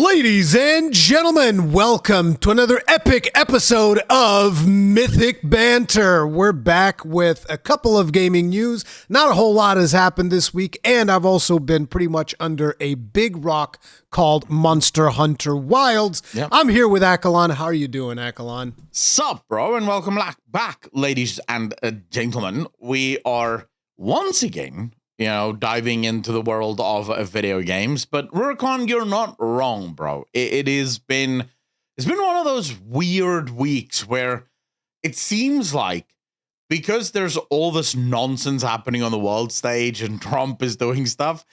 Ladies and gentlemen, welcome to another epic episode of Mythic Banter. We're back with a couple of gaming news. Not a whole lot has happened this week, and I've also been pretty much under a big rock called Monster Hunter Wilds. Yep. I'm here with Akalon. How are you doing, Akalon? Sup, bro, and welcome back, ladies and gentlemen. We are once again, diving into the world of video games. But Rurikon, you're not wrong, bro. It's been one of those weird weeks where it seems like because there's all this nonsense happening on the world stage and Trump is doing stuff,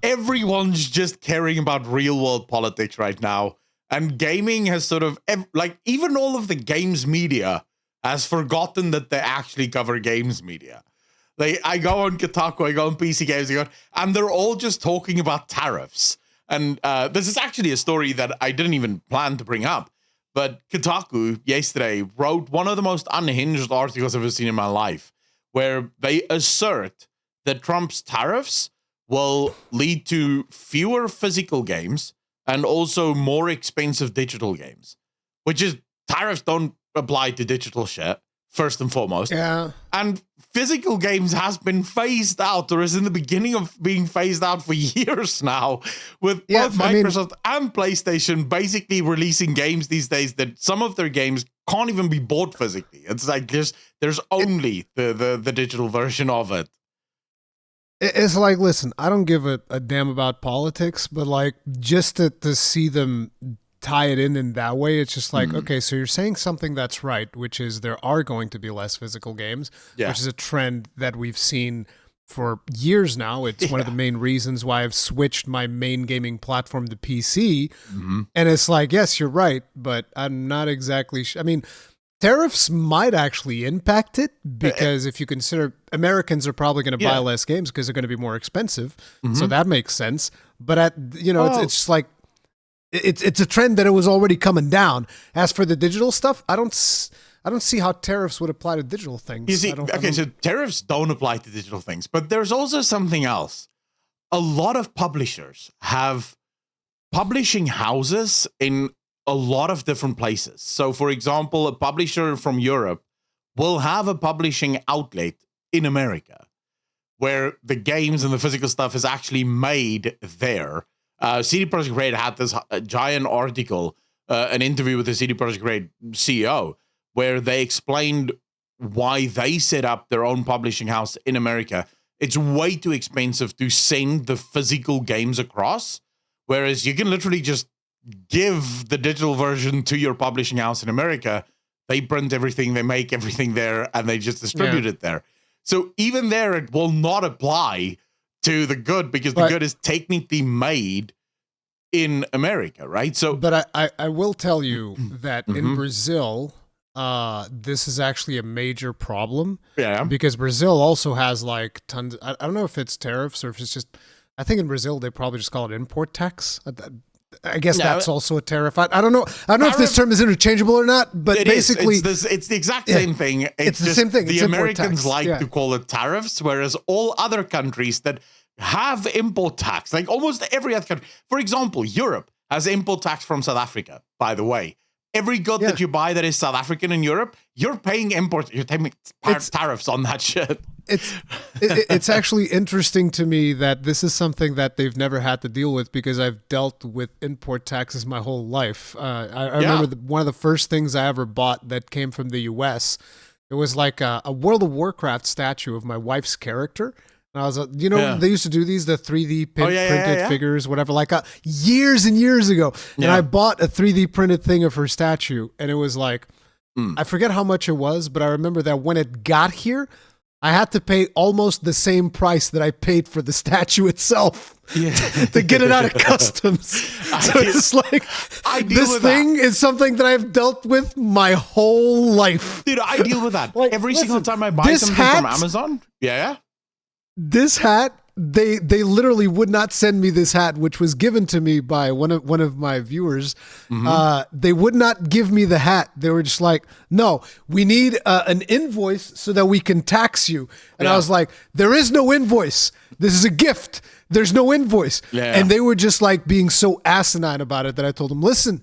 everyone's just caring about real world politics right now. And gaming has sort of, even all of the games media has forgotten that they actually cover games media. I go on Kotaku, I go on PC Games, and they're all just talking about tariffs. And this is actually a story that I didn't even plan to bring up. But Kotaku yesterday wrote one of the most unhinged articles I've ever seen in my life, where they assert that Trump's tariffs will lead to fewer physical games and also more expensive digital games, which is tariffs don't apply to digital shit, first and foremost. Yeah. And physical games has been phased out, or is in the beginning of being phased out for years now, with both Microsoft and PlayStation basically releasing games these days that some of their games can't even be bought physically. It's like there's only the digital version of it. It's like, listen, I don't give a damn about politics, but like just to see them tie it in that way, it's just like, okay, so you're saying something that's right, which is there are going to be less physical games, which is a trend that we've seen for years now. It's one of the main reasons why I've switched my main gaming platform to PC. And it's like, yes, you're right, but I'm not exactly I mean, tariffs might actually impact it, because if you consider Americans are probably going to buy less games because they're going to be more expensive. So that makes sense. But it's just like, it's a trend that it was already coming down. As for the digital stuff, I don't see how tariffs would apply to digital things. You see, so tariffs don't apply to digital things, but there's also something else. A lot of publishers have publishing houses in a lot of different places. So, for example, a publisher from Europe will have a publishing outlet in America where the games and the physical stuff is actually made there. CD Projekt Red had this giant article, an interview with the CD Projekt Red CEO, where they explained why they set up their own publishing house in America. It's way too expensive to send the physical games across, whereas you can literally just give the digital version to your publishing house in America. They print everything, they make everything there, and they just distribute it there. So even there, it will not apply to the good, because the good is technically made in America, right? So, but I will tell you that in Brazil, this is actually a major problem. Yeah, because Brazil also has like tons. I don't know if it's tariffs or if it's just. I think in Brazil they probably just call it import tax. I guess that's also a tariff. I don't know. I don't know if this term is interchangeable or not, but basically it's the exact same thing. It's the same thing. The Americans like to call it tariffs, whereas all other countries that have import tax, like almost every other country. For example, Europe has import tax from South Africa, by the way. Every good that you buy that is South African in Europe, you're paying tariffs on that shit. It's actually interesting to me that this is something that they've never had to deal with, because I've dealt with import taxes my whole life. I remember one of the first things I ever bought that came from the US. It was like a World of Warcraft statue of my wife's character. And I was like, they used to do the 3D printed figures, whatever, like years and years ago. And I bought a 3D printed thing of her statue, and it was like, I forget how much it was, but I remember that when it got here, I had to pay almost the same price that I paid for the statue itself to get it out of customs. So it's like, this thing is something that I've dealt with my whole life. Dude, I deal with that. Like, every single time I buy something from Amazon. Yeah. This hat they literally would not send me this hat, which was given to me by one of my viewers. They would not give me the hat. They were just like, no, we need an invoice so that we can tax you. And I was like, there is no invoice. This is a gift. There's no invoice. Yeah. And they were just like being so asinine about it that I told them, listen,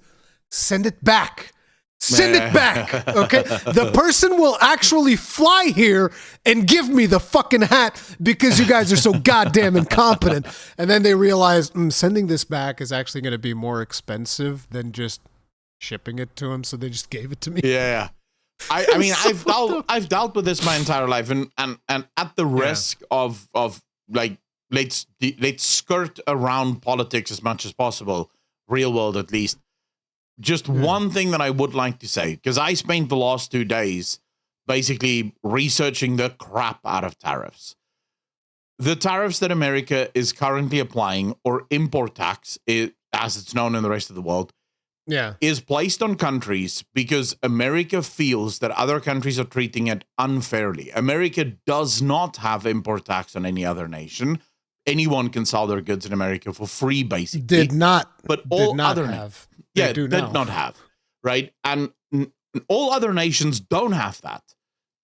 send it back. Send it back, okay? The person will actually fly here and give me the fucking hat because you guys are so goddamn incompetent. And then they realized sending this back is actually going to be more expensive than just shipping it to him, so they just gave it to me. Yeah. I mean, I've dealt with this my entire life, and at the risk of like let's skirt around politics as much as possible, real world at least. Just one thing that I would like to say, because I spent the last 2 days basically researching the crap out of tariffs. The tariffs that America is currently applying, or import tax, as it's known in the rest of the world, is placed on countries because America feels that other countries are treating it unfairly. America does not have import tax on any other nation. Anyone can sell their goods in America for free, basically. Did not have. Yeah, did not have, right? And all other nations don't have that.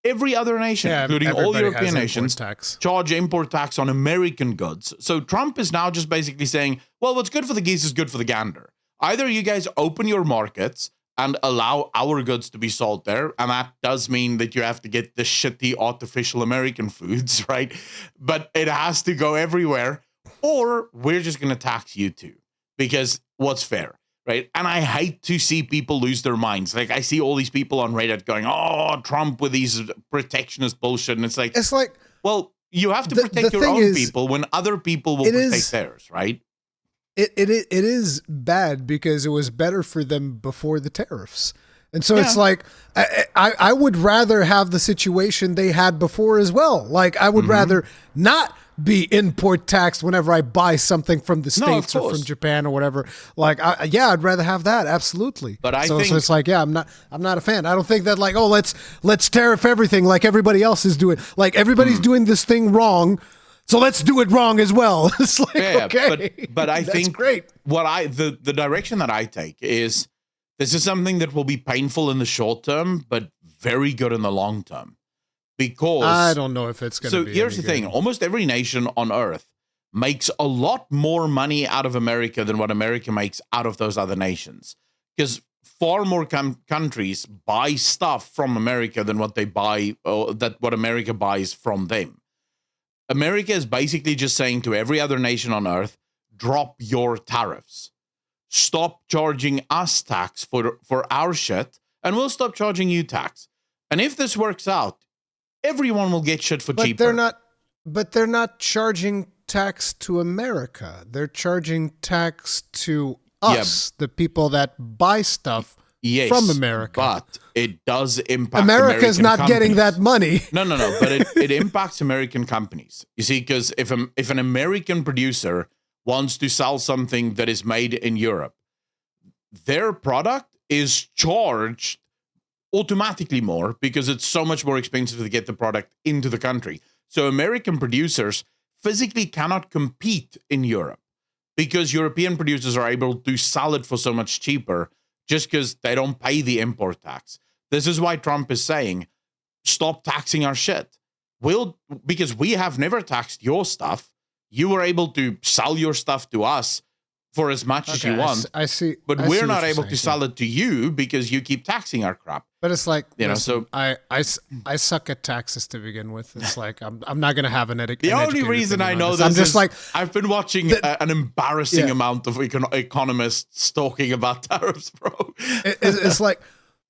Every other nation, including all European nations, charge import tax on American goods. So Trump is now just basically saying, well, what's good for the geese is good for the gander. Either you guys open your markets and allow our goods to be sold there, and that does mean that you have to get the shitty artificial American foods, right? But it has to go everywhere, or we're just going to tax you too, because what's fair? Right. And I hate to see people lose their minds. Like, I see all these people on Reddit going, oh, Trump with these protectionist bullshit. And it's like, well, you have to protect your own people when other people will protect theirs, right? It is bad because it was better for them before the tariffs. And so it's like, I would rather have the situation they had before as well. Like, I would rather not be import taxed whenever I buy something from the States or from Japan or whatever. Like, I'd rather have that. Absolutely. But I think so it's like, I'm not a fan. I don't think that like, oh, let's tariff everything like everybody else is doing. Like, everybody's doing this thing wrong, so let's do it wrong as well. It's like, okay, but I think great. What the direction that I take is, this is something that will be painful in the short term, but very good in the long term. Because I don't know if it's going to be. So here's the thing. Almost every nation on earth makes a lot more money out of America than what America makes out of those other nations. Because far more countries buy stuff from America than what they buy, or what America buys from them. America is basically just saying to every other nation on earth, drop your tariffs. Stop charging us tax for our shit, and we'll stop charging you tax. And if this works out, everyone will get shit for cheaper. But they're not charging tax to America. They're charging tax to us, the people that buy stuff from America. But it does impact America's American not companies. Getting that money. No. But it impacts American companies. You see, because if an American producer wants to sell something that is made in Europe, their product is charged automatically more because it's so much more expensive to get the product into the country. So American producers physically cannot compete in Europe because European producers are able to sell it for so much cheaper just because they don't pay the import tax. This is why Trump is saying, stop taxing our shit. Because we have never taxed your stuff. You were able to sell your stuff to us for as much as you want. I see. But we're not able to sell it to you because you keep taxing our crap. But it's like, so I suck at taxes to begin with. It's like, I'm not going to have an The only reason I know this is like, I've been watching an embarrassing amount of economists talking about tariffs, bro. It's like,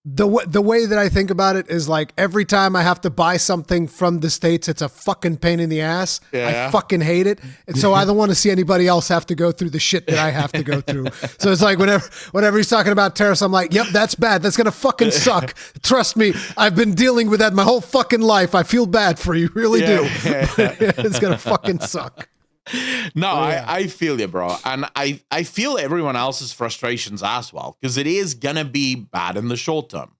the way that I think about it is like, every time I have to buy something from the States, it's a fucking pain in the ass. I fucking hate it. And so I don't want to see anybody else have to go through the shit that I have to go through. So it's like, whenever he's talking about tariffs, I'm like, yep, that's bad. That's going to fucking suck. Trust me. I've been dealing with that my whole fucking life. I feel bad for you. Really do. It's going to fucking suck. No, I feel you, bro. And I feel everyone else's frustrations as well, because it is going to be bad in the short term.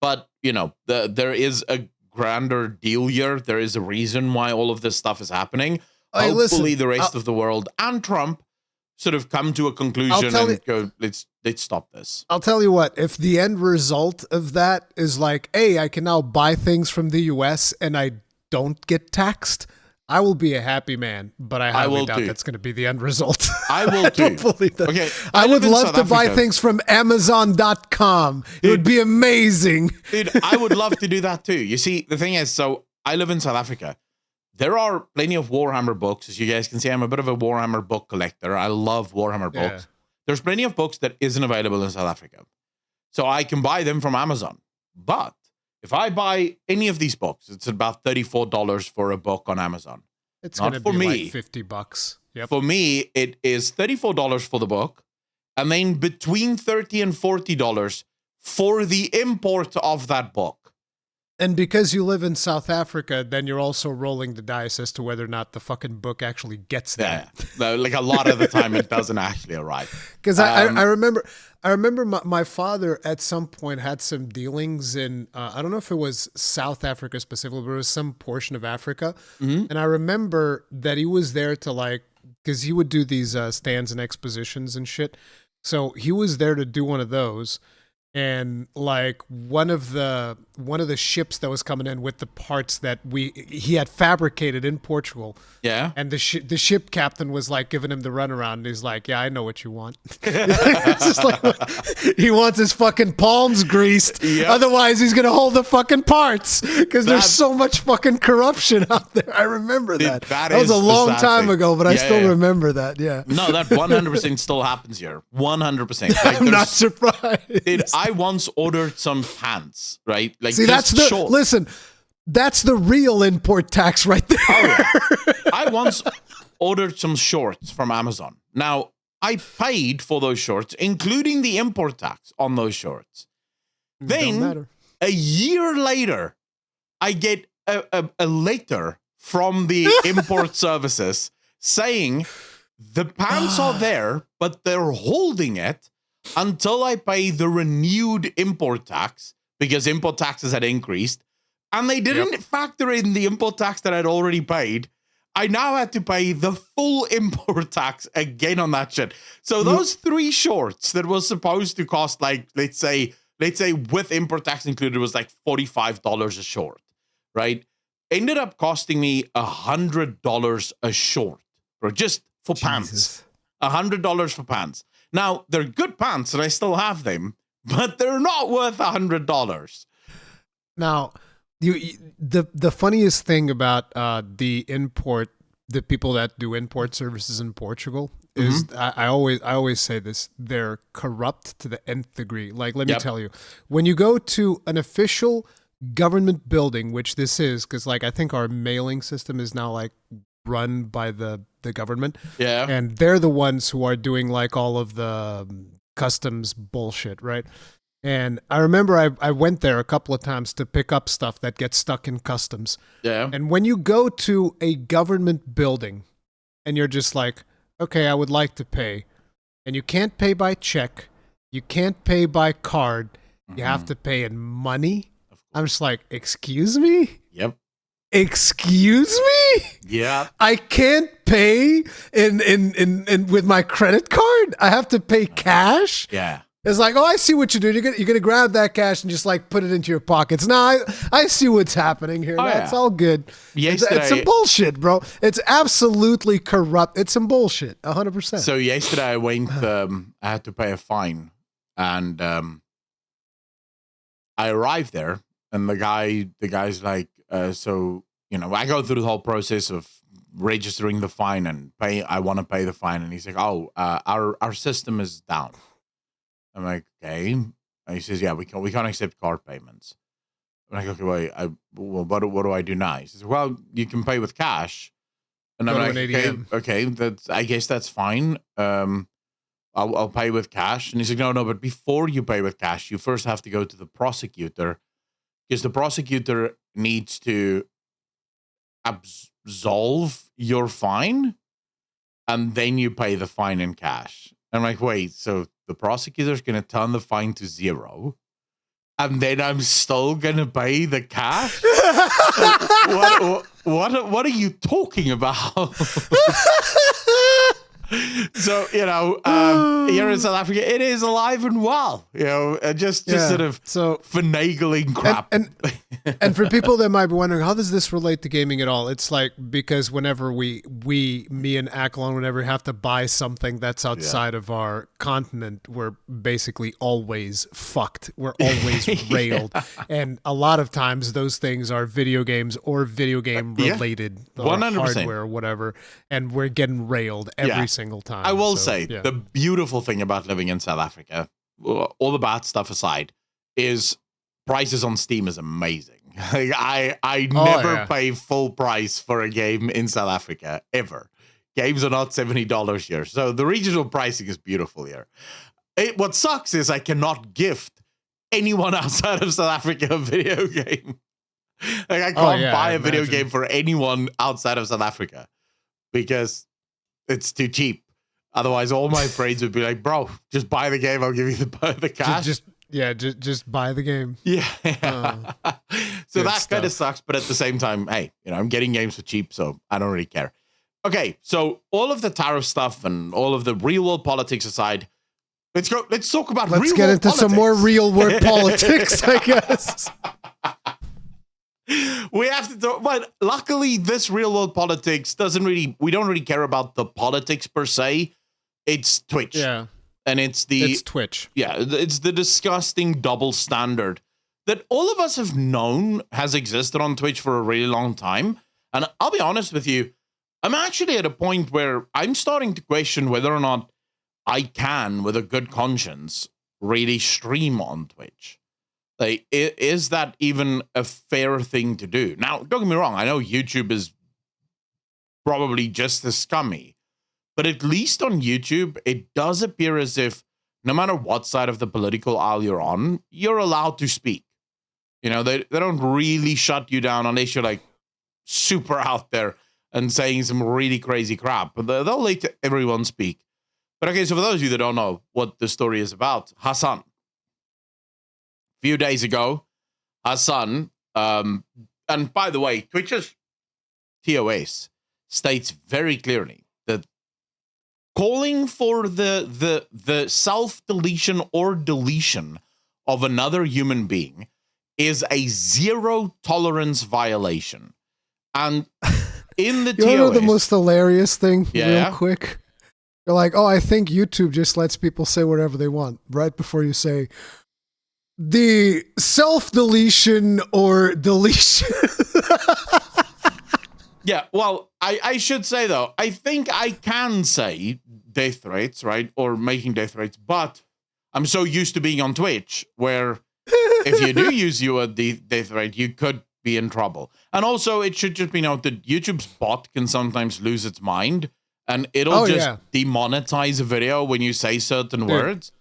But, there is a grander deal here. There is a reason why all of this stuff is happening. Hey, hopefully listen, the rest of the world and Trump sort of come to a conclusion and go, let's stop this. I'll tell you what, if the end result of that is like, hey, I can now buy things from the US and I don't get taxed, I will be a happy man, but I highly doubt that's going to be the end result. I will too. I don't believe that. Okay, I would love to buy things from Amazon.com. It would be amazing. Dude, I would love to do that too. You see, the thing is, so I live in South Africa. There are plenty of Warhammer books. As you guys can see, I'm a bit of a Warhammer book collector. I love Warhammer books. There's plenty of books that isn't available in South Africa. So I can buy them from Amazon. But if I buy any of these books, it's about $34 for a book on Amazon. It's going to be like $50. Yep. For me, it is $34 for the book, and then between $30 and $40 for the import of that book. And because you live in South Africa, then you're also rolling the dice as to whether or not the fucking book actually gets there. Yeah, like a lot of the time, it doesn't actually arrive. Because I remember my father at some point had some dealings in, I don't know if it was South Africa specifically, but it was some portion of Africa. Mm-hmm. And I remember that he was there to like, because he would do these stands and expositions and shit. So he was there to do one of those. And like one of the ships that was coming in with the parts that he had fabricated in Portugal. Yeah. And the ship captain was like giving him the runaround, and he's like, "Yeah, I know what you want." It's just like he wants his fucking palms greased. Yep. Otherwise, he's gonna hold the fucking parts because there's so much fucking corruption out there. I remember that. That was a long time ago, but I still remember that. Yeah. No, that 100% still happens here. 100%. Like, I'm not surprised. Dude, I once ordered some pants, right? Like, see, that's the short. Listen. That's the real import tax right there. Oh, yeah. I once ordered some shorts from Amazon. Now, I paid for those shorts, including the import tax on those shorts. Then, a year later, I get a letter from the import services saying the pants are there, but they're holding it until I pay the renewed import tax because import taxes had increased. And they didn't factor in the import tax that I'd already paid. I now had to pay the full import tax again on that shit. So those 3 shorts that was supposed to cost like, let's say with import tax included was like $45 a short, right? Ended up costing me $100 a short, bro, just for pants. $100 for pants. Now, they're good pants and I still have them, but they're not worth $100. Now, the funniest thing about the people that do import services in Portugal is I always say this: they're corrupt to the nth degree. Like, let me tell you, when you go to an official government building, which this is, because like I think our mailing system is now like run by the government, and they're the ones who are doing like all of the customs bullshit, right? And I remember I went there a couple of times to pick up stuff that gets stuck in customs. Yeah. And when you go to a government building and you're just like, okay, I would like to pay. And you can't pay by check. You can't pay by card. You have to pay in money. I'm just like, excuse me? Yep. Excuse me? Yeah. I can't pay in with my credit card? I have to pay cash? Yeah. It's like, oh, I see what you're doing. You're gonna grab that cash and just like put it into your pockets. No, I see what's happening here. That's all good. It's some bullshit, bro. It's absolutely corrupt. It's some bullshit, 100%. So yesterday I went. I had to pay a fine, and I arrived there, and the guy's like, so I go through the whole process of registering the fine and pay. I want to pay the fine, and he's like, oh, our system is down. I'm like, okay. And he says, yeah, we can't accept card payments. I'm like, okay, wait, what do I do now? He says, well, you can pay with cash. And I'm like, okay, I guess that's fine. I'll pay with cash. And he's like, no, but before you pay with cash, you first have to go to the prosecutor because the prosecutor needs to absolve your fine, and then you pay the fine in cash. I'm like, wait, so the prosecutor's going to turn the fine to 0, and then I'm still gonna pay the cash? What are you talking about? So, here in South Africa, it is alive and well, just sort of finagling crap. And for people that might be wondering, how does this relate to gaming at all? It's like, because whenever me and Aklon, whenever we have to buy something that's outside of our continent, we're basically always fucked. We're always railed. And a lot of times those things are video games or video game related, or 100%. hardware or whatever. And we're getting railed every single time. I will say, the beautiful thing about living in South Africa, all the bad stuff aside, is prices on Steam is amazing. I never pay full price for a game in South Africa, ever. Games are not $70 here. So the regional pricing is beautiful here. What sucks is I cannot gift anyone outside of South Africa a video game. I can't buy a video game for anyone outside of South Africa because it's too cheap. Otherwise, all my friends would be like, bro, just buy the game. I'll give you the cash. Just buy the game. Yeah. So that kind of sucks. But at the same time, hey, I'm getting games for cheap, so I don't really care. Okay, so all of the tariff stuff and all of the real world politics aside, let's talk about real world politics. Let's get into some more real world politics, I guess. We have to talk, but luckily this real world politics we don't really care about the politics per se. It's Twitch. Yeah. And it's Twitch. Yeah, it's the disgusting double standard that all of us have known has existed on Twitch for a really long time. And I'll be honest with you, I'm actually at a point where I'm starting to question whether or not I can, with a good conscience, really stream on Twitch. Like, is that even a fair thing to do? Now, don't get me wrong. I know YouTube is probably just as scummy, but at least on YouTube, it does appear as if no matter what side of the political aisle you're on, you're allowed to speak. They don't really shut you down unless you're like super out there and saying some really crazy crap. But they'll let everyone speak. But okay, so for those of you that don't know what the story is about, Hasan. A few days ago, Hasan, and by the way, Twitch's TOS states very clearly that calling for the self-deletion or deletion of another human being is a zero tolerance violation. And in the TOS... You know the most hilarious thing, real quick? You're like, I think YouTube just lets people say whatever they want, right before you say... the self-deletion or deletion. Yeah, well, I should say, though, I think I can say death threats, right? Or making death threats, but I'm so used to being on Twitch where if you do use your death threat, you could be in trouble. and also, it should just be noted, YouTube's bot can sometimes lose its mind, and it'll demonetize a video when you say certain words.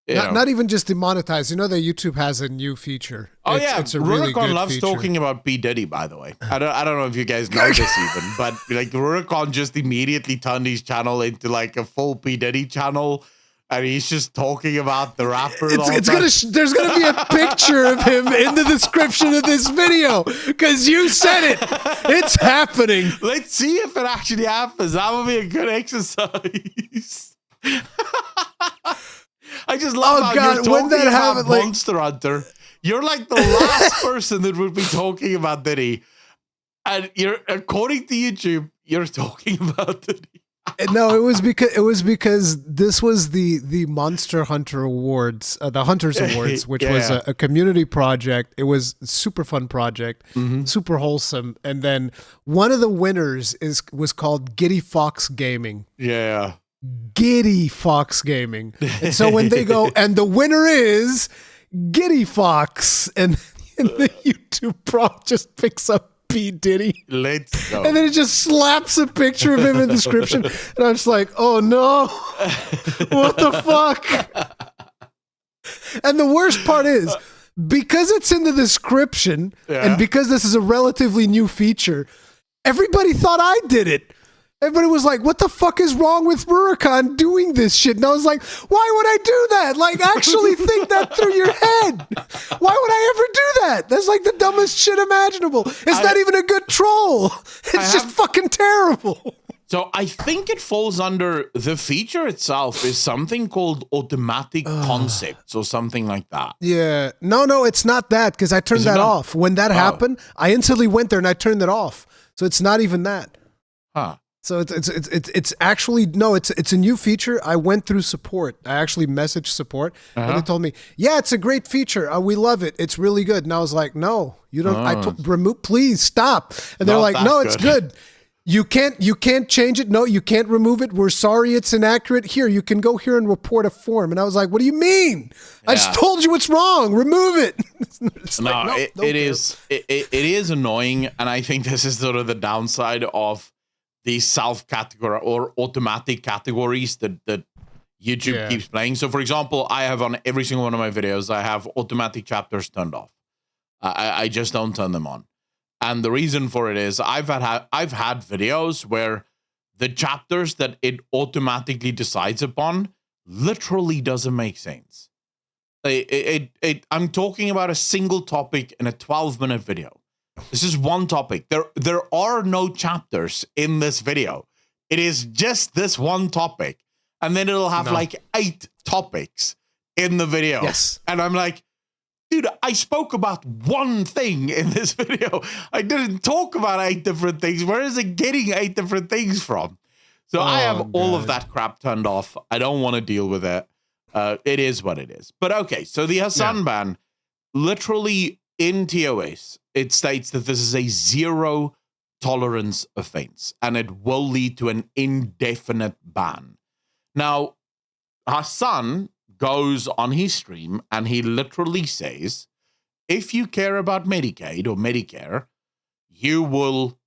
Not even just demonetize. You know that YouTube has a new feature. It's a really good loves feature. talking about P. Diddy, by the way. I don't know if you guys know this even, but like Rurikon just immediately turned his channel into like a full P. Diddy channel, and he's just talking about the rapper. There's gonna be a picture of him in the description of this video because you said it. It's happening. Let's see if it actually happens. That would be a good exercise. I just love how you're talking about Monster Hunter. You're like the last person that would be talking about Diddy. And according to YouTube, you're talking about Diddy. No, it was because this was the Monster Hunter Awards, the Hunters Awards, which was a community project. It was a super fun project, super wholesome. And then one of the winners was called Giddy Fox Gaming. Yeah. Giddy Fox Gaming. And so when they go, and the winner is Giddy Fox, and the YouTube prompt just picks up P. Diddy. Let's go. And then it just slaps a picture of him in the description. And I'm just like, oh no, what the fuck? And the worst part is, because it's in the description, and because this is a relatively new feature, everybody thought I did it. Everybody was like, what the fuck is wrong with Rurikhan doing this shit? And I was like, why would I do that? Like, actually think that through your head. Why would I ever do that? That's like the dumbest shit imaginable. It's not even a good troll. It's just fucking terrible. So I think it falls under the feature itself is something called automatic concepts or something like that. Yeah. No, it's not that, because I turned that off. When that happened, I instantly went there and I turned it off. So it's not even that. Huh. So it's actually, no, it's a new feature. I went through support. I actually messaged support and they told me, yeah, it's a great feature. We love it. It's really good. And I was like, no, you don't, remove, please stop. And they're like, no, it's good. You can't change it. No, you can't remove it. We're sorry it's inaccurate. Here, you can go here and report a form. And I was like, what do you mean? Yeah. I just told you it's wrong. Remove it. It is annoying. And I think this is sort of the downside of these self-category or automatic categories that YouTube keeps playing. So for example, I have on every single one of my videos, I have automatic chapters turned off. I just don't turn them on. And the reason for it is I've had videos where the chapters that it automatically decides upon literally doesn't make sense. I'm talking about a single topic in a 12-minute video. This is one topic. There are no chapters in this video. It is just this one topic. And then it'll have like 8 topics in the video. Yes. And I'm like, dude, I spoke about one thing in this video. I didn't talk about 8 different things. Where is it getting 8 different things from? So I have all of that crap turned off. I don't want to deal with it. It is what it is. But okay, so the Hasan ban, literally in TOS, it states that this is a 0 tolerance offense and it will lead to an indefinite ban. Now, Hasan goes on his stream and he literally says, if you care about Medicaid or Medicare, you will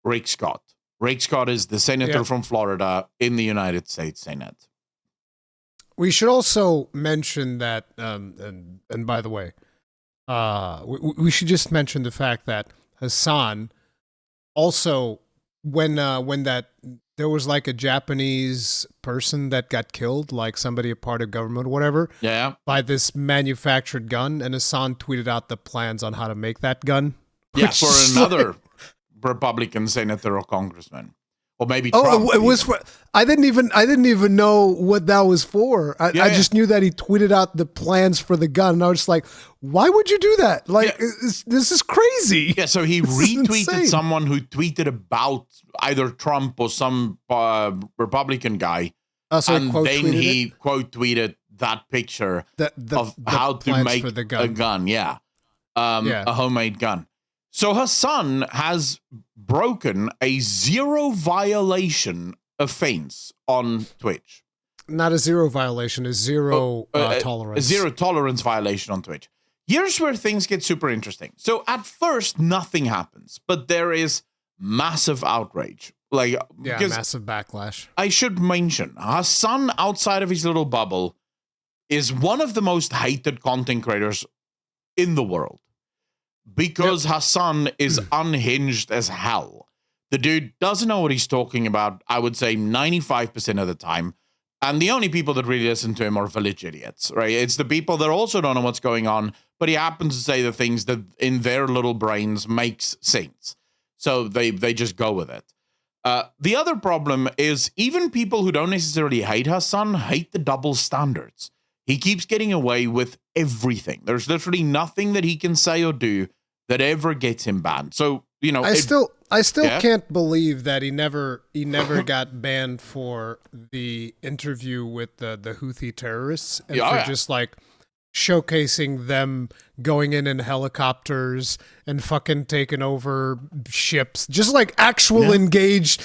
Rick Scott. Rick Scott is the senator from Florida in the United States Senate. We should also mention that, and by the way, we should just mention the fact that Hasan also, when there was like a Japanese person that got killed, like somebody a part of government or whatever, by this manufactured gun, and Hasan tweeted out the plans on how to make that gun. Yeah, for another Republican senator or congressman. Or maybe Trump. It was for, I didn't even know what that was for. I just knew that he tweeted out the plans for the gun, and I was just like, why would you do that? Like, this is crazy. Yeah, so he retweeted someone who tweeted about either Trump or some Republican guy, and then he quote tweeted that picture of how to make a gun. A homemade gun. So Hasan has broken a 0 violation offense on Twitch. Not a 0 violation, a 0 tolerance. A 0 tolerance violation on Twitch. Here's where things get super interesting. So at first, nothing happens, but there is massive outrage. Massive backlash. I should mention, Hasan, outside of his little bubble, is one of the most hated content creators in the world. Because Hasan is unhinged as hell. The dude doesn't know what he's talking about, I would say 95% of the time. And the only people that really listen to him are village idiots, right? It's the people that also don't know what's going on, but he happens to say the things that in their little brains makes sense. So they just go with it. The other problem is even people who don't necessarily hate Hasan hate the double standards. He keeps getting away with everything. There's literally nothing that he can say or do that ever gets him banned. So, you know, I still can't believe that he never got banned for the interview with the Houthi terrorists and just like showcasing them going in helicopters and fucking taking over ships, just like actual engaged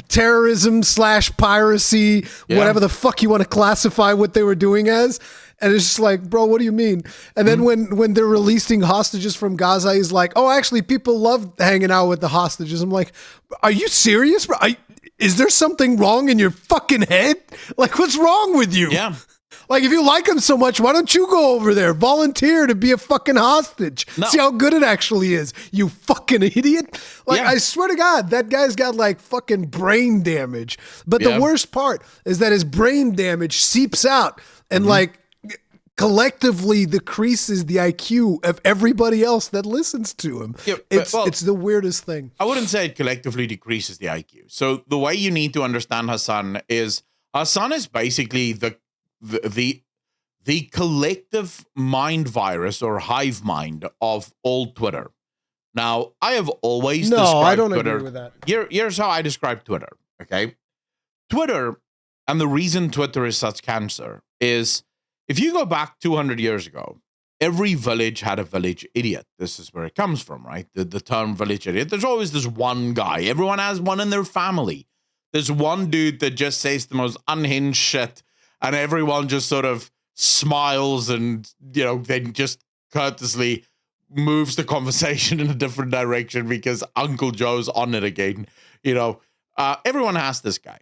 terrorism / piracy, whatever the fuck you want to classify what they were doing as. And it's just like, bro, what do you mean? And then when they're releasing hostages from Gaza, he's like, oh, actually, people love hanging out with the hostages. I'm like, are you serious, bro? Is there something wrong in your fucking head? Like, what's wrong with you? Yeah. Like, if you like him so much, why don't you go over there, volunteer to be a fucking hostage? No. See how good it actually is, you fucking idiot. Like, I swear to God, that guy's got like fucking brain damage. But the worst part is that his brain damage seeps out and like collectively decreases the IQ of everybody else that listens to him. Yeah, it's the weirdest thing. I wouldn't say it collectively decreases the IQ. So the way you need to understand Hasan is basically the collective mind virus or hive mind of all Twitter. Now, I have always described I don't Twitter. agree with that. Here's how I describe Twitter, okay? Twitter, and the reason Twitter is such cancer is if you go back 200 years ago, every village had a village idiot. This is where it comes from, right? The term village idiot. There's always this one guy. Everyone has one in their family. There's one dude that just says the most unhinged shit, and everyone just sort of smiles and, then just courteously moves the conversation in a different direction because Uncle Joe's on it again. Everyone has this guy.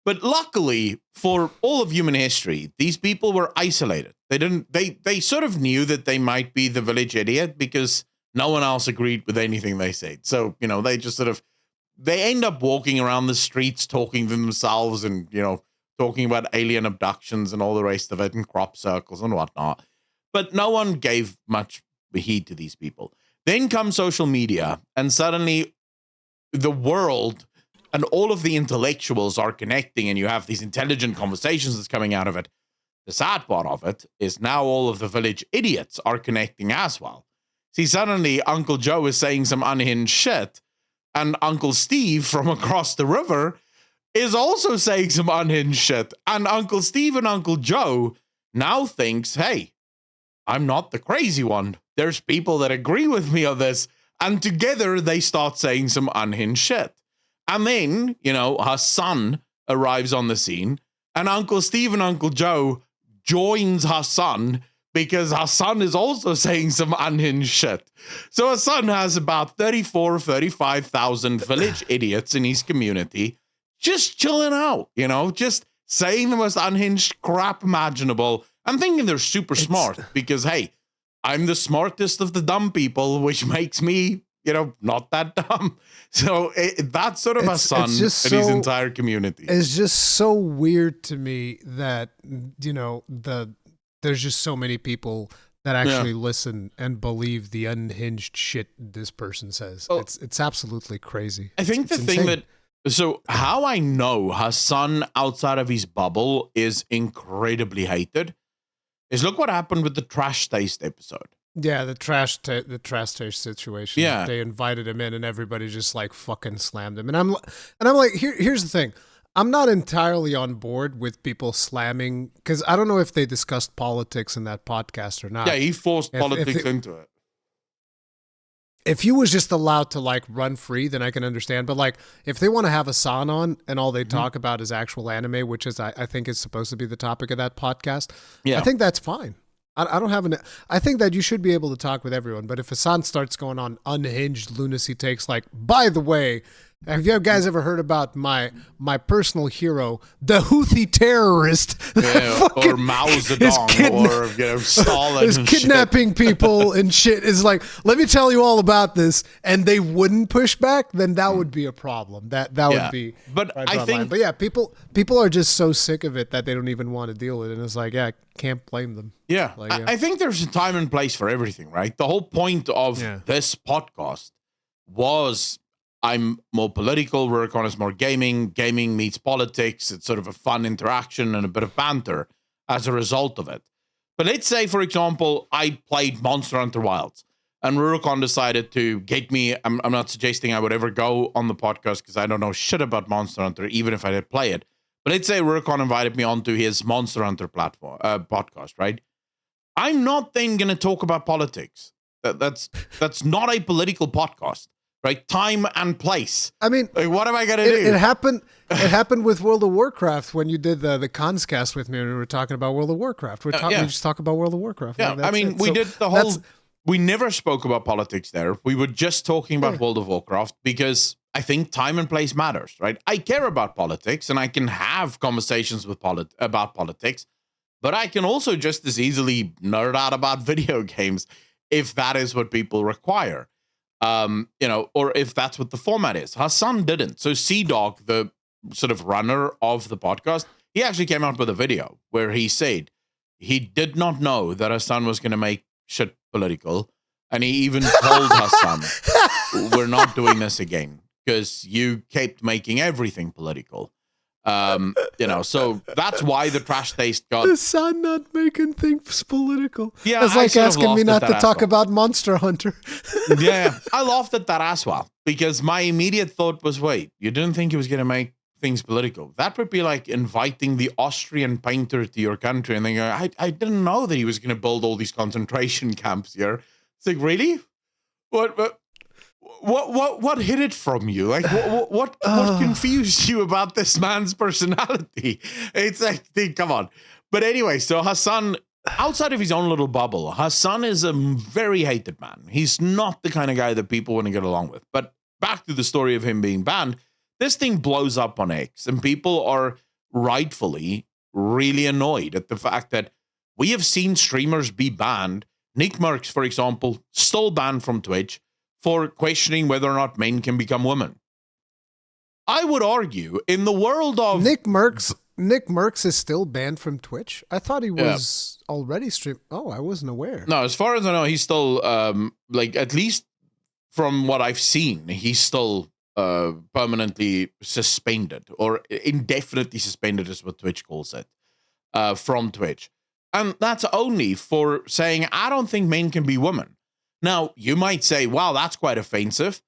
But luckily for all of human history, these people were isolated. They sort of knew that they might be the village idiot because no one else agreed with anything they said. So, they just sort of, they end up walking around the streets talking to themselves and, talking about alien abductions and all the rest of it and crop circles and whatnot. But no one gave much heed to these people. Then comes social media, and suddenly the world and all of the intellectuals are connecting, and you have these intelligent conversations that's coming out of it. The sad part of it is now all of the village idiots are connecting as well. See, suddenly Uncle Joe is saying some unhinged shit, and Uncle Steve from across the river is also saying some unhinged shit. And Uncle Steve and Uncle Joe now thinks, hey, I'm not the crazy one. There's people that agree with me on this. And together they start saying some unhinged shit. And then, Hasan arrives on the scene, and Uncle Steve and Uncle Joe joins Hasan because Hasan is also saying some unhinged shit. So Hasan has about 35,000 village idiots in his community just chilling out, just saying the most unhinged crap imaginable and thinking they're super smart because, hey, I'm the smartest of the dumb people, which makes me, not that dumb. So that's sort of Hasan and his entire community. It's just so weird to me that, there's just so many people that actually listen and believe the unhinged shit this person says. Oh, it's absolutely crazy. I think the thing that, so how I know Hasan outside of his bubble is incredibly hated is look what happened with the trash taste episode. Yeah, the trash taste situation. Yeah, they invited him in, and everybody just like fucking slammed him. And I'm like, here's the thing. I'm not entirely on board with people slamming because I don't know if they discussed politics in that podcast or not. Yeah, he forced politics into it. If he was just allowed to like run free, then I can understand. But like, if they want to have Hasan on and all they talk about is actual anime, which is I think is supposed to be the topic of that podcast, I think that's fine. I don't have I think that you should be able to talk with everyone. But if Hasan starts going on unhinged lunacy takes, like, by the way, have you guys ever heard about my personal hero, the Houthi terrorist? Or Mao Zedong or Stalin? Is kidnapping people and shit. Is like, let me tell you all about this, and they wouldn't push back. Then that would be a problem. That would be. But I think, but yeah, people are just so sick of it that they don't even want to deal with it. And it's like, yeah, can't blame them. Yeah, like, I think there's a time and place for everything, right? The whole point of this podcast was I'm more political, Rurikon is more gaming meets politics. It's sort of a fun interaction and a bit of banter as a result of it. But let's say, for example, I played Monster Hunter Wilds and Rurikon decided to get me. I'm not suggesting I would ever go on the podcast because I don't know shit about Monster Hunter, even if I did play it. But let's say Rurikon invited me onto his Monster Hunter podcast, right? I'm not then going to talk about politics. That's not a political podcast. Right, time and place. I mean, like, what am I gonna do? It happened. It happened with World of Warcraft when you did the Conscast with me, and we were talking about World of Warcraft. We just talk about World of Warcraft. Yeah, I mean, we did the whole. We never spoke about politics there. We were just talking about World of Warcraft because I think time and place matters. Right, I care about politics, and I can have conversations with about politics. But I can also just as easily nerd out about video games if that is what people require. Or if that's what the format is. Hasan didn't. So C-Dog, the sort of runner of the podcast, he actually came out with a video where he said he did not know that Hasan was going to make shit political. And he even told Hasan, we're not doing this again because you kept making everything political. So that's why the trash taste got... The son not making things political. Yeah, it's like asking me not to talk about Monster Hunter. Yeah, I laughed at that as well because my immediate thought was, wait, you didn't think he was going to make things political? That would be like inviting the Austrian painter to your country and then going, I didn't know that he was going to build all these concentration camps here. It's like, really? What hid it from you? Like, what confused you about this man's personality? It's like, come on. But anyway, so Hasan, outside of his own little bubble, Hasan is a very hated man. He's not the kind of guy that people want to get along with. But back to the story of him being banned, this thing blows up on X, and people are rightfully really annoyed at the fact that we have seen streamers be banned. Nick Merckx, for example, still banned from Twitch for questioning whether or not men can become women. I would argue in the world of... Nick Merckx is still banned from Twitch? I thought he was already streamed. Oh, I wasn't aware. No, as far as I know, he's still, at least from what I've seen, he's still permanently suspended, or indefinitely suspended is what Twitch calls it, from Twitch. And that's only for saying, I don't think men can be women. Now, you might say, wow, that's quite offensive.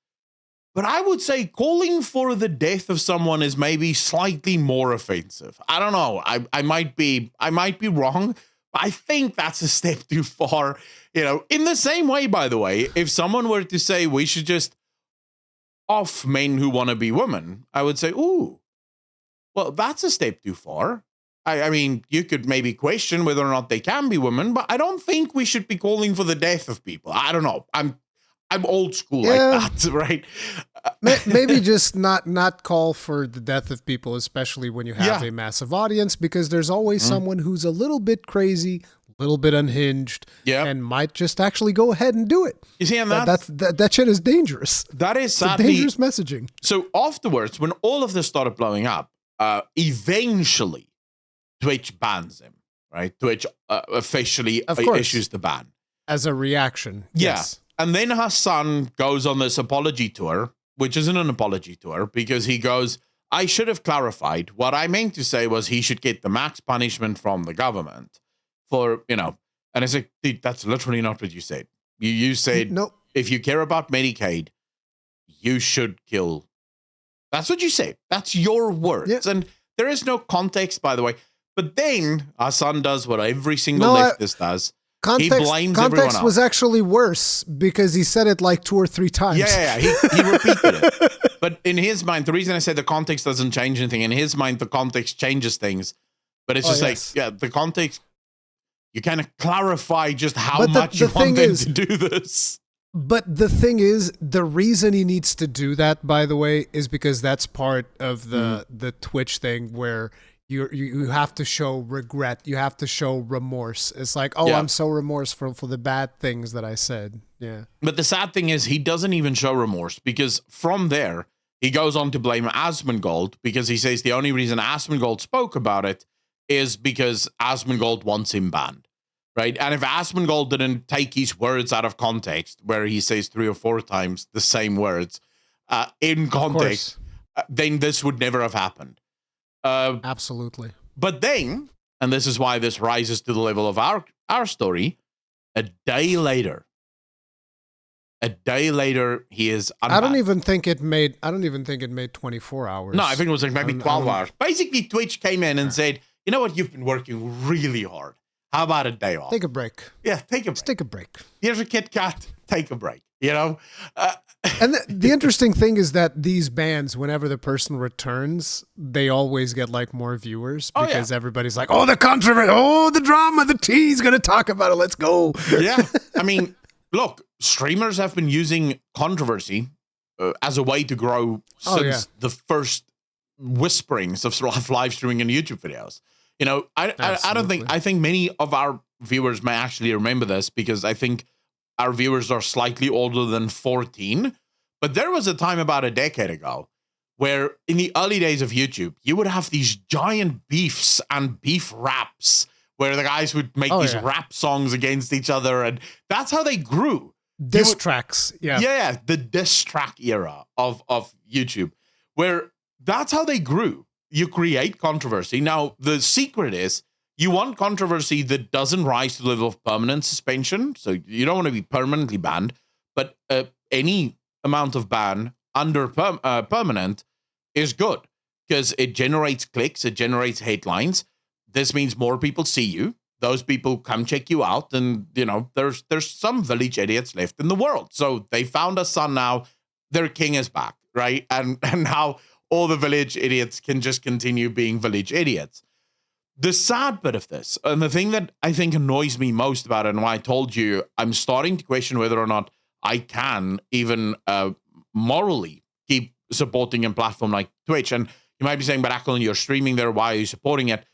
But I would say calling for the death of someone is maybe slightly more offensive. I don't know. I might be wrong. But I think that's a step too far. In the same way, by the way, if someone were to say we should just off men who want to be women, I would say, ooh, well, that's a step too far. I mean, you could maybe question whether or not they can be women, but I don't think we should be calling for the death of people. I don't know. I'm old school like that, right? Maybe just not call for the death of people, especially when you have a massive audience, because there's always someone who's a little bit crazy, a little bit unhinged, and might just actually go ahead and do it. You see, and that shit is dangerous. That is sadly dangerous messaging. So afterwards, when all of this started blowing up, eventually Twitch bans him, right? Twitch officially issues the ban. As a reaction. Yes. And then Hasan goes on this apology tour, which isn't an apology tour, because he goes, I should have clarified. What I meant to say was he should get the max punishment from the government for, and it's like, dude, that's literally not what you said. You said, nope. If you care about Medicaid, you should kill. That's what you said. That's your words. Yeah. And there is no context, by the way. But then Hasan does what every single leftist does. He blames everyone else. Context was actually worse because he said it like 2 or 3 times. Yeah. He repeated it. But in his mind, the reason I say the context doesn't change anything, in his mind, the context changes things. But it's just the context, you kind of clarify just how much you want them to do this. But the thing is, the reason he needs to do that, by the way, is because that's part of the Twitch thing where you have to show regret. You have to show remorse. It's like, I'm so remorseful for the bad things that I said. Yeah. But the sad thing is he doesn't even show remorse, because from there, he goes on to blame Asmongold, because he says the only reason Asmongold spoke about it is because Asmongold wants him banned. Right. And if Asmongold didn't take his words out of context, where he says 3 or 4 times the same words in context, then this would never have happened. Absolutely. But then, and this is why this rises to the level of our story, a day later, he is unbanned. I don't even think it made 24 hours. No, I think it was like maybe 12 hours. Basically, Twitch came in and said, you know what, you've been working really hard. How about a day off? Take a break. Yeah, take a break. Just take a break. Here's a Kit Kat. Take a break. And the interesting thing is that these bans, whenever the person returns, they always get like more viewers because everybody's like, the controversy, the drama, the T's going to talk about it. Let's go. Yeah. I mean, look, streamers have been using controversy as a way to grow since the first whisperings of live streaming and YouTube videos. You know, I don't think, Absolutely. I think many of our viewers may actually remember this because I think our viewers are slightly older than 14. But there was a time about a decade ago where in the early days of YouTube, you would have these giant beefs and beef raps where the guys would make Oh these yeah, rap songs against each other. And that's how they grew. diss tracks. Yeah. Yeah, the diss track era of YouTube, where that's how they grew. You create controversy. Now, the secret is you want controversy that doesn't rise to the level of permanent suspension. So you don't want to be permanently banned, but any amount of ban under permanent is good because it generates clicks, it generates headlines. This means more people see you. Those people come check you out, and you know there's some village idiots left in the world. So they found a son now. Their king is back, right? And now all the village idiots can just continue being village idiots. The sad bit of this, and the thing that I think annoys me most about it, and why I told you I'm starting to question whether or not I can even morally keep supporting a platform like Twitch. And you might be saying, but Ackle, you're streaming there. Why are you supporting it?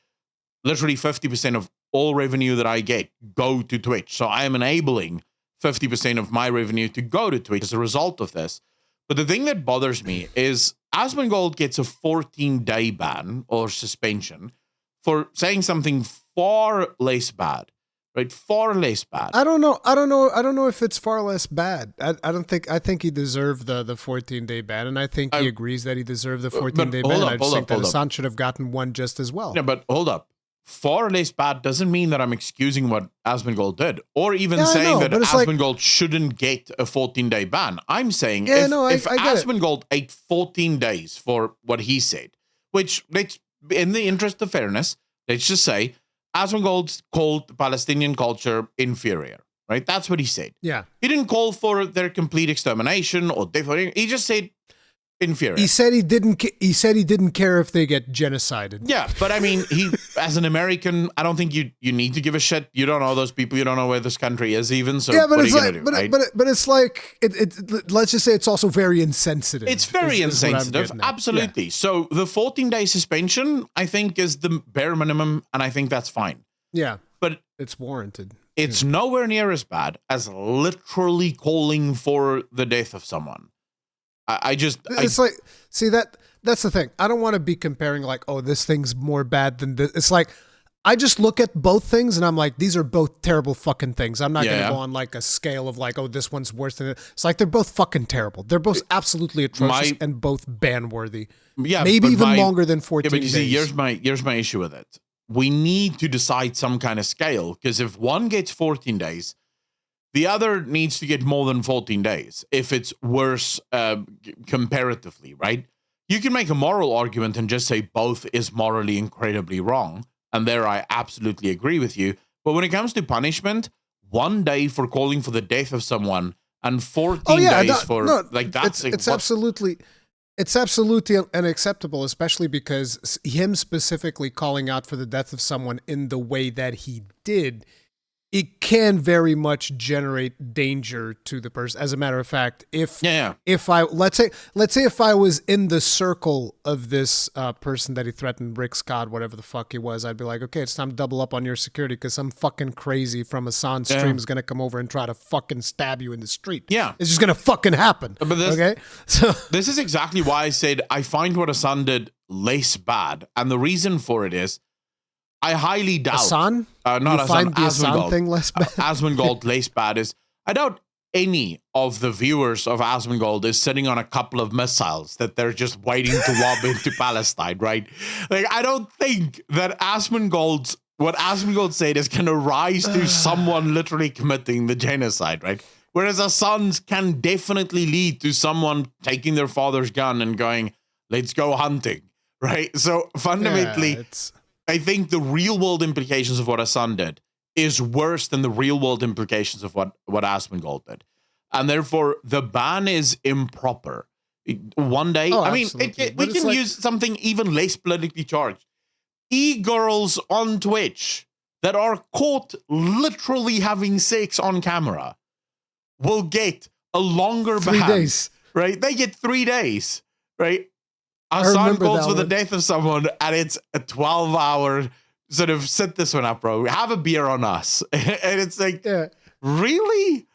Literally 50% of all revenue that I get go to Twitch. So I am enabling 50% of my revenue to go to Twitch as a result of this. But the thing that bothers me is Asmongold gets a 14-day ban or suspension for saying something far less bad, right? Far less bad. I don't know if it's far less bad. I think he deserved the 14-day ban, and I think he agrees that he deserved the 14-day ban. I just think that Hasan should have gotten one just as well. Yeah, but hold up. Far less bad doesn't mean that I'm excusing what Asmongold did, or even saying that Asmongold shouldn't get a 14-day ban. I'm saying if Asmongold ate 14 days for what he said, which, in the interest of fairness, let's just say Asmongold called the Palestinian culture inferior, right? That's what he said. Yeah. He didn't call for their complete extermination or death. He just said inferior. He said he didn't care if they get genocided. Yeah, but I mean, he, as an American, I don't think you need to give a shit. You don't know those people. You don't know where this country is even. So yeah, but what it's are you like, gonna do, right? but it's like let's just say it's also very insensitive. It's very insensitive, absolutely. Yeah. So the 14-day suspension, I think, is the bare minimum, and I think that's fine. Yeah, but it's warranted. It's nowhere near as bad as literally calling for the death of someone. It's like, see, that's the thing. I don't want to be comparing like, oh, this thing's more bad than this. It's like, I just look at both things and I'm like, these are both terrible fucking things. I'm not going to go on like a scale of like, oh, this one's worse than it. It's like, they're both fucking terrible. They're both absolutely atrocious and both ban worthy. Yeah. Maybe even longer than 14 but you see, days. here's my issue with it. We need to decide some kind of scale, because if one gets 14 days, the other needs to get more than 14 days if it's worse comparatively, right? You can make a moral argument and just say both is morally incredibly wrong. And there I absolutely agree with you. But when it comes to punishment, 1 day for calling for the death of someone and 14 days it's absolutely unacceptable, especially because him specifically calling out for the death of someone in the way that he did, it can very much generate danger to the person. As a matter of fact, if I let's say if I was in the circle of this person that he threatened, Rick Scott, whatever the fuck he was, I'd be like, okay, it's time to double up on your security, because some fucking crazy from Hasan's stream is gonna come over and try to fucking stab you in the street. Yeah, it's just gonna fucking happen. But okay, so this is exactly why I said I find what Hasan did less bad, and the reason for it is, I highly doubt Hasan. Not you find the Hasan thing less bad. Asmongold less bad is, I doubt any of the viewers of Asmongold is sitting on a couple of missiles that they're just waiting to lob into Palestine, right? Like, I don't think that what Asmongold said is going to rise to someone literally committing the genocide, right? Whereas Hasan's can definitely lead to someone taking their father's gun and going, let's go hunting, right? So fundamentally, I think the real world implications of what Hasan did is worse than the real world implications of what Asmongold did. And therefore, the ban is improper. 1 day, I mean, we can use something even less politically charged. E-girls on Twitch that are caught literally having sex on camera will get a longer ban. 3 days. Right? They get 3 days, right? Hasan calls for the death of someone, and it's a 12-hour sort of set this one up, bro. Have a beer on us. And it's like, Yeah. really?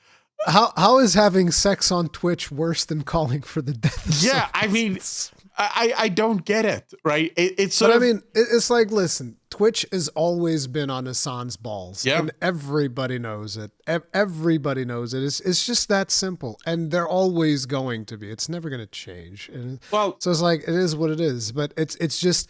How is having sex on Twitch worse than calling for the death of Yeah, I mean, I don't get it, right? It's sort of... I mean, it's like, listen, Twitch has always been on Hasan's balls, and everybody knows it. Everybody knows it. It's just that simple, and they're always going to be. It's never going to change. And well, so it's like, it is what it is. But it's just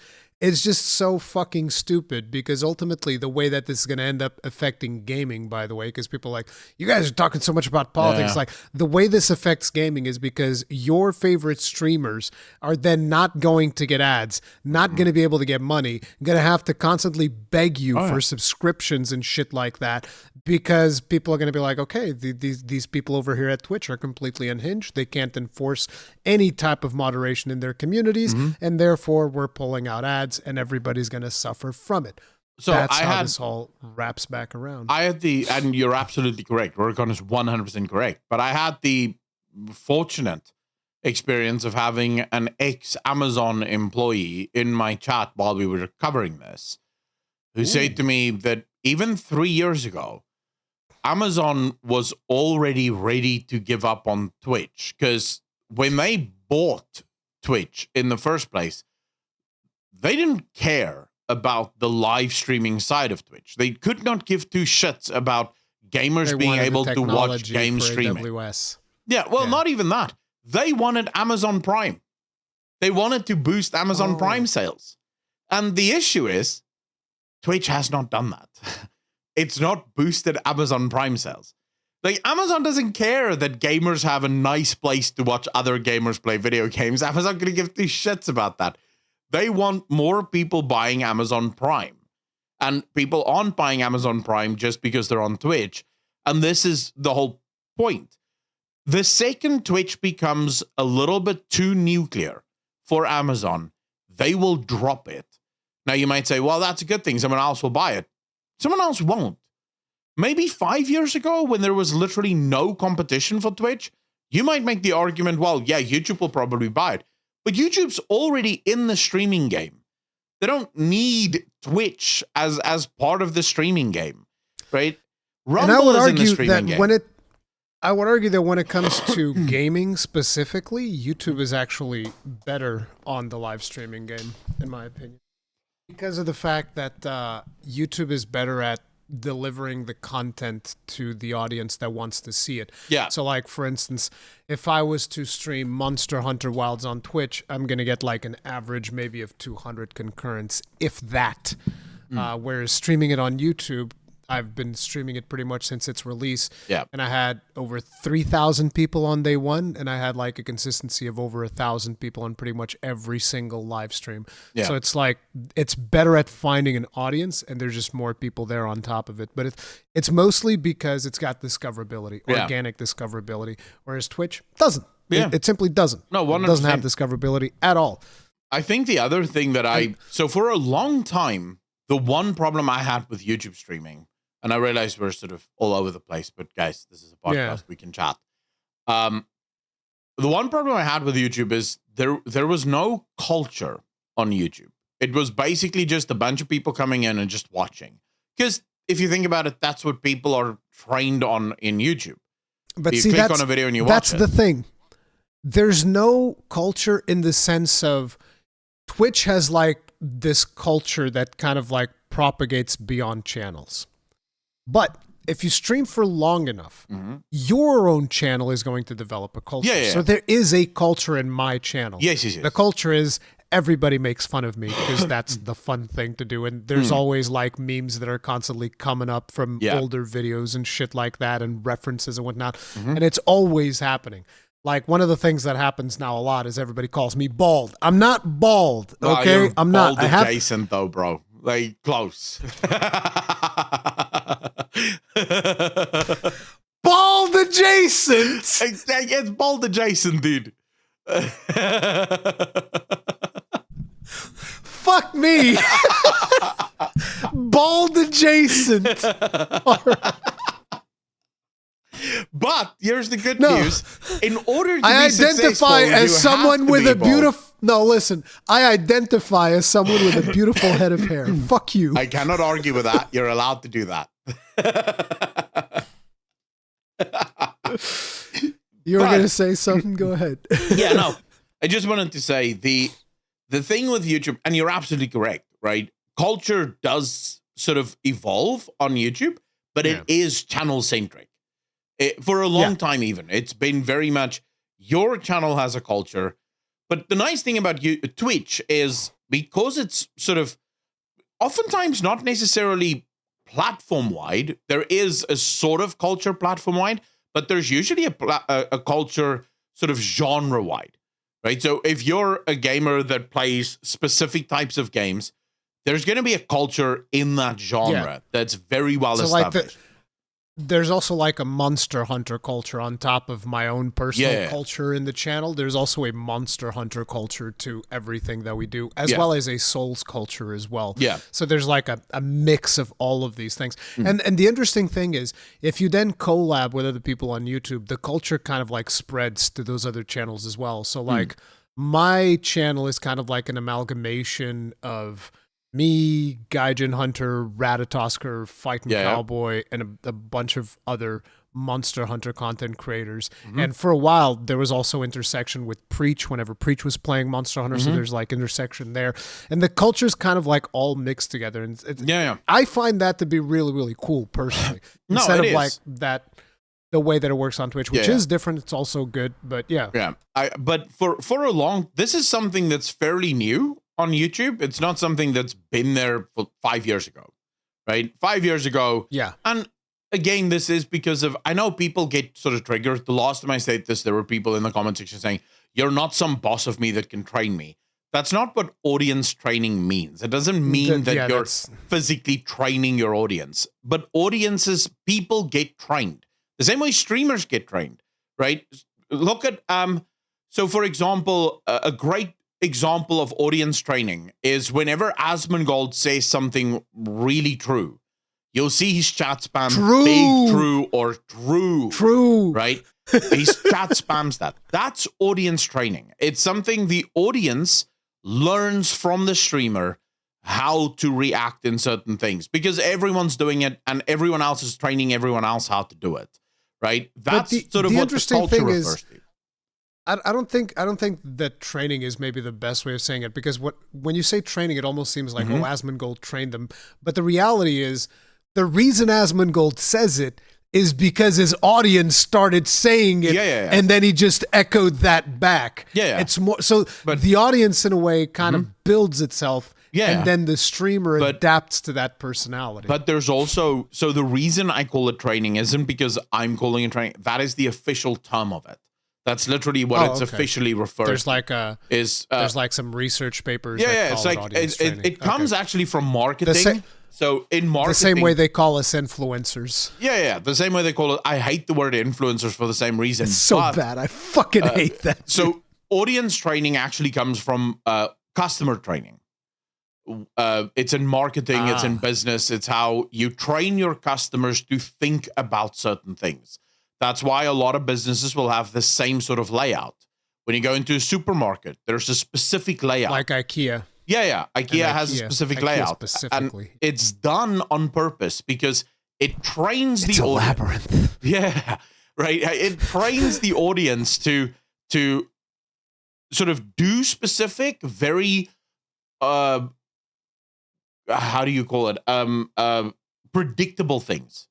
so fucking stupid, because ultimately the way that this is going to end up affecting gaming, by the way, because people are like, you guys are talking so much about politics. Like, the way this affects gaming is because your favorite streamers are then not going to get ads, not going to be able to get money, going to have to constantly beg you for subscriptions and shit like that, because people are going to be like, okay, these people over here at Twitch are completely unhinged. They can't enforce any type of moderation in their communities, and therefore we're pulling out ads, and everybody's going to suffer from it. So that's how this all wraps back around. And you're absolutely correct. Rurikon is 100% correct. But I had the fortunate experience of having an ex-Amazon employee in my chat while we were covering this, who said to me that even 3 years ago, Amazon was already ready to give up on Twitch, because when they bought Twitch in the first place, they didn't care about the live streaming side of Twitch. They could not give two shits about gamers being able to watch game streaming. AWS. Yeah, well, not even that. They wanted Amazon Prime. They wanted to boost Amazon Prime sales. And the issue is, Twitch has not done that. It's not boosted Amazon Prime sales. Like, Amazon doesn't care that gamers have a nice place to watch other gamers play video games. Amazon going to give two shits about that. They want more people buying Amazon Prime. And people aren't buying Amazon Prime just because they're on Twitch. And this is the whole point. The second Twitch becomes a little bit too nuclear for Amazon, they will drop it. Now, you might say, well, that's a good thing. Someone else will buy it. Someone else won't. Maybe 5 years ago, when there was literally no competition for Twitch, you might make the argument, well, yeah, YouTube will probably buy it. But YouTube's already in the streaming game. They don't need Twitch as part of the streaming game, right? Rumble is in the streaming game. I would argue that when it comes to gaming specifically, YouTube is actually better on the live streaming game, in my opinion, because of the fact that YouTube is better at delivering the content to the audience that wants to see it. Yeah. So, like, for instance, if I was to stream Monster Hunter Wilds on Twitch, I'm going to get like an average maybe of 200 concurrents, if that. Whereas streaming it on YouTube, I've been streaming it pretty much since its release. Yeah. And I had over 3,000 people on day one, and I had like a consistency of over 1,000 people on pretty much every single live stream. Yeah. So it's like, it's better at finding an audience, and there's just more people there on top of it. But it's mostly because it's got discoverability, organic discoverability, whereas Twitch doesn't. Yeah. It simply doesn't. No, 100%. It doesn't have discoverability at all. I think the other thing that so for a long time, the one problem I had with YouTube streaming, and I realize we're sort of all over the place, but guys, this is a podcast, we can chat. The one problem I had with YouTube is there was no culture on YouTube. It was basically just a bunch of people coming in and just watching. Because if you think about it, that's what people are trained on in YouTube. But you click on a video and you watch it. That's the thing. There's no culture in the sense of Twitch has like this culture that kind of like propagates beyond channels. But if you stream for long enough, your own channel is going to develop a culture. Yeah. So there is a culture in my channel. Yes. The culture is everybody makes fun of me because that's the fun thing to do. And there's always like memes that are constantly coming up from older videos and shit like that, and references and whatnot. And it's always happening. Like, one of the things that happens now a lot is everybody calls me bald. I'm not bald, okay? No, I'm not. Bald adjacent though, bro. Like, close. Bald adjacent. It's bald adjacent, dude. Fuck me. Bald adjacent. But But here's the good No. news. In order to I be successful, identify you as someone have to with be a bold. beautiful. No, listen. I identify as someone with a beautiful head of hair. Fuck you. I cannot argue with that. You're allowed to do that. You were going to say something? Go ahead. Yeah, no. I just wanted to say the thing with YouTube, and you're absolutely correct, right? Culture does sort of evolve on YouTube, but it is channel centric. For a long time, even it's been very much your channel has a culture. But the nice thing about Twitch is because it's sort of oftentimes not necessarily platform wide. There is a sort of culture platform wide, but there's usually a culture sort of genre wide, right? So if you're a gamer that plays specific types of games, there's going to be a culture in that genre that's very well established. There's also like a Monster Hunter culture on top of my own personal culture in the channel. There's also a Monster Hunter culture to everything that we do, as well as a Souls culture as well. Yeah. So there's like a mix of all of these things. And the interesting thing is, if you then collab with other people on YouTube, the culture kind of like spreads to those other channels as well. So like my channel is kind of like an amalgamation of me, Gaijin Hunter, Ratatosker, Fighting Cowboy, and a bunch of other Monster Hunter content creators. And for a while, there was also intersection with Preach whenever Preach was playing Monster Hunter. So there's like intersection there. And the culture's kind of like all mixed together. And I find that to be really, really cool personally. Instead of like that, the way that it works on Twitch, which is different. It's also good, but but for a long, this is something that's fairly new on YouTube. It's not something that's been there for 5 years ago, right? 5 years ago. Yeah. And again, this is because of, I know people get sort of triggered. The last time I said this, there were people in the comment section saying, you're not some boss of me that can train me. That's not what audience training means. It doesn't mean that you're physically training your audience, but audiences, people get trained. The same way streamers get trained, right? Look at, so for example, a great example of audience training is whenever Asmongold says something really true, you'll see his chat spam big true or true, right? His chat spams that. That's audience training. It's something the audience learns from the streamer how to react in certain things because everyone's doing it and everyone else is training everyone else how to do it, right? That's sort of what the culture refers to. I don't think that training is maybe the best way of saying it because when you say training, it almost seems like Asmongold trained them. But the reality is, the reason Asmongold says it is because his audience started saying it, and then he just echoed that back. It's more so. But the audience, in a way, kind of builds itself. And then the streamer adapts to that personality. But there's also, so the reason I call it training isn't because I'm calling it training. That is the official term of it. That's literally what it's officially referred to. There's like some research papers. It's like it comes actually from marketing. So in marketing, the same way they call us influencers. The same way they call it. I hate the word influencers for the same reason. It's so bad. I fucking hate that. So audience training actually comes from customer training. It's in marketing. It's in business. It's how you train your customers to think about certain things. That's why a lot of businesses will have the same sort of layout. When you go into a supermarket, there's a specific layout. Like IKEA. IKEA has a specific layout. Specifically. And it's done on purpose because it trains the audience. Labyrinth. Right. It trains the audience to sort of do specific, very, how do you call it? Predictable things.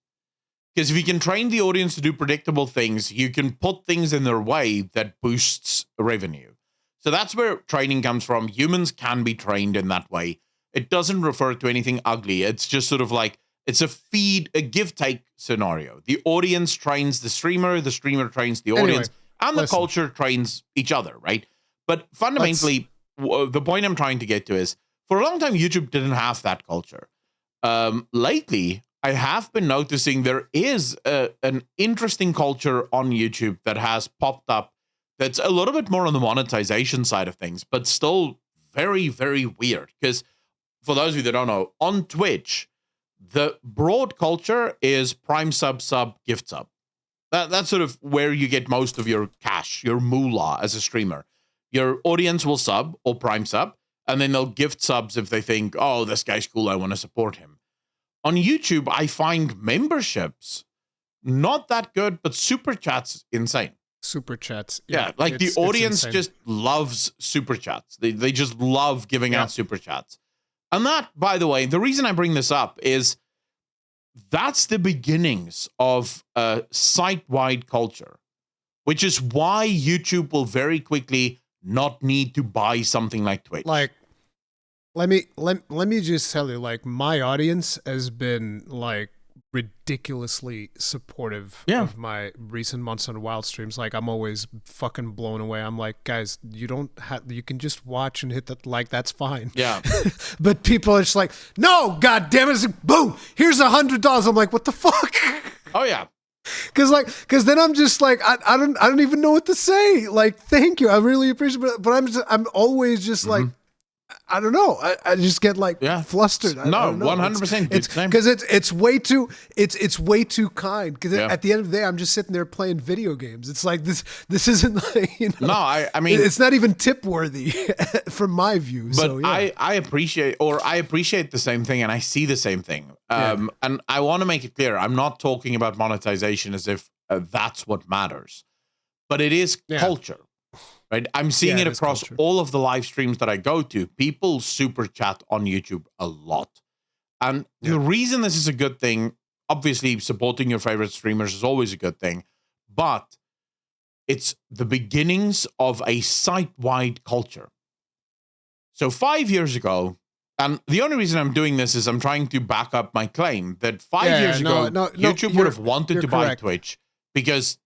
Because if you can train the audience to do predictable things, you can put things in their way that boosts revenue. So that's where training comes from. Humans can be trained in that way. It doesn't refer to anything ugly. It's just sort of like, it's a give-take scenario. The audience trains the streamer trains the audience, and the culture trains each other, right? But fundamentally, the point I'm trying to get to is, for a long time, YouTube didn't have that culture. Lately, I have been noticing there is an interesting culture on YouTube that has popped up that's a little bit more on the monetization side of things, but still very, very weird. Because for those of you that don't know, on Twitch, the broad culture is prime sub, gift sub. That's sort of where you get most of your cash, your moolah as a streamer. Your audience will sub or prime sub, and then they'll gift subs if they think, oh, this guy's cool, I want to support him. On YouTube, I find memberships not that good, but super chats insane. Super chats. Yeah, like the audience just loves super chats. They just love giving out super chats. And that, by the way, the reason I bring this up is that's the beginnings of a site-wide culture, which is why YouTube will very quickly not need to buy something like Twitch. Like, let me just tell you, like, my audience has been like ridiculously supportive of my recent Months on Wild streams. Like, I'm always fucking blown away. I'm like, guys, you can just watch and hit that like, that's fine. Yeah. But people are just like, no, god damn it, it's like, boom, here's $100. I'm like, what the fuck? Oh yeah. Cause then I'm just like, I don't even know what to say. Like, thank you, I really appreciate it, but I'm always just like, I don't know. I just get like flustered. No, 100%. Because it's way too kind. Because at the end of the day, I'm just sitting there playing video games. It's like this isn't like, you know. No, I mean, it's not even tip worthy from my view. But so, yeah. I appreciate the same thing, and I see the same thing. And I want to make it clear, I'm not talking about monetization as if that's what matters, but it is culture. Right, I'm seeing it across all of the live streams that I go to. People super chat on YouTube a lot. And the reason this is a good thing, obviously supporting your favorite streamers is always a good thing, but it's the beginnings of a site-wide culture. So 5 years ago, and the only reason I'm doing this is I'm trying to back up my claim that 5 years ago, YouTube would have wanted to buy Twitch, because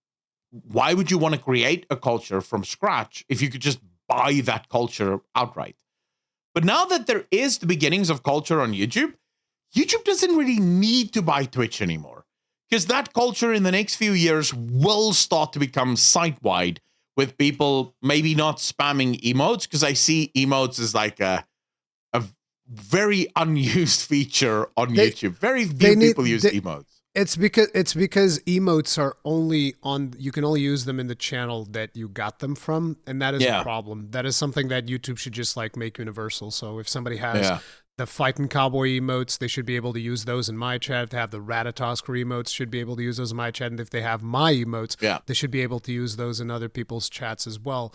why would you want to create a culture from scratch if you could just buy that culture outright? But now that there is the beginnings of culture on YouTube, YouTube doesn't really need to buy Twitch anymore, because that culture in the next few years will start to become site-wide, with people maybe not spamming emotes, because I see emotes as like a very unused feature on YouTube. Very few people use emotes. It's because emotes are you can only use them in the channel that you got them from, and that is a problem. That is something that YouTube should just like make universal. So if somebody has the Fightin' Cowboy emotes, they should be able to use those in my chat. If they have the Ratatosker emotes, should be able to use those in my chat. And if they have my emotes, they should be able to use those in other people's chats as well,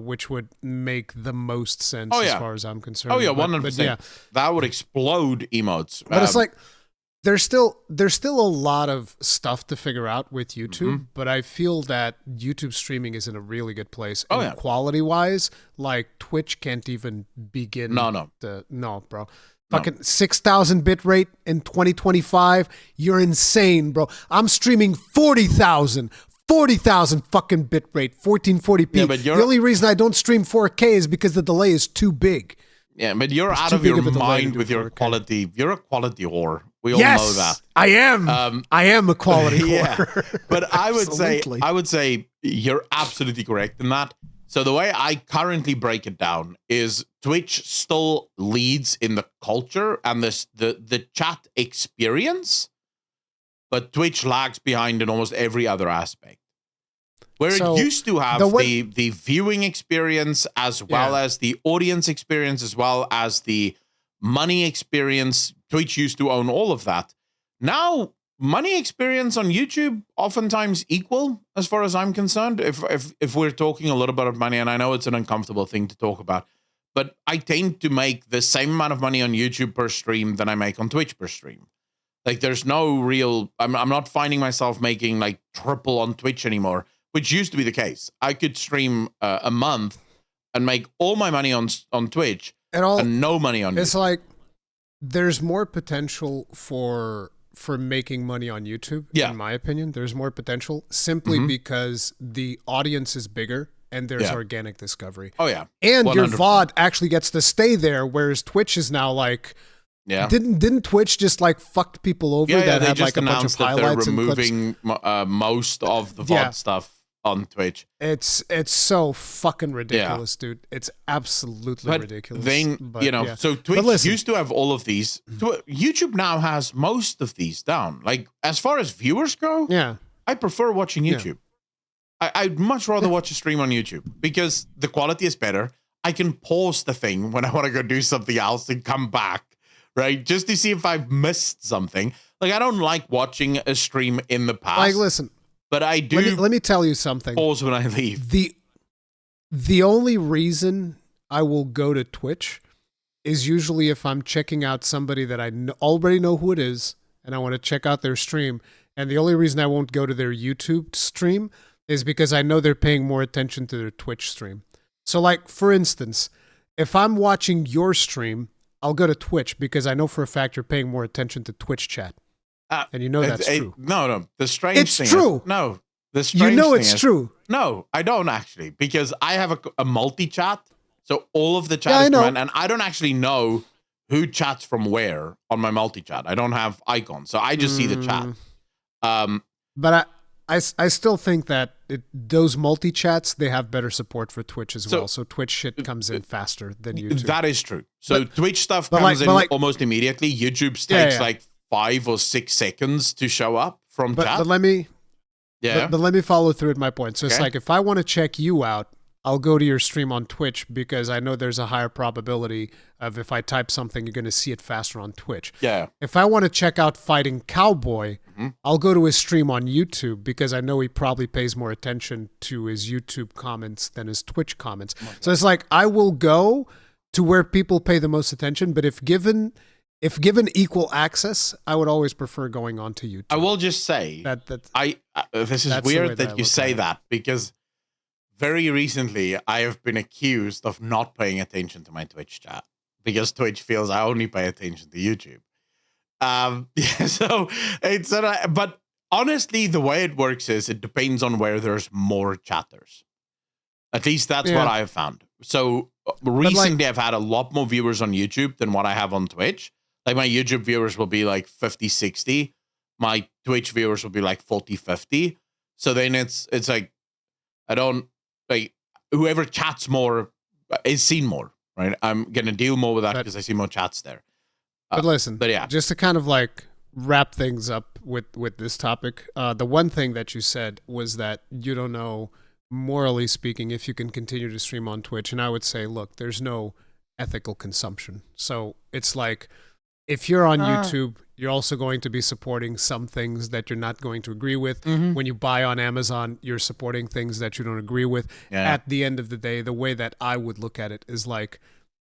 which would make the most sense as far as I'm concerned. Oh yeah, 100%. That would explode emotes. But it's like, there's still a lot of stuff to figure out with YouTube, but I feel that YouTube streaming is in a really good place. And quality-wise, like Twitch can't even begin. No, bro. Fucking 6,000 bit rate in 2025. You're insane, bro. I'm streaming 40,000 fucking bit rate, 1440p. Yeah, but the only reason I don't stream 4K is because the delay is too big. Yeah, but you're out of your mind with your quality. You're a quality whore. We all know that. I am. I am a quality whore. But I would say you're absolutely correct in that. So the way I currently break it down is Twitch still leads in the culture and the chat experience, but Twitch lags behind in almost every other aspect. Where it used to have the viewing experience, as well as the audience experience, as well as the money experience. Twitch used to own all of that. Now, money experience on YouTube oftentimes equal, as far as I'm concerned, if we're talking a little bit of money, and I know it's an uncomfortable thing to talk about, but I tend to make the same amount of money on YouTube per stream than I make on Twitch per stream. Like, there's no real, I'm not finding myself making like triple on Twitch anymore, which used to be the case. I could stream a month and make all my money on Twitch and no money on YouTube. It's like there's more potential for making money on YouTube, in my opinion. There's more potential simply because the audience is bigger and there's organic discovery. Oh, yeah. And 100%. Your VOD actually gets to stay there, whereas Twitch is now like... Yeah. Didn't Twitch just like fucked people over that had like a bunch of highlights and clips? They're removing most of the VOD stuff on Twitch. It's so fucking ridiculous, dude. It's absolutely ridiculous. So Twitch used to have all of these. YouTube now has most of these down. Like, as far as viewers go, I prefer watching Yeah. YouTube. I'd much rather watch a stream on YouTube because the quality is better. I can pause the thing when I want to go do something else and come back, right? Just to see if I've missed something. Like, I don't like watching a stream in the past. Like, listen, but I do. Let me tell you something. Pause when I leave. The only reason I will go to Twitch is usually if I'm checking out somebody that I already know who it is, and I want to check out their stream. And the only reason I won't go to their YouTube stream is because I know they're paying more attention to their Twitch stream. So, like, for instance, if I'm watching your stream, I'll go to Twitch because I know for a fact you're paying more attention to Twitch chat. And you know that's true. No. The strange thing is... It's true. No. The strange you know thing it's is, true. No, I don't actually, because I have a multi-chat. So all of the chat is command, and I don't actually know who chats from where on my multi-chat. I don't have icons, so I just see the chat. But I still think that those multi-chats, they have better support for Twitch as well. So Twitch shit comes in faster than YouTube. That is true. So Twitch stuff comes in almost immediately. YouTube's takes like 5 or 6 seconds to show up from chat. But let me follow through with my point. So it's like, if I want to check you out, I'll go to your stream on Twitch because I know there's a higher probability of if I type something, you're going to see it faster on Twitch. Yeah. If I want to check out Fighting Cowboy, I'll go to his stream on YouTube because I know he probably pays more attention to his YouTube comments than his Twitch comments. So it's like, I will go to where people pay the most attention, but if given equal access, I would always prefer going on to YouTube. I will just say that this is weird that you say that, because very recently I have been accused of not paying attention to my Twitch chat because Twitch feels I only pay attention to YouTube. So it's but honestly, the way it works is it depends on where there's more chatters. At least that's what I've found. So recently I've had a lot more viewers on YouTube than what I have on Twitch. Like, my YouTube viewers will be like 50, 60. My Twitch viewers will be like 40, 50. So then it's like, I don't, like, whoever chats more is seen more, right? I'm going to deal more with that because I see more chats there. But listen, just to kind of like wrap things up with this topic, the one thing that you said was that you don't know, morally speaking, if you can continue to stream on Twitch. And I would say, look, there's no ethical consumption. So it's like, if you're on YouTube, you're also going to be supporting some things that you're not going to agree with. When you buy on Amazon, you're supporting things that you don't agree with. At the end of the day, the way that I would look at it is like,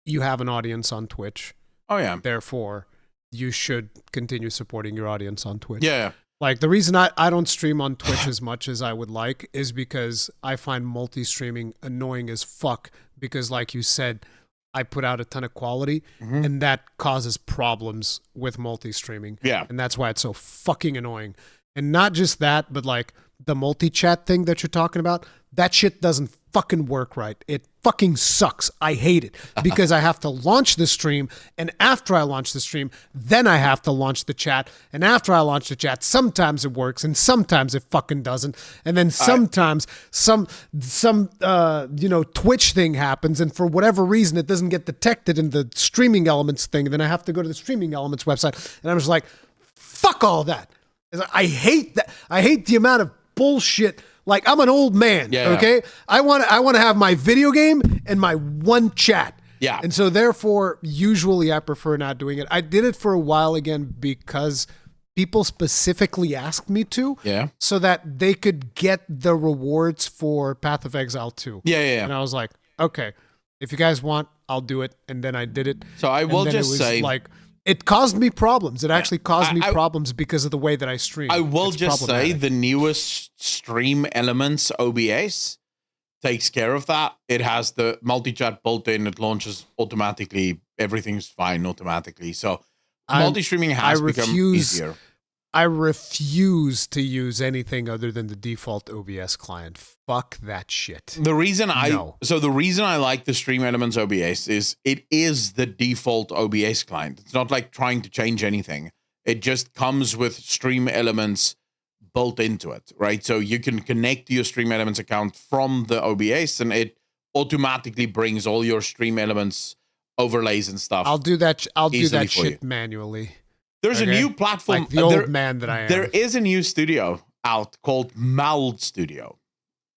you have an audience on Twitch. Oh, yeah. Therefore, you should continue supporting your audience on Twitch. Yeah. Like, the reason I don't stream on Twitch as much as I would like is because I find multi-streaming annoying as fuck. Because, like you said, I put out a ton of quality, and that causes problems with multi-streaming. Yeah. And that's why it's so fucking annoying. And not just that, but like the multi-chat thing that you're talking about, that shit doesn't fucking work right. It fucking sucks. I hate it because I have to launch the stream, and after I launch the stream, then I have to launch the chat, and after I launch the chat, sometimes it works and sometimes it fucking doesn't, and then sometimes some Twitch thing happens, and for whatever reason it doesn't get detected in the streaming elements thing, and then I have to go to the streaming elements website, and I'm just like, fuck all that. I hate that. I hate the amount of bullshit. Like, I'm an old man, okay? I want to have my video game and my one chat. Yeah. And so therefore, usually I prefer not doing it. I did it for a while again because people specifically asked me to. Yeah. So that they could get the rewards for Path of Exile 2. Yeah. And I was like, okay, if you guys want, I'll do it. And then I did it. So I will just say, like, it caused me problems. It actually caused me problems because of the way that I stream. I will just say the newest Stream Elements OBS takes care of that. It has the multi-chat built in. It launches automatically. Everything's fine automatically. So multi-streaming has become easier. I refuse to use anything other than the default OBS client. Fuck that shit. The reason I like the Stream Elements OBS is it is the default OBS client. It's not like trying to change anything. It just comes with Stream Elements built into it, right? So you can connect to your Stream Elements account from the OBS, and it automatically brings all your Stream Elements overlays and stuff. I'll do that shit manually. There's a new platform. Like the old man that I am. There is a new studio out called Meld Studio.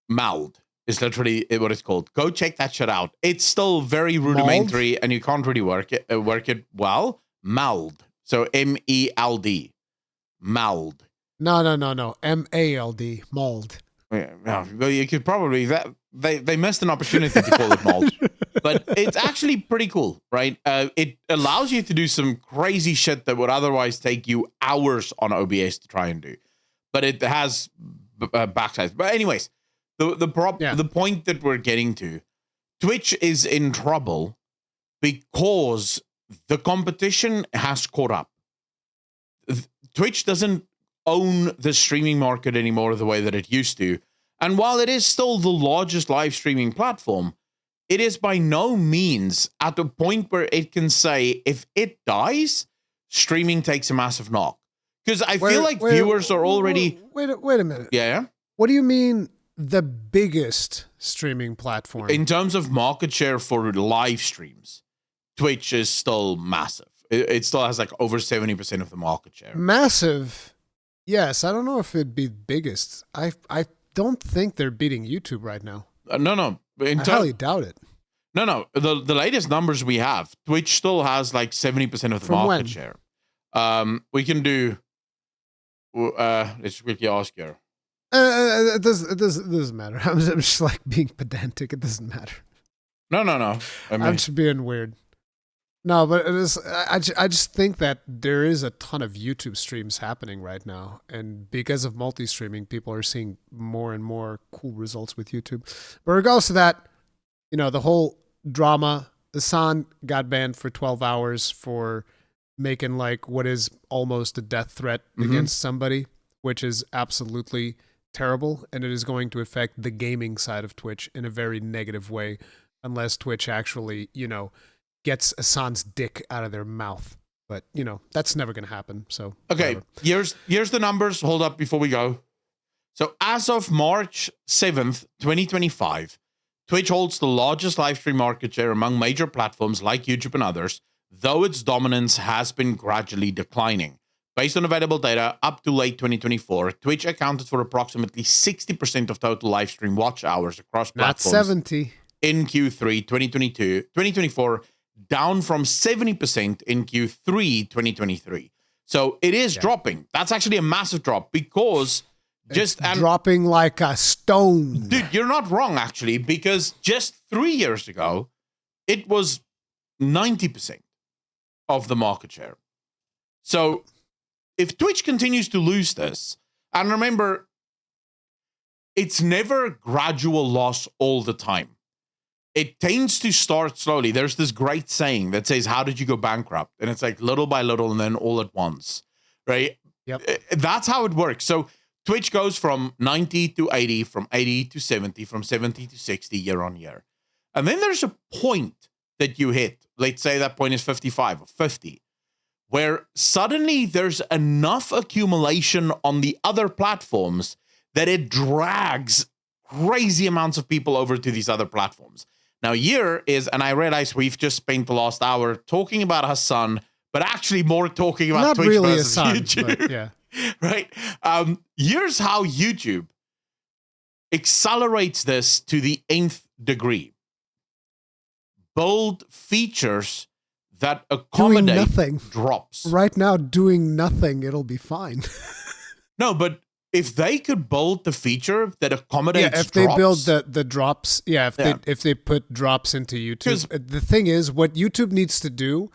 Meld is literally what it's called. Go check that shit out. It's still very rudimentary, Meld? and you can't really work it well. Meld. So MELD. Meld. No. MALD. Mold. Yeah, well, you could probably they missed an opportunity to call it mold, but it's actually pretty cool, right? It allows you to do some crazy shit that would otherwise take you hours on OBS to try and do, but it has backsides. But anyways, the point that we're getting to, Twitch is in trouble because the competition has caught up. Twitch doesn't own the streaming market anymore the way that it used to. And while it is still the largest live streaming platform, it is by no means at a point where it can say, if it dies, streaming takes a massive knock. Because I feel like viewers are already... Wait a minute. Yeah? What do you mean the biggest streaming platform? In terms of market share for live streams, Twitch is still massive. It still has like over 70% of the market share. Massive? Yes, I don't know if it'd be biggest. I don't think they're beating YouTube right now. No. I highly doubt it. No. The latest numbers we have, Twitch still has like 70% of the market share. We can do... let's quickly ask here. It doesn't matter. I'm just like being pedantic. It doesn't matter. No. I mean, I'm just being weird. No, but it is. I just think that there is a ton of YouTube streams happening right now, and because of multi-streaming, people are seeing more and more cool results with YouTube. But regardless of that, the whole drama. Hasan got banned for 12 hours for making like what is almost a death threat against somebody, which is absolutely terrible, and it is going to affect the gaming side of Twitch in a very negative way, unless Twitch actually, gets Hasan's dick out of their mouth. But, that's never going to happen. So, okay, here's the numbers. Hold up before we go. So as of March 7th, 2025, Twitch holds the largest live stream market share among major platforms like YouTube and others, though its dominance has been gradually declining. Based on available data, up to late 2024, Twitch accounted for approximately 60% of total live stream watch hours across platforms. Not 70. In Q3 2024, down from 70% in Q3 2023. So it is dropping. That's actually a massive drop because it's dropping like a stone. Dude, you're not wrong, actually, because just 3 years ago, it was 90% of the market share. So if Twitch continues to lose this, and remember, it's never gradual loss all the time. It tends to start slowly. There's this great saying that says, how did you go bankrupt? And it's like little by little and then all at once, right? Yep. That's how it works. So Twitch goes from 90 to 80, from 80 to 70, from 70 to 60 year on year. And then there's a point that you hit. Let's say that point is 55 or 50, where suddenly there's enough accumulation on the other platforms that it drags crazy amounts of people over to these other platforms. Now, here is, and I realize we've just spent the last hour talking about Hasan, but actually more talking about not Twitch really versus Hasan, YouTube. but yeah. Right? Here's how YouTube accelerates this to the nth degree. Build features that accommodate nothing. Drops. Right now, doing nothing, it'll be fine. No, but if they could build the feature that accommodates if drops, they build the drops, if they put drops into YouTube. The thing is, what YouTube needs to do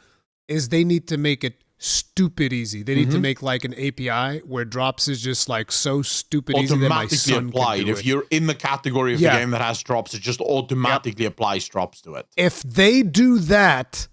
is they need to make it stupid easy. They need to make like an API where drops is just like so stupid easy that my son applied. can do if it. You're in the category of the game that has drops, it just automatically applies drops to it. If they do that,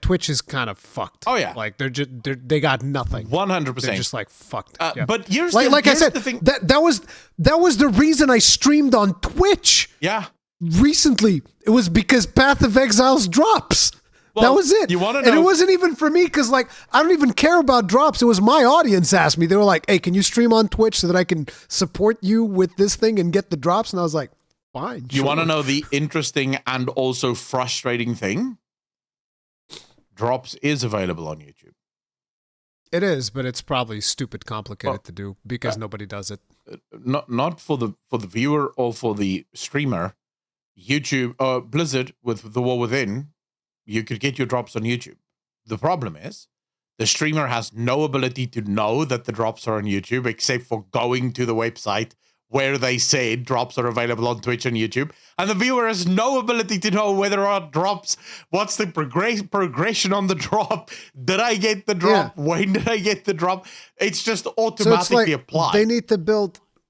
Twitch is kind of fucked. Oh yeah, like they got nothing. 100%. They're just like fucked. But here's I said, the thing. That was the reason I streamed on Twitch. Yeah. Recently, it was because Path of Exile's drops. Well, that was it. You want to know? And it wasn't even for me because, like, I don't even care about drops. It was my audience asked me. They were like, "Hey, can you stream on Twitch so that I can support you with this thing and get the drops?" And I was like, "Fine." You want to know the interesting and also frustrating thing? Drops is available on YouTube. It is, but it's probably stupid complicated to do because nobody does it. not for the viewer or for the streamer. YouTube, Blizzard with The War Within, you could get your drops on YouTube. The problem is the streamer has no ability to know that the drops are on YouTube except for going to the website where they said drops are available on Twitch and YouTube. And the viewer has no ability to know whether or not drops, what's the progression on the drop? Did I get the drop? Yeah. When did I get the drop? It's just automatically applied.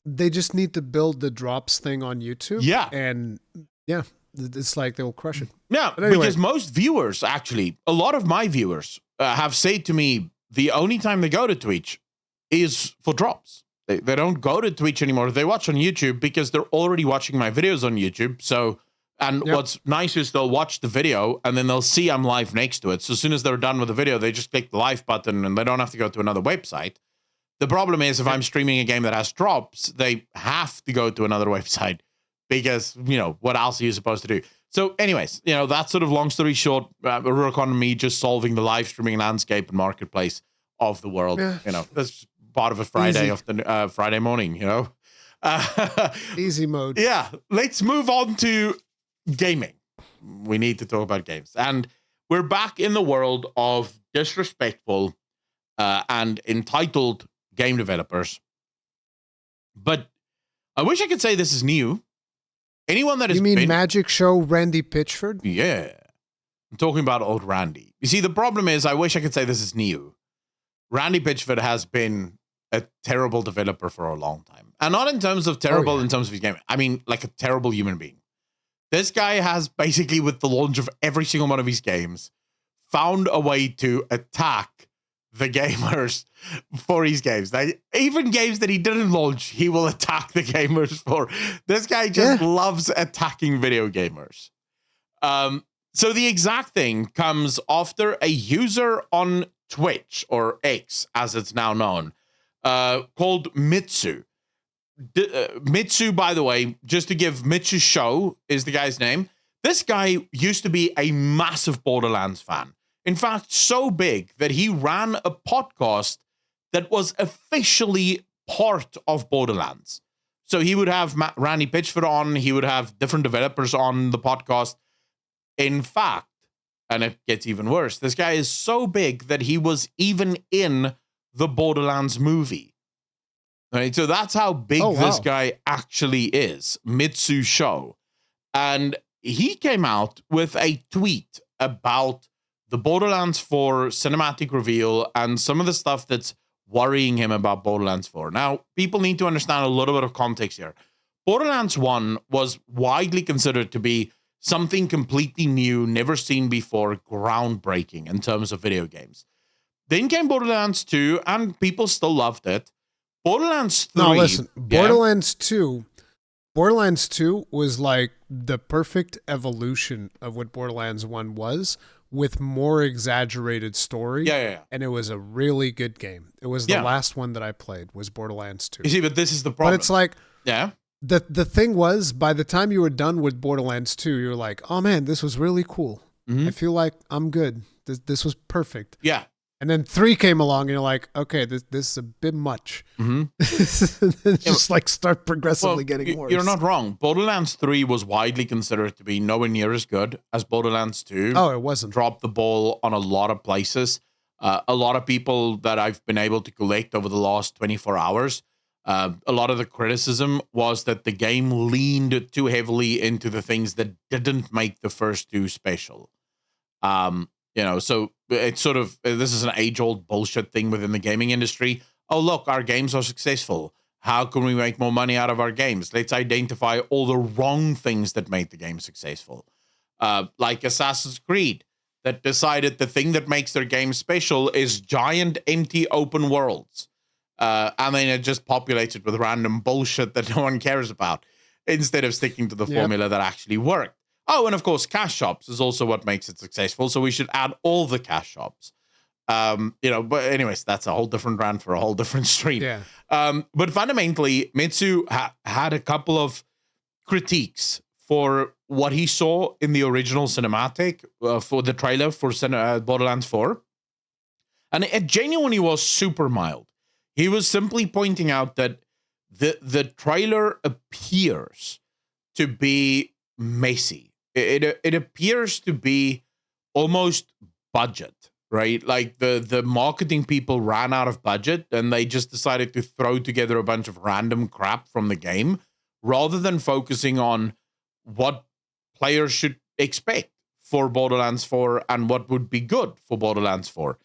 They just need to build the drops thing on YouTube. Yeah. And yeah, it's like they'll crush it. Yeah, anyway. Because most viewers, actually, a lot of my viewers have said to me, the only time they go to Twitch is for drops. They don't go to Twitch anymore. They watch on YouTube because they're already watching my videos on YouTube. So, what's nice is they'll watch the video and then they'll see I'm live next to it. So as soon as they're done with the video, they just click the live button and they don't have to go to another website. The problem is if I'm streaming a game that has drops, they have to go to another website because, what else are you supposed to do? So anyways, that's sort of long story short, Rurikon and me just solving the live streaming landscape and marketplace of the world. Yeah. That's part of a Friday Friday morning, Easy mode. Yeah. Let's move on to gaming. We need to talk about games. And we're back in the world of disrespectful and entitled game developers. But I wish I could say this is new. Anyone that has been... You mean Magic Show Randy Pitchford? Yeah. I'm talking about old Randy. You see, the problem is I wish I could say this is new. Randy Pitchford has been a terrible developer for a long time. And not in terms of terrible in terms of his game. I mean, like a terrible human being. This guy has basically, with the launch of every single one of his games, found a way to attack the gamers for his games. Even games that he didn't launch, he will attack the gamers for. This guy just loves attacking video gamers. So the exact thing comes after a user on Twitch, or X as it's now known, called Mitsu. Mitsu, by the way, just to give Mitsu Show is the guy's name. This guy used to be a massive Borderlands fan. In fact, so big that he ran a podcast that was officially part of Borderlands. So he would have Randy Pitchford on, he would have different developers on the podcast. In fact, and it gets even worse, this guy is so big that he was even in the Borderlands movie. Right? So that's how big this guy actually is, Mitsu Show. And he came out with a tweet about the Borderlands 4 cinematic reveal and some of the stuff that's worrying him about Borderlands 4. Now, people need to understand a little bit of context here. Borderlands 1 was widely considered to be something completely new, never seen before, groundbreaking in terms of video games. Then came Borderlands 2, and people still loved it. Borderlands 3... No, listen, Borderlands 2 was like the perfect evolution of what Borderlands 1 was, with more exaggerated story. Yeah. And it was a really good game. It was the last one that I played, was Borderlands 2. You see, but this is the problem. But it's like... Yeah. The thing was, by the time you were done with Borderlands 2, you were like, oh man, this was really cool. Mm-hmm. I feel like I'm good. This was perfect. Yeah. And then 3 came along and you're like, okay, this is a bit much. Mm-hmm. Just like start progressively getting worse. You're not wrong. Borderlands 3 was widely considered to be nowhere near as good as Borderlands 2. Oh, it wasn't. Dropped the ball on a lot of places. A lot of people that I've been able to collect over the last 24 hours, a lot of the criticism was that the game leaned too heavily into the things that didn't make the first 2 special. So it's sort of, this is an age-old bullshit thing within the gaming industry. Oh, look, our games are successful. How can we make more money out of our games? Let's identify all the wrong things that made the game successful. Like Assassin's Creed, that decided the thing that makes their game special is giant, empty, open worlds. And then it just populated with random bullshit that no one cares about, instead of sticking to the formula that actually worked. Oh, and of course, cash shops is also what makes it successful. So we should add all the cash shops. But anyways, that's a whole different rant for a whole different stream. Yeah. But fundamentally, Mitsu had a couple of critiques for what he saw in the original cinematic for the trailer for Borderlands 4. And it genuinely was super mild. He was simply pointing out that The trailer appears to be messy. It appears to be almost budget, right? Like the marketing people ran out of budget and they just decided to throw together a bunch of random crap from the game rather than focusing on what players should expect for Borderlands 4 and what would be good for Borderlands 4.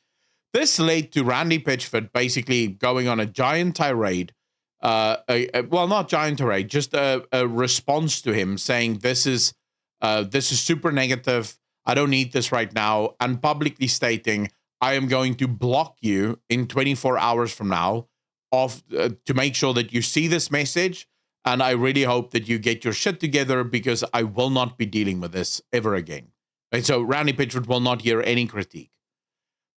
This led to Randy Pitchford basically going on a giant tirade. Well, not giant tirade, just a response to him saying this is super negative. I don't need this right now, and publicly stating I am going to block you in 24 hours from now to make sure that you see this message. And I really hope that you get your shit together because I will not be dealing with this ever again. Right, so Randy Pitchford will not hear any critique.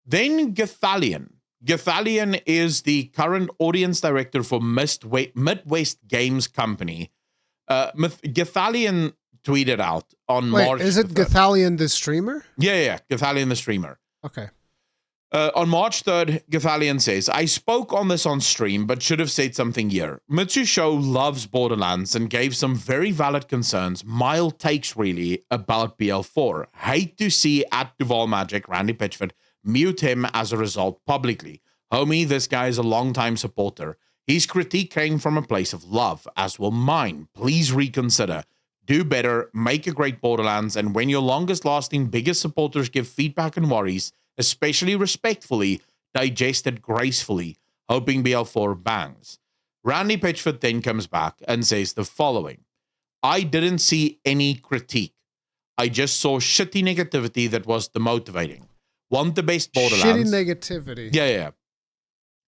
Then Gathalion. Gathalion is the current audience director for Midwest Games Company. Gathalion tweeted out on March. Is it Gathalion the streamer? Yeah, Gathalion the streamer. Okay. On March 3rd, Gathalion says, I spoke on this on stream, but should have said something here. Mitsu Show loves Borderlands and gave some very valid concerns, mild takes really, about BL4. Hate to see at Duval Magic, Randy Pitchford, mute him as a result publicly. Homie, this guy is a longtime supporter. His critique came from a place of love, as will mine. Please reconsider. Do better, make a great Borderlands, and when your longest lasting, biggest supporters give feedback and worries, especially respectfully, digest it gracefully, hoping BL4 bangs. Randy Pitchford then comes back and says the following. I didn't see any critique. I just saw shitty negativity that was demotivating. Want the best Borderlands. Shitty negativity. Yeah.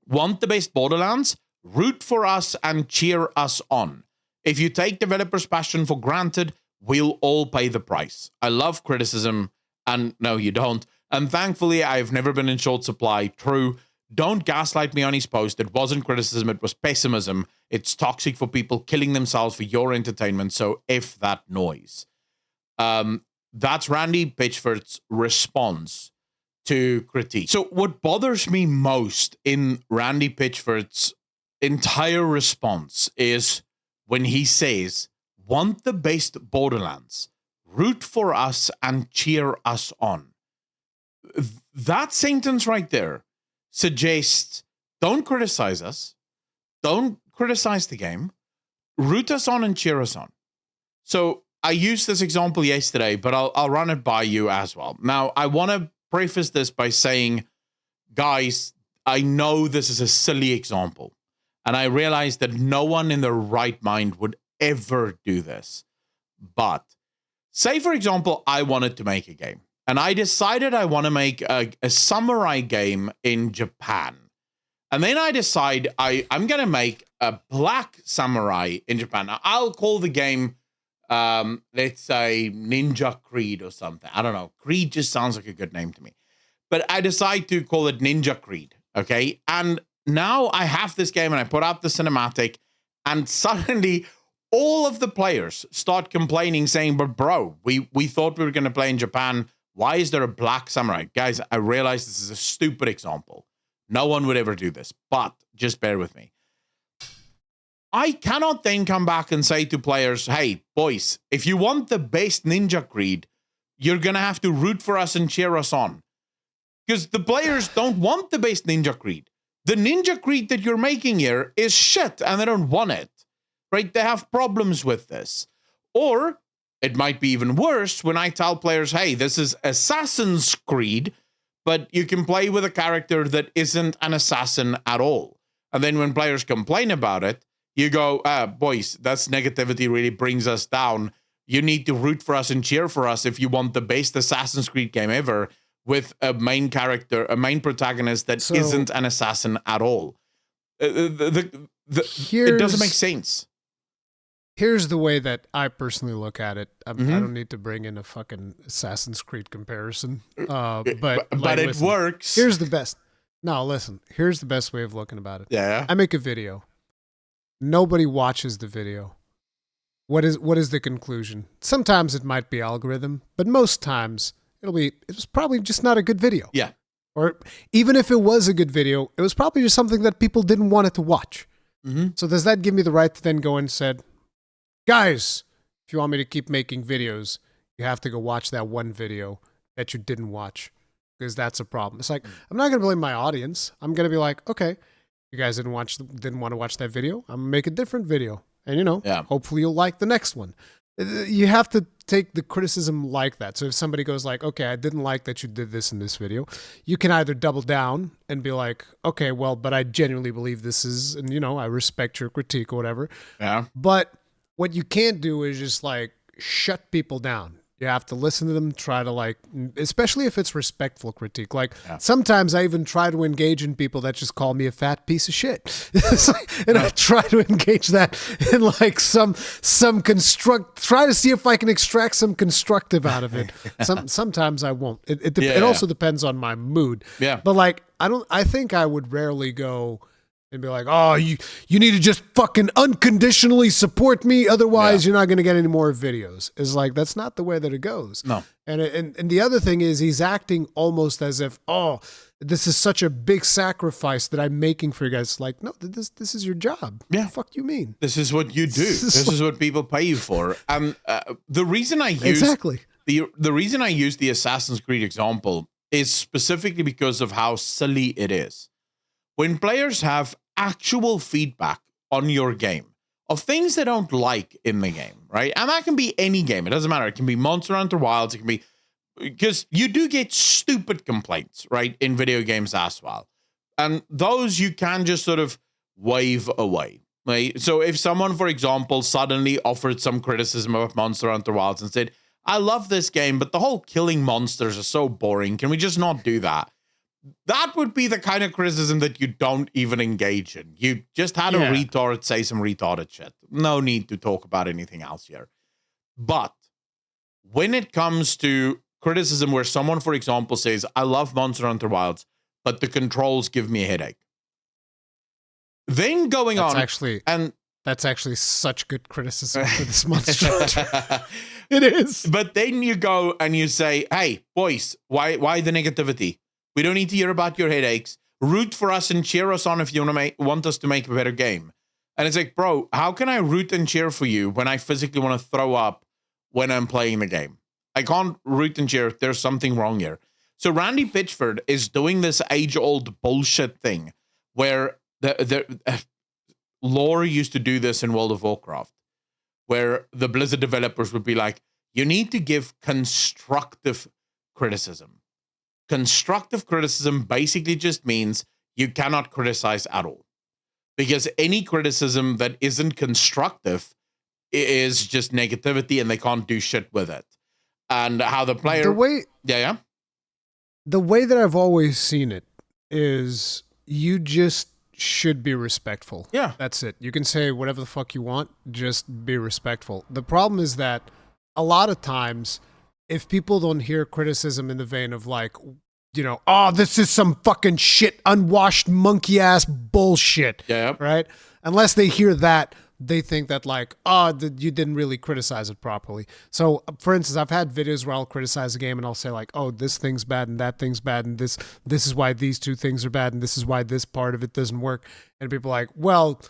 Want the best Borderlands? Root for us and cheer us on. If you take developers' passion for granted, we'll all pay the price. I love criticism, and no, you don't. And thankfully, I've never been in short supply. True. Don't gaslight me on his post. It wasn't criticism, it was pessimism. It's toxic for people killing themselves for your entertainment, so F that noise. That's Randy Pitchford's response to critique. So what bothers me most in Randy Pitchford's entire response is when he says, want the best Borderlands, root for us and cheer us on. That sentence right there suggests don't criticize us, don't criticize the game, root us on and cheer us on. So I used this example yesterday, but I'll run it by you as well. Now, I want to preface this by saying, guys, I know this is a silly example, and I realize that no one in their right mind would ever do this. But say, for example, I wanted to make a game. And I decided I want to make a samurai game in Japan. And then I decide I'm going to make a black samurai in Japan. Now, I'll call the game, let's say, Ninja Creed or something. I don't know. Creed just sounds like a good name to me. But I decide to call it Ninja Creed, okay? And now I have this game and I put out the cinematic. And suddenly all of the players start complaining, saying, but bro, we thought we were going to play in Japan. Why is there a black samurai? Guys, I realize this is a stupid example. No one would ever do this, but just bear with me. I cannot then come back and say to players, hey, boys, if you want the best Ninja Creed, you're going to have to root for us and cheer us on. Because the players don't want the best Ninja Creed. The Ninja Creed that you're making here is shit, and they don't want it. Right? They have problems with this. Or it might be even worse when I tell players, hey, this is Assassin's Creed, but you can play with a character that isn't an assassin at all. And then when players complain about it, you go, boys, that's negativity really brings us down. You need to root for us and cheer for us if you want the best Assassin's Creed game ever with a main character, a main protagonist that isn't an assassin at all. It doesn't make sense. Here's the way that I personally look at it. I don't need to bring in a fucking Assassin's Creed comparison. But it listen, works. Here's the best. No, listen. Here's the best way of looking about it. Yeah. I make a video. Nobody watches the video. What is the conclusion? Sometimes it might be algorithm, but most times it was probably just not a good video. Yeah. Or even if it was a good video, it was probably just something that people didn't want it to watch. Mm-hmm. So does that give me the right to then go and said, guys, if you want me to keep making videos, you have to go watch that one video that you didn't watch, because that's a problem. It's like, I'm not going to blame my audience. I'm going to be like, okay, you guys didn't want to watch that video. I'm going to make a different video. And, hopefully you'll like the next one. You have to take the criticism like that. So if somebody goes like, okay, I didn't like that you did this in this video, you can either double down and be like, okay, well, but I genuinely believe this is, and, I respect your critique or whatever. Yeah. But what you can't do is just like shut people down. You have to listen to them, try to especially if it's respectful critique. Sometimes I even try to engage in people that just call me a fat piece of shit. And I try to engage that in try to see if I can extract some constructive out of it. Sometimes I won't. It also depends on my mood. Yeah. But I think I would rarely go and be like, oh, you need to just fucking unconditionally support me. Otherwise, you're not going to get any more videos. It's like, that's not the way that it goes. No. And the other thing is he's acting almost as if, oh, this is such a big sacrifice that I'm making for you guys. It's like, no, this is your job. Yeah. What the fuck you mean? This is what you do. This is what people pay you for. And the reason I use the reason I use the Assassin's Creed example is specifically because of how silly it is. When players have actual feedback on your game of things they don't like in the game, right? And that can be any game. It doesn't matter. It can be Monster Hunter Wilds. It can be, because you do get stupid complaints, right, in video games as well. And those you can just sort of wave away. Right? So if someone, for example, suddenly offered some criticism of Monster Hunter Wilds and said, I love this game, but the whole killing monsters is so boring. Can we just not do that? That would be the kind of criticism that you don't even engage in. You just had a retard say some retarded shit. No need to talk about anything else here. But when it comes to criticism where someone, for example, says, I love Monster Hunter Wilds, but the controls give me a headache. Then that's actually such good criticism for this Monster Hunter. It is. But then you go and you say, hey, boys, why the negativity? We don't need to hear about your headaches. Root for us and cheer us on if you want us to make a better game. And it's like, bro, how can I root and cheer for you when I physically want to throw up when I'm playing the game? I can't root and cheer. There's something wrong here. So Randy Pitchford is doing this age-old bullshit thing where the lore used to do this in World of Warcraft, where the Blizzard developers would be like, you need to give constructive criticism. Constructive criticism basically just means you cannot criticize at all, because any criticism that isn't constructive is just negativity and they can't do shit with it. And how the player... The way that I've always seen it is you just should be respectful. Yeah. That's it. You can say whatever the fuck you want, just be respectful. The problem is that a lot of times, if people don't hear criticism in the vein of oh, this is some fucking shit, unwashed monkey ass bullshit. Yeah. Right? Unless they hear that, they think that you didn't really criticize it properly. So for instance, I've had videos where I'll criticize a game and I'll say oh, this thing's bad and that thing's bad and this is why these two things are bad and this is why this part of it doesn't work. And people are like, well,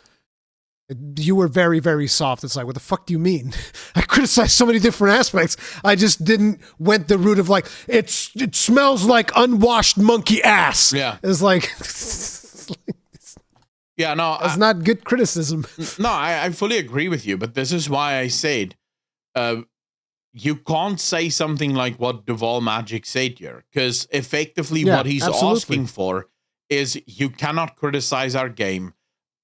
you were very, very soft. It's like, what the fuck do you mean? I criticized so many different aspects. I just didn't went the route of it smells like unwashed monkey ass. Yeah. It's like... Yeah, no. It's not good criticism. No, I fully agree with you, but this is why I said you can't say something like what Duval Magic said here, because effectively what he's asking for is you cannot criticize our game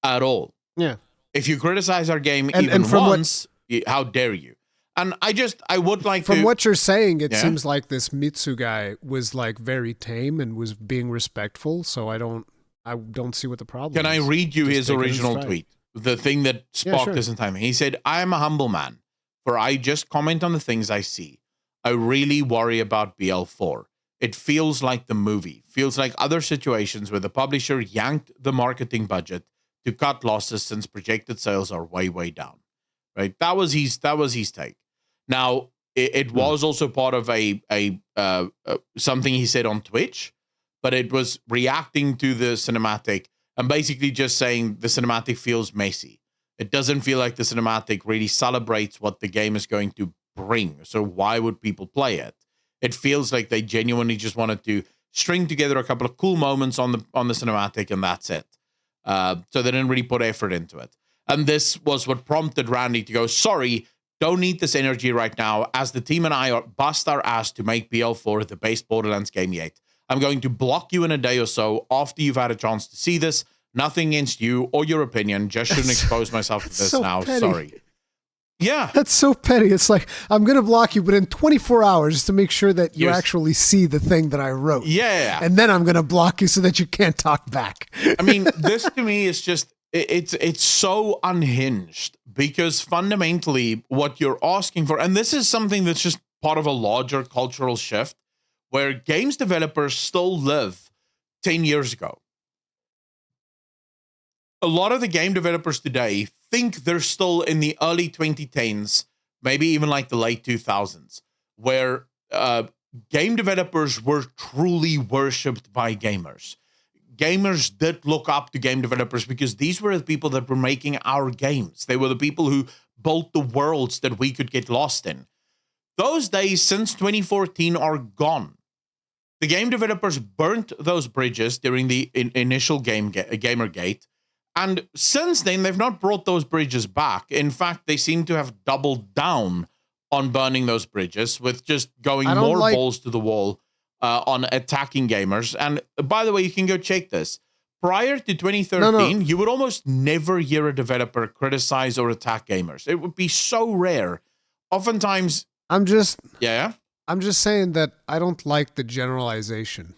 at all. Yeah. If you criticize our game even once, how dare you? And I would like from what you're saying, it seems like this Mitsu guy was very tame and was being respectful, so I don't see what the problem is. Can I read you his original tweet? The thing that sparked this in time. He said, I am a humble man, for I just comment on the things I see. I really worry about BL4. It feels like the movie. Feels like other situations where the publisher yanked the marketing budget to cut losses since projected sales are way, way down. Right? That was his take. Now, it was also part of a something he said on Twitch, but it was reacting to the cinematic and basically just saying the cinematic feels messy. It doesn't feel like the cinematic really celebrates what the game is going to bring. So why would people play it? It feels like they genuinely just wanted to string together a couple of cool moments on the cinematic, and that's it. So they didn't really put effort into it. And this was what prompted Randy to go, sorry, don't need this energy right now, as the team and I are bust our ass to make BL4 the best Borderlands game yet. I'm going to block you in a day or so after you've had a chance to see this. Nothing against you or your opinion. Just shouldn't expose myself to this so now. petty. Sorry. Yeah. That's so petty. It's like, I'm going to block you within 24 hours to make sure that you actually see the thing that I wrote. Yeah. And then I'm going to block you so that you can't talk back. I mean, this to me is just, it's so unhinged, because fundamentally what you're asking for, and this is something that's just part of a larger cultural shift, where games developers still live 10 years ago. A lot of the game developers today think they're still in the early 2010s, maybe even like the late 2000s, where game developers were truly worshipped by gamers. Gamers did look up to game developers because these were the people that were making our games. They were the people who built the worlds that we could get lost in. Those days since 2014 are gone. The game developers burnt those bridges during the initial Gamergate. And since then, they've not brought those bridges back. In fact, they seem to have doubled down on burning those bridges, with just going more balls to the wall on attacking gamers. And by the way, you can go check this. Prior to 2013, you would almost never hear a developer criticize or attack gamers. It would be so rare. Oftentimes... I'm just saying that I don't like the generalization.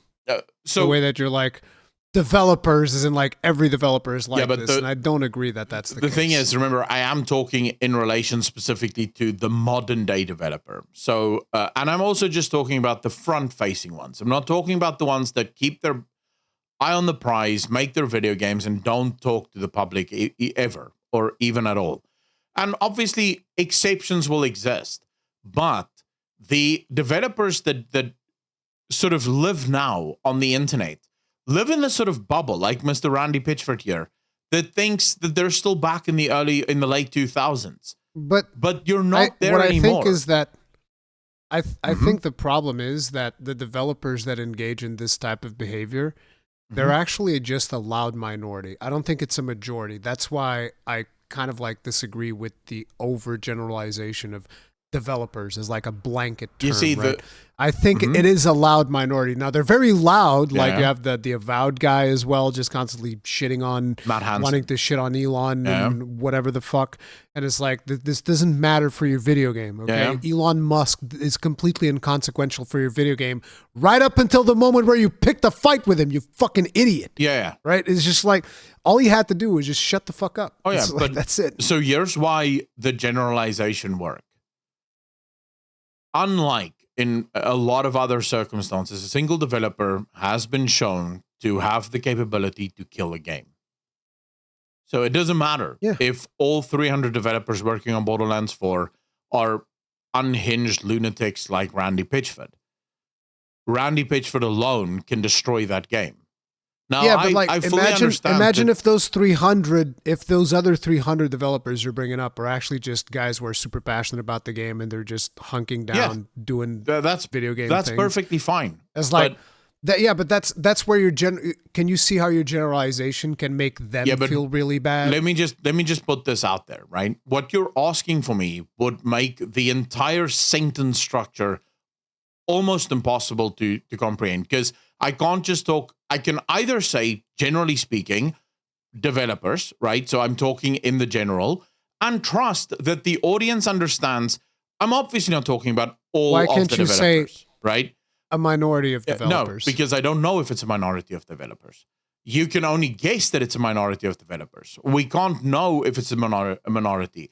So the way that you're like... developers is in like every developer is like this, and I don't agree that that's the case. The thing is, remember, I am talking in relation specifically to the modern day developer. So, and I'm also just talking about the front-facing ones. I'm not talking about the ones that keep their eye on the prize, make their video games, and don't talk to the public ever, or even at all. And obviously, exceptions will exist, but the developers that sort of live now on the internet live in this sort of bubble, like Mr. Randy Pitchford here, that thinks that they're still back in the late 2000s. But you're not there anymore. What I think is that I think the problem is that the developers that engage in this type of behavior, they're actually just a loud minority. I don't think it's a majority. That's why I kind of like disagree with the overgeneralization of developers as like a blanket term. You see, right? I think it is a loud minority. Now they're very loud. Like you have the Avowed guy as well, just constantly shitting on, wanting to shit on Elon and whatever the fuck. And it's like, this doesn't matter for your video game. Okay, Elon Musk is completely inconsequential for your video game, right up until the moment where you picked a fight with him. You fucking idiot. Right. It's just like all he had to do was just shut the fuck up. But that's it. So here's why the generalization works. Unlike in a lot of other circumstances, a single developer has been shown to have the capability to kill a game. So it doesn't matter if all 300 developers working on Borderlands 4 are unhinged lunatics like Randy Pitchford. Randy Pitchford alone can destroy that game. Now, but like, I fully understand. Imagine if those other 300 developers you're bringing up are actually just guys who are super passionate about the game and they're just hunking down doing that's video game That's things. perfectly fine. It's like but that's where can you see how your generalization can make them feel really bad? Let me just put this out there, right? What you're asking for me would make the entire sentence structure almost impossible to comprehend, because I can't just talk. I can either say, generally speaking, developers, right? So I'm talking in the general, and trust that the audience understands. I'm obviously not talking about all of the developers, say right? A minority of developers. No, because I don't know if it's a minority of developers. You can only guess that it's a minority of developers. We can't know if it's a minority.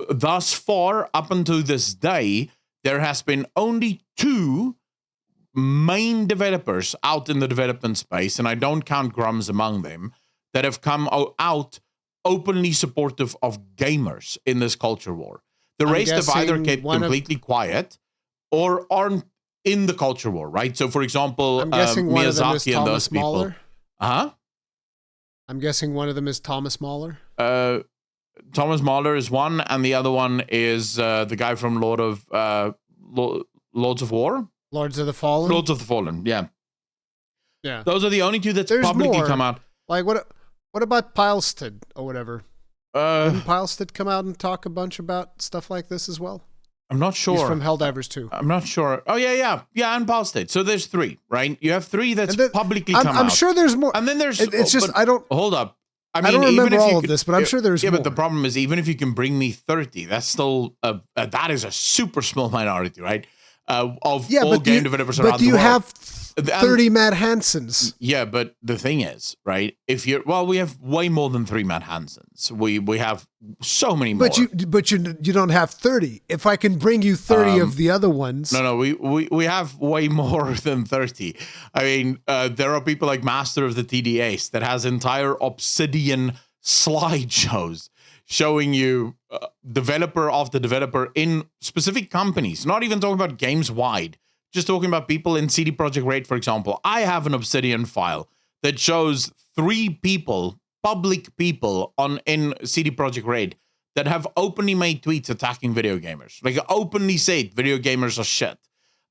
Thus far, up until this day, there has been only 2 main developers out in the development space, and I don't count Grums among them, that have come out openly supportive of gamers in this culture war. The rest have either kept completely quiet or aren't in the culture war, right? So, for example, I'm guessing one of them is Miyazaki and those Thomas Mahler? people. I'm guessing one of them is Thomas Mahler. Thomas Mahler is one, and the other one is the guy from Lords of War? Lords of the Fallen? Lords of the Fallen, yeah. Yeah. Those are the only two that's There's publicly more. come out. Like, what about Pilestead or whatever? Didn't Pilestead come out and talk a bunch about stuff like this as well? I'm not sure. He's from Helldivers too. I'm not sure. Oh, yeah, and Pilestead. So there's 3, right? You have 3 that's publicly come out. I'm sure there's more. And then there's... It's just, I don't... Hold up. I don't remember all of this, but I'm sure there's more. Yeah, but the problem is, even if you can bring me 30, that's still... that is a super small minority, right? Of all game developers around the world. But do you have 30 Matt Hansons? Yeah, but the thing is, right? If you're... Well, we have way more than 3 Matt Hansons. We have so many more. But you don't have 30. If I can bring you 30 of the other ones... No, we have way more than 30. I mean, there are people like Master of the TDAs that has entire Obsidian slideshows showing you developer after developer in specific companies, not even talking about games wide, just talking about people in CD Projekt Red, for example. I have an Obsidian file that shows 3 people, public people in CD Projekt Red that have openly made tweets attacking video gamers. Like, openly said video gamers are shit.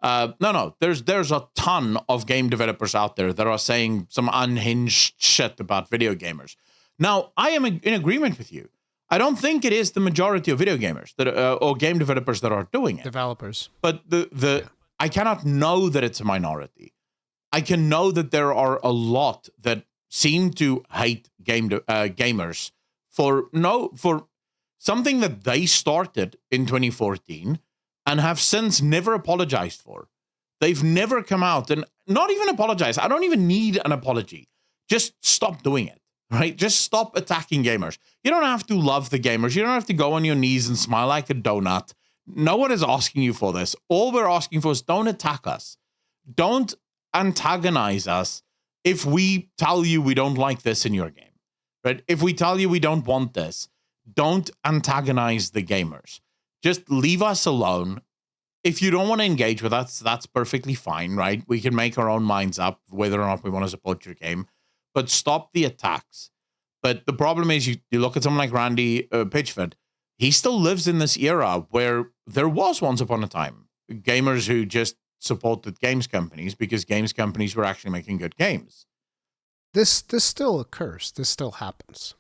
No, there's a ton of game developers out there that are saying some unhinged shit about video gamers. Now, I am in agreement with you. I don't think it is the majority of video gamers that or game developers that are doing it. Developers. But I cannot know that it's a minority. I can know that there are a lot that seem to hate gamers for something that they started in 2014 and have since never apologized for. They've never come out and not even apologized. I don't even need an apology. Just stop doing it. Right? Just stop attacking gamers. You don't have to love the gamers. You don't have to go on your knees and smile like a donut. No one is asking you for this. All we're asking for is don't attack us. Don't antagonize us if we tell you we don't like this in your game. Right? If we tell you we don't want this, don't antagonize the gamers. Just leave us alone. If you don't want to engage with us, that's perfectly fine, right? We can make our own minds up whether or not we want to support your game. But stop the attacks. But the problem is, you look at someone like Randy Pitchford, he still lives in this era where there was once upon a time gamers who just supported games companies because games companies were actually making good games. This still occurs. This still happens.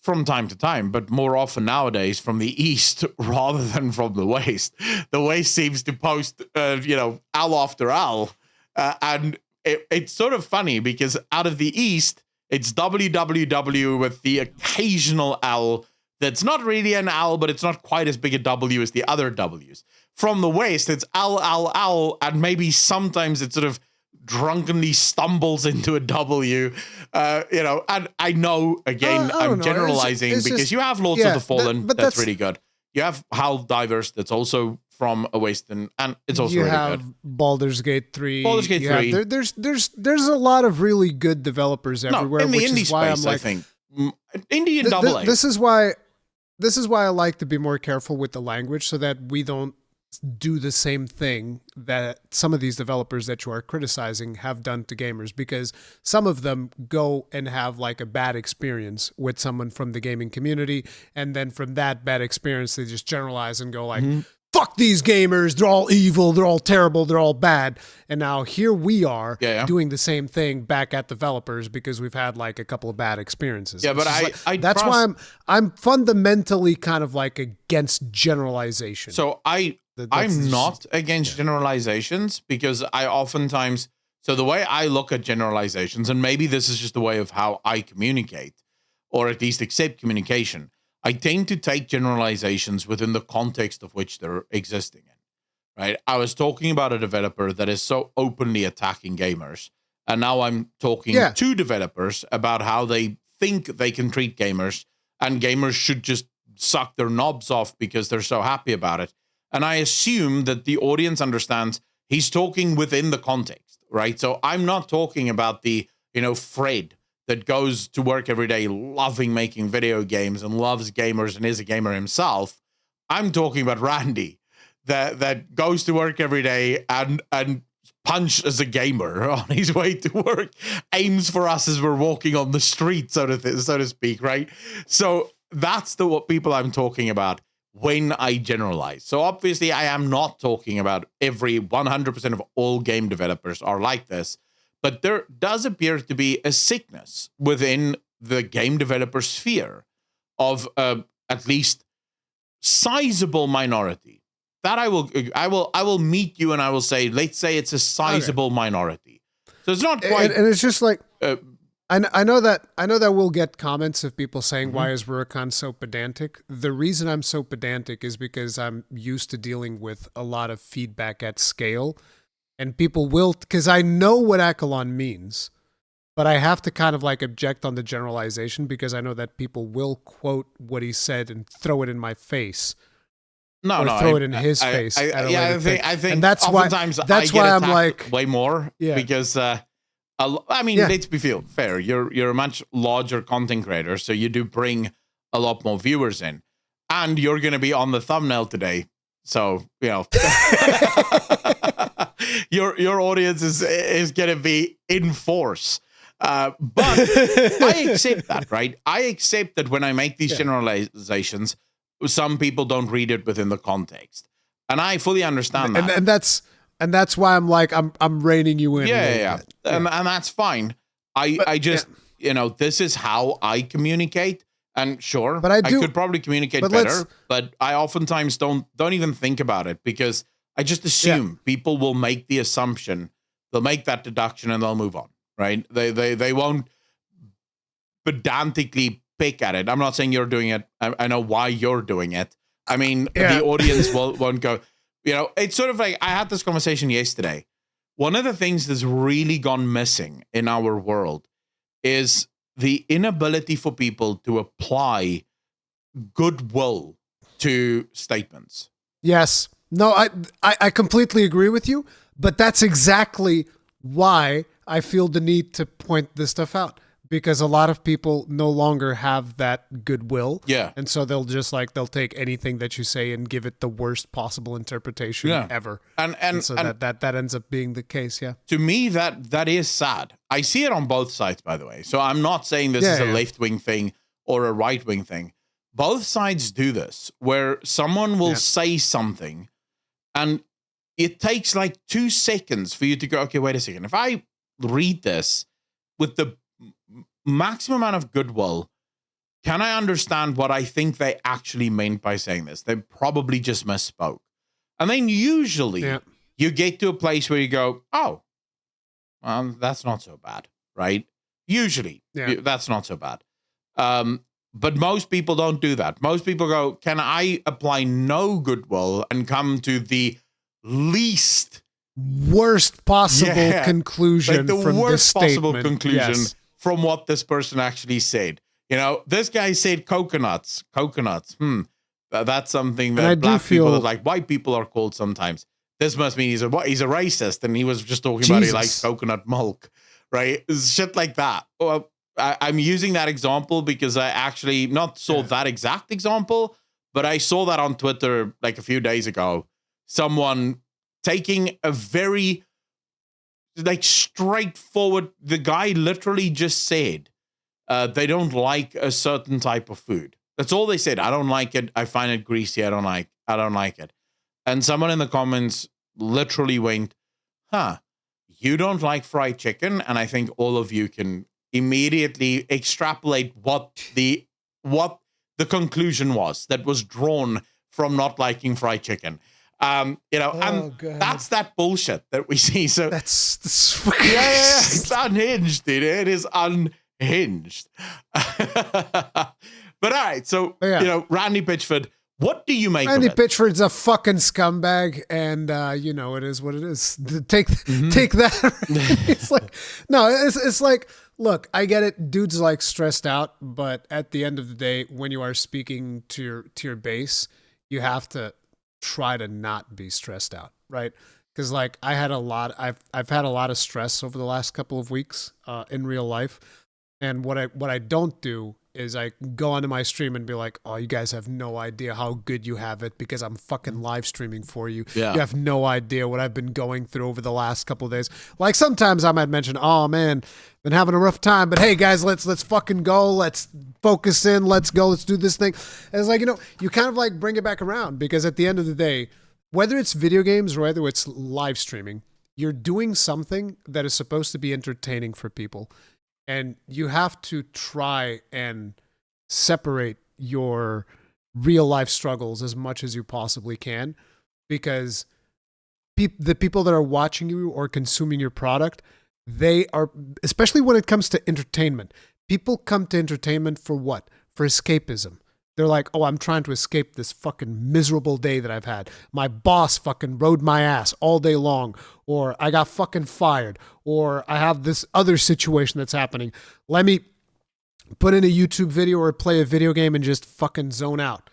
From time to time, but more often nowadays from the East rather than from the West. The West seems to post, Al after Al, and it's sort of funny because out of the East, it's WWW with the occasional L that's not really an L, but it's not quite as big a W as the other Ws. From the West, it's L, and maybe sometimes it sort of drunkenly stumbles into a W, and I know, again, I'm generalizing it's because just, you have Lords of the Fallen, that's really good. You have Helldivers, that's also from a Western, and it's also really good. You have Baldur's Gate 3. Baldur's Gate 3. There's a lot of really good developers everywhere. In the which indie is why space, I'm like, I think. Indie and double A. This is why I like to be more careful with the language so that we don't do the same thing that some of these developers that you are criticizing have done to gamers, because some of them go and have like a bad experience with someone from the gaming community, and then from that bad experience they just generalize and go like, fuck these gamers, they're all evil, they're all terrible, they're all bad. And now here we are doing the same thing back at developers because we've had like a couple of bad experiences. Yeah, but that's why I'm fundamentally kind of like against generalization. So I'm not against generalizations, because I oftentimes, so the way I look at generalizations, and maybe this is just the way of how I communicate, or at least accept communication, I tend to take generalizations within the context of which they're existing in, right? I was talking about a developer that is so openly attacking gamers, and now I'm talking to developers about how they think they can treat gamers, and gamers should just suck their knobs off because they're so happy about it. And I assume that the audience understands he's talking within the context, right? So I'm not talking about the, Fred that goes to work every day loving making video games and loves gamers and is a gamer himself. I'm talking about Randy that goes to work every day and Punch as a gamer on his way to work aims for us as we're walking on the street, so to speak, right? So that's what people I'm talking about when I generalize. So obviously I am not talking about every 100% of all game developers are like this, but there does appear to be a sickness within the game developer sphere of at least sizable minority. That I will meet you and I will say, let's say it's a sizable minority. So it's not quite. And it's just like, I know that we'll get comments of people saying, why is Rurikhan so pedantic? The reason I'm so pedantic is because I'm used to dealing with a lot of feedback at scale, and people will, because I know what Akalon means, but I have to kind of like object on the generalization because I know that people will quote what he said and throw it in my face. Throw it in his face. I think and that's oftentimes why, that's I get why I'm attacked like way more because let's be fair. You're a much larger content creator, so you do bring a lot more viewers in, and you're going to be on the thumbnail today. So your audience is going to be in force. But I accept that, right? I accept that when I make these generalizations, some people don't read it within the context, and I fully understand that. And that's why I'm like I'm reining you in. And that's fine. I just this is how I communicate, and sure, but I could probably communicate better, but I oftentimes don't even think about it because I just assume people will make the assumption, they'll make that deduction, and they'll move on. Right? They won't pedantically pick at it. I'm not saying you're doing it. I know why you're doing it. I mean, the audience won't go. It's sort of like I had this conversation yesterday. One of the things that's really gone missing in our world is the inability for people to apply goodwill to statements. Yes. No, I completely agree with you, but that's exactly why I feel the need to point this stuff out, because a lot of people no longer have that goodwill. Yeah. And so they'll take anything that you say and give it the worst possible interpretation ever. And so that ends up being the case. Yeah. To me, that is sad. I see it on both sides, by the way. So I'm not saying this is a left-wing thing or a right-wing thing. Both sides do this, where someone will say something and it takes like 2 seconds for you to go, okay, wait a second. If I read this with the maximum amount of goodwill, can I understand what I think they actually meant by saying this? They probably just misspoke. And then usually you get to a place where you go, oh, well, that's not so bad, right? Usually that's not so bad. But most people don't do that. Most people go, can I apply no goodwill and come to the worst possible conclusion, like the from worst this possible statement. conclusion from what this person actually said? This guy said coconuts. That's something that black people, like white people, are called sometimes. This must mean he's a racist, and he was just talking about he likes coconut milk, right? Shit like that. Well, I'm using that example because I actually not saw that exact example, but I saw that on Twitter like a few days ago. Someone taking a very straightforward. The guy literally just said they don't like a certain type of food. That's all they said. I don't like it. I find it greasy. I don't like it. And someone in the comments literally went, you don't like fried chicken? And I think all of you can immediately extrapolate what the conclusion was that was drawn from not liking fried chicken. And that's that bullshit that we see. So that's it's unhinged, dude. It is unhinged. But all right, so Randy Pitchford, what do you make Randy of it? Pitchford's a fucking scumbag, and it is what it is. Take that. It's like, look, I get it. Dude's like stressed out, but at the end of the day, when you are speaking to your base, you have to try to not be stressed out, right? Because like I've had a lot of stress over the last couple of weeks in real life, and what I don't do is I go onto my stream and be like, oh, you guys have no idea how good you have it because I'm fucking live streaming for you. Yeah. You have no idea what I've been going through over the last couple of days. Like sometimes I might mention, oh man, been having a rough time, but hey guys, let's fucking go. Let's focus in. Let's go. Let's do this thing. And it's like, you know, you kind of like bring it back around because at the end of the day, whether it's video games or whether it's live streaming, you're doing something that is supposed to be entertaining for people. And you have to try and separate your real life struggles as much as you possibly can, because the people that are watching you or consuming your product, they are, especially when it comes to entertainment, people come to entertainment for what? For escapism. They're like, oh, I'm trying to escape this fucking miserable day that I've had. My boss fucking rode my ass all day long, or I got fucking fired, or I have this other situation that's happening. Let me put in a YouTube video or play a video game and just fucking zone out.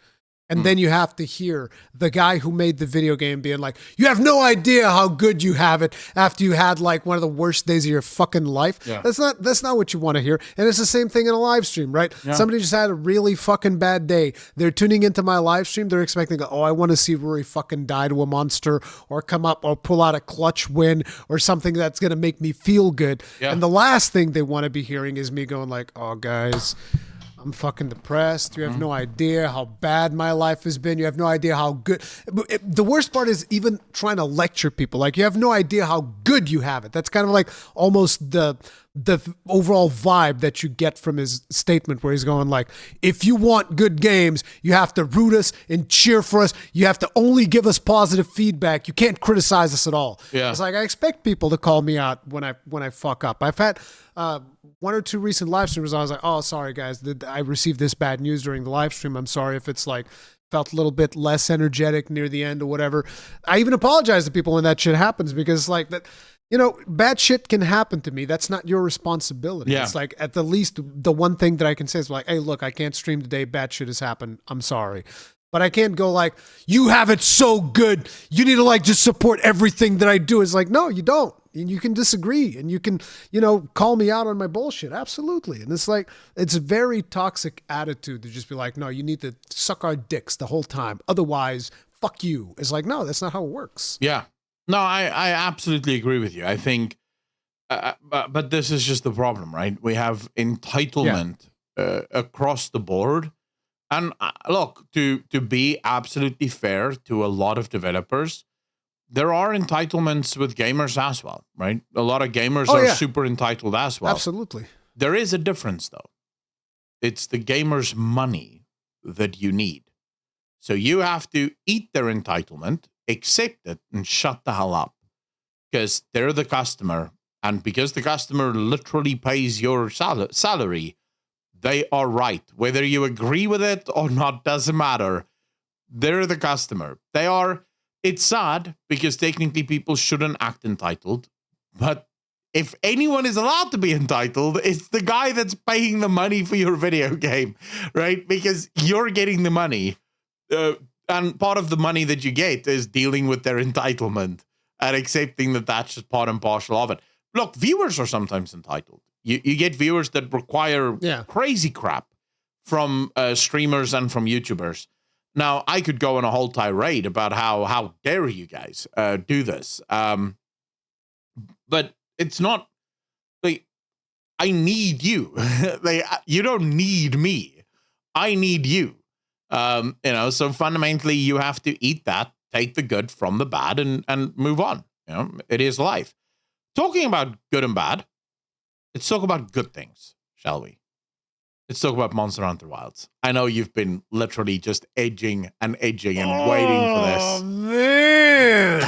And then you have to hear the guy who made the video game being like, you have no idea how good you have it after you had like one of the worst days of your fucking life. Yeah. That's not what you want to hear. And it's the same thing in a live stream, right? Yeah. Somebody just had a really fucking bad day. They're tuning into my live stream. They're expecting, oh, I want to see Rory fucking die to a monster or come up or pull out a clutch win or something that's going to make me feel good. Yeah. And the last thing they want to be hearing is me going like, oh, guys, I'm fucking depressed. You have no idea how bad my life has been. You have no idea how good. The worst part is even trying to lecture people. Like, you have no idea how good you have it. That's kind of like almost the overall vibe that you get from his statement, where he's going like, if you want good games, you have to root us and cheer for us. You have to only give us positive feedback. You can't criticize us at all. Yeah. It's like, I expect people to call me out when I fuck up. I've had one or two recent live streams. I was like, oh, sorry guys, I received this bad news during the live stream. I'm sorry if it's like felt a little bit less energetic near the end or whatever. I even apologize to people when that shit happens, because like that, you know, bad shit can happen to me. That's not your responsibility. Yeah. It's like, at the least, the one thing that I can say is like, hey, look, I can't stream today. Bad shit has happened. I'm sorry. But I can't go like, you have it so good, you need to like just support everything that I do. It's like, no, you don't. And you can disagree and you can, you know, call me out on my bullshit. Absolutely. And it's like, it's a very toxic attitude to just be like, no, you need to suck our dicks the whole time. Otherwise, fuck you. It's like, no, that's not how it works. Yeah. No, I absolutely agree with you. I think, but this is just the problem, right? We have entitlement across the board. And look, to be absolutely fair to a lot of developers, there are entitlements with gamers as well, right? A lot of gamers are super entitled as well. Absolutely. There is a difference, though. It's the gamer's money that you need. So you have to eat their entitlement, accept it, and shut the hell up. Because they're the customer. And because the customer literally pays your salary, they are right. Whether you agree with it or not doesn't matter. They're the customer. They are. It's sad because technically people shouldn't act entitled. But if anyone is allowed to be entitled, it's the guy that's paying the money for your video game, right? Because you're getting the money. And part of the money that you get is dealing with their entitlement and accepting that that's just part and parcel of it. Look, viewers are sometimes entitled. You get viewers that require crazy crap from streamers and from YouTubers. Now, I could go on a whole tirade about how dare you guys do this. But it's not like, I need you. Like, you don't need me. I need you. You know, so fundamentally you have to eat that, take the good from the bad and move on. You know, it is life. Talking about good and bad, let's talk about good things, shall we? Let's talk about Monster Hunter Wilds. I know you've been literally just edging and waiting for this. Oh, man.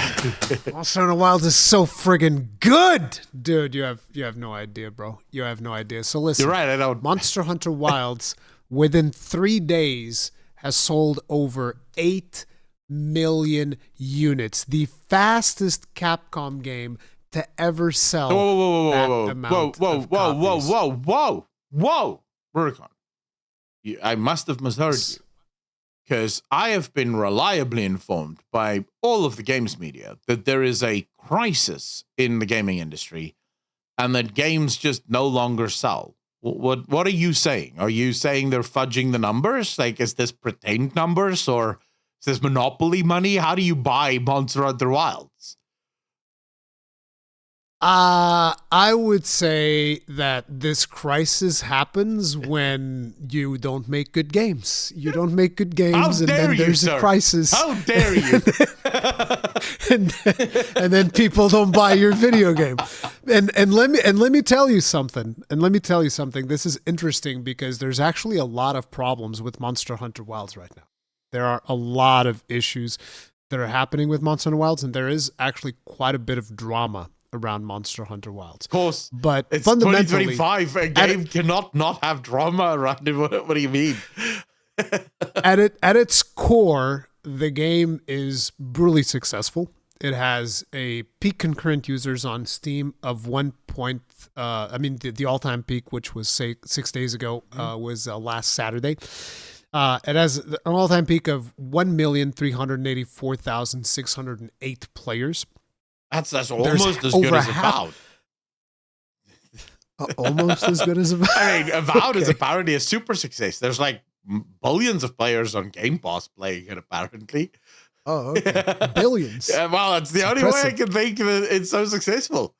Monster Hunter Wilds is so friggin' good. Dude, you have no idea, bro. You have no idea. So listen. You're right, I don't. Monster Hunter Wilds, within 3 days, has sold over 8 million units. The fastest Capcom game to ever sell that amount of copies. Whoa. Rurikon, I must have misheard you, because I have been reliably informed by all of the games media that there is a crisis in the gaming industry and that games just no longer sell. What are you saying? Are you saying they're fudging the numbers? Like, is this pretend numbers or is this monopoly money? How do you buy Monster Hunter Wilds? I would say that this crisis happens when you don't make good games. You don't make good games, and then there's a crisis. How dare you? and then people don't buy your video game. And let me tell you something. This is interesting because there's actually a lot of problems with Monster Hunter Wilds right now. There are a lot of issues that are happening with Monster Hunter Wilds, and there is actually quite a bit of drama around Monster Hunter Wilds. Of course. But it's fundamentally, 2025. A game cannot not have drama around it. What do you mean? at its core, the game is brutally successful. It has a peak concurrent users on Steam of the all-time peak, which was 6 days ago, was last Saturday. It has an all-time peak of 1,384,608 players. That's almost as good as Avowed. Almost as good as Avowed. I mean, Avowed is apparently a super success. There's like billions of players on Game Pass playing it, apparently. Oh, okay. Billions. Yeah, well, it's the only way I can think that it's so successful.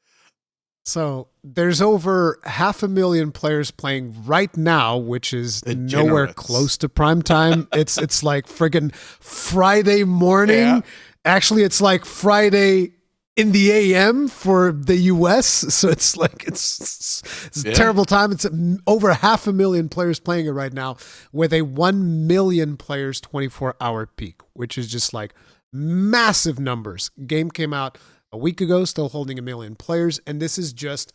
So there's over 500,000 players playing right now, which is nowhere close to prime time. It's like friggin' Friday morning. Yeah. Actually, it's like Friday in the AM for the US. So it's like, it's a terrible time. It's over 500,000 players playing it right now with a 1 million players 24-hour peak, which is just like massive numbers. Game came out a week ago, still holding 1 million players. And this is just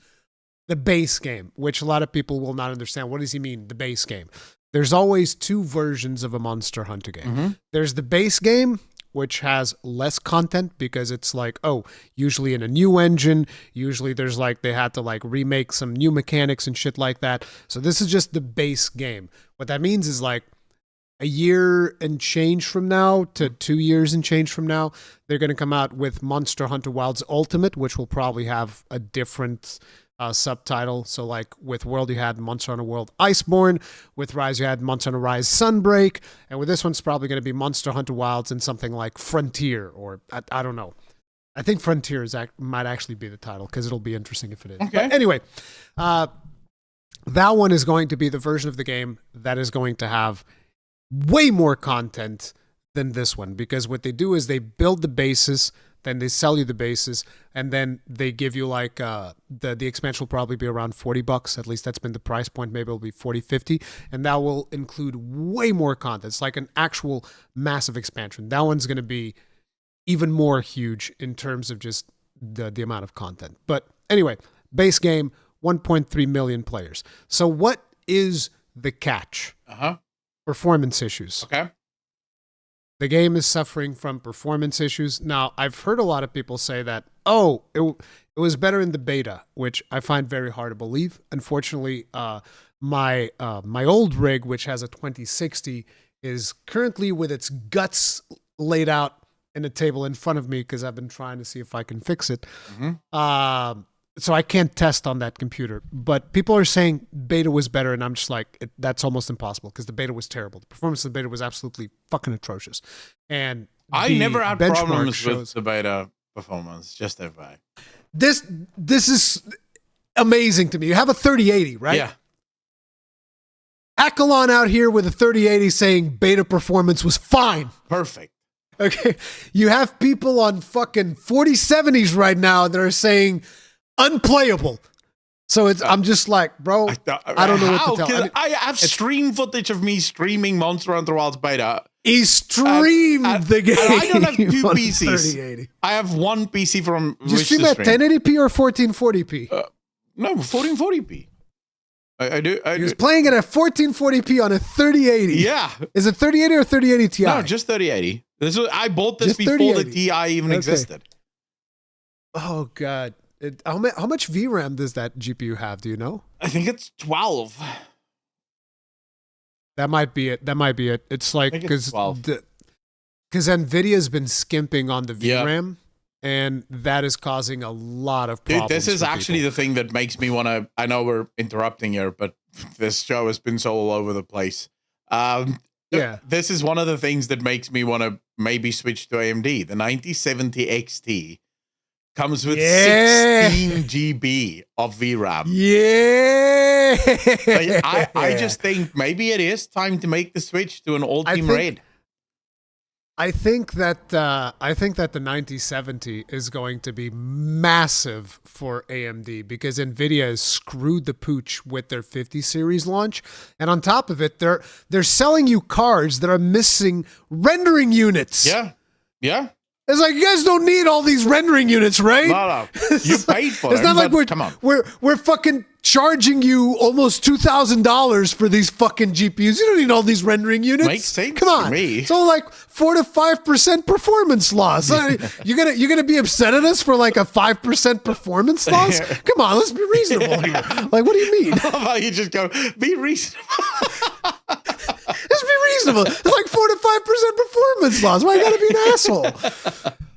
the base game, which a lot of people will not understand. What does he mean, the base game? There's always two versions of a Monster Hunter game. Mm-hmm. There's the base game, which has less content because it's like, usually in a new engine, usually there's like, they had to like remake some new mechanics and shit like that. So this is just the base game. What that means is like a year and change from now to 2 years and change from now, they're going to come out with Monster Hunter Wilds Ultimate, which will probably have a different subtitle. So like with World, you had Monster Hunter World Iceborne. With Rise, you had Monster Hunter Rise Sunbreak. And with this one's probably going to be Monster Hunter Wilds and something like Frontier, or I don't know. I think Frontier might actually be the title because it'll be interesting if it is. Okay. But anyway, that one is going to be the version of the game that is going to have way more content than this one, because what they do is they build the basis, then they sell you the bases, and then they give you like the expansion will probably be around $40. At least that's been the price point. Maybe it'll be 40, 50, and that will include way more content. It's like an actual massive expansion. That one's going to be even more huge in terms of just the amount of content. But anyway, base game, 1.3 million players. So what is the catch? Performance issues. Okay. The game is suffering from performance issues. Now, I've heard a lot of people say that, it was better in the beta, which I find very hard to believe. Unfortunately, my old rig, which has a 2060, is currently with its guts laid out in a table in front of me because I've been trying to see if I can fix it. Mm-hmm. So I can't test on that computer. But people are saying beta was better, and I'm just like, that's almost impossible because the beta was terrible. The performance of the beta was absolutely fucking atrocious. And I never had problems with the beta performance, just FYI. This is amazing to me. You have a 3080, right? Yeah. Akalon out here with a 3080 saying beta performance was fine. Perfect. Okay. You have people on fucking 4070s right now that are saying unplayable. So I'm just like, bro, I don't know what to tell. I have stream footage of me streaming Monster Hunter Wilds beta. He streamed the game. I don't have two PCs. I have one PC from Did you stream at 1080p or 1440p? No, 1440p. I do. He was playing it at 1440p on a 3080. Yeah. Is it 3080 or 3080 Ti? No, just 3080. I bought this before the Ti even existed. Oh, God. How much VRAM does that GPU have? Do you know? I think it's 12. That might be it. It's like because Nvidia's been skimping on the VRAM, and that is causing a lot of problems. Dude, this is actually the thing that makes me want to. I know we're interrupting here, but this show has been so all over the place. Yeah. This is one of the things that makes me want to maybe switch to AMD. The 9070 XT comes with 16 GB of VRAM. Yeah. I just think maybe it is time to make the switch to an all-team RAID. I think that the 9070 is going to be massive for AMD because Nvidia has screwed the pooch with their 50 series launch, and on top of it, they're selling you cards that are missing rendering units. Yeah. It's like, you guys don't need all these rendering units, right? No. You paid for them. It's not like we're fucking charging you almost $2,000 for these fucking GPUs. You don't need all these rendering units. Makes sense. Come on, to me. it's only like 4 to 5% performance loss. You're gonna be upset at us for like a 5% performance loss? Come on, let's be reasonable here. Like, what do you mean? How about you just go, be reasonable? Let's be reasonable. It's like 4 to 5% performance loss. Why you gotta be an asshole?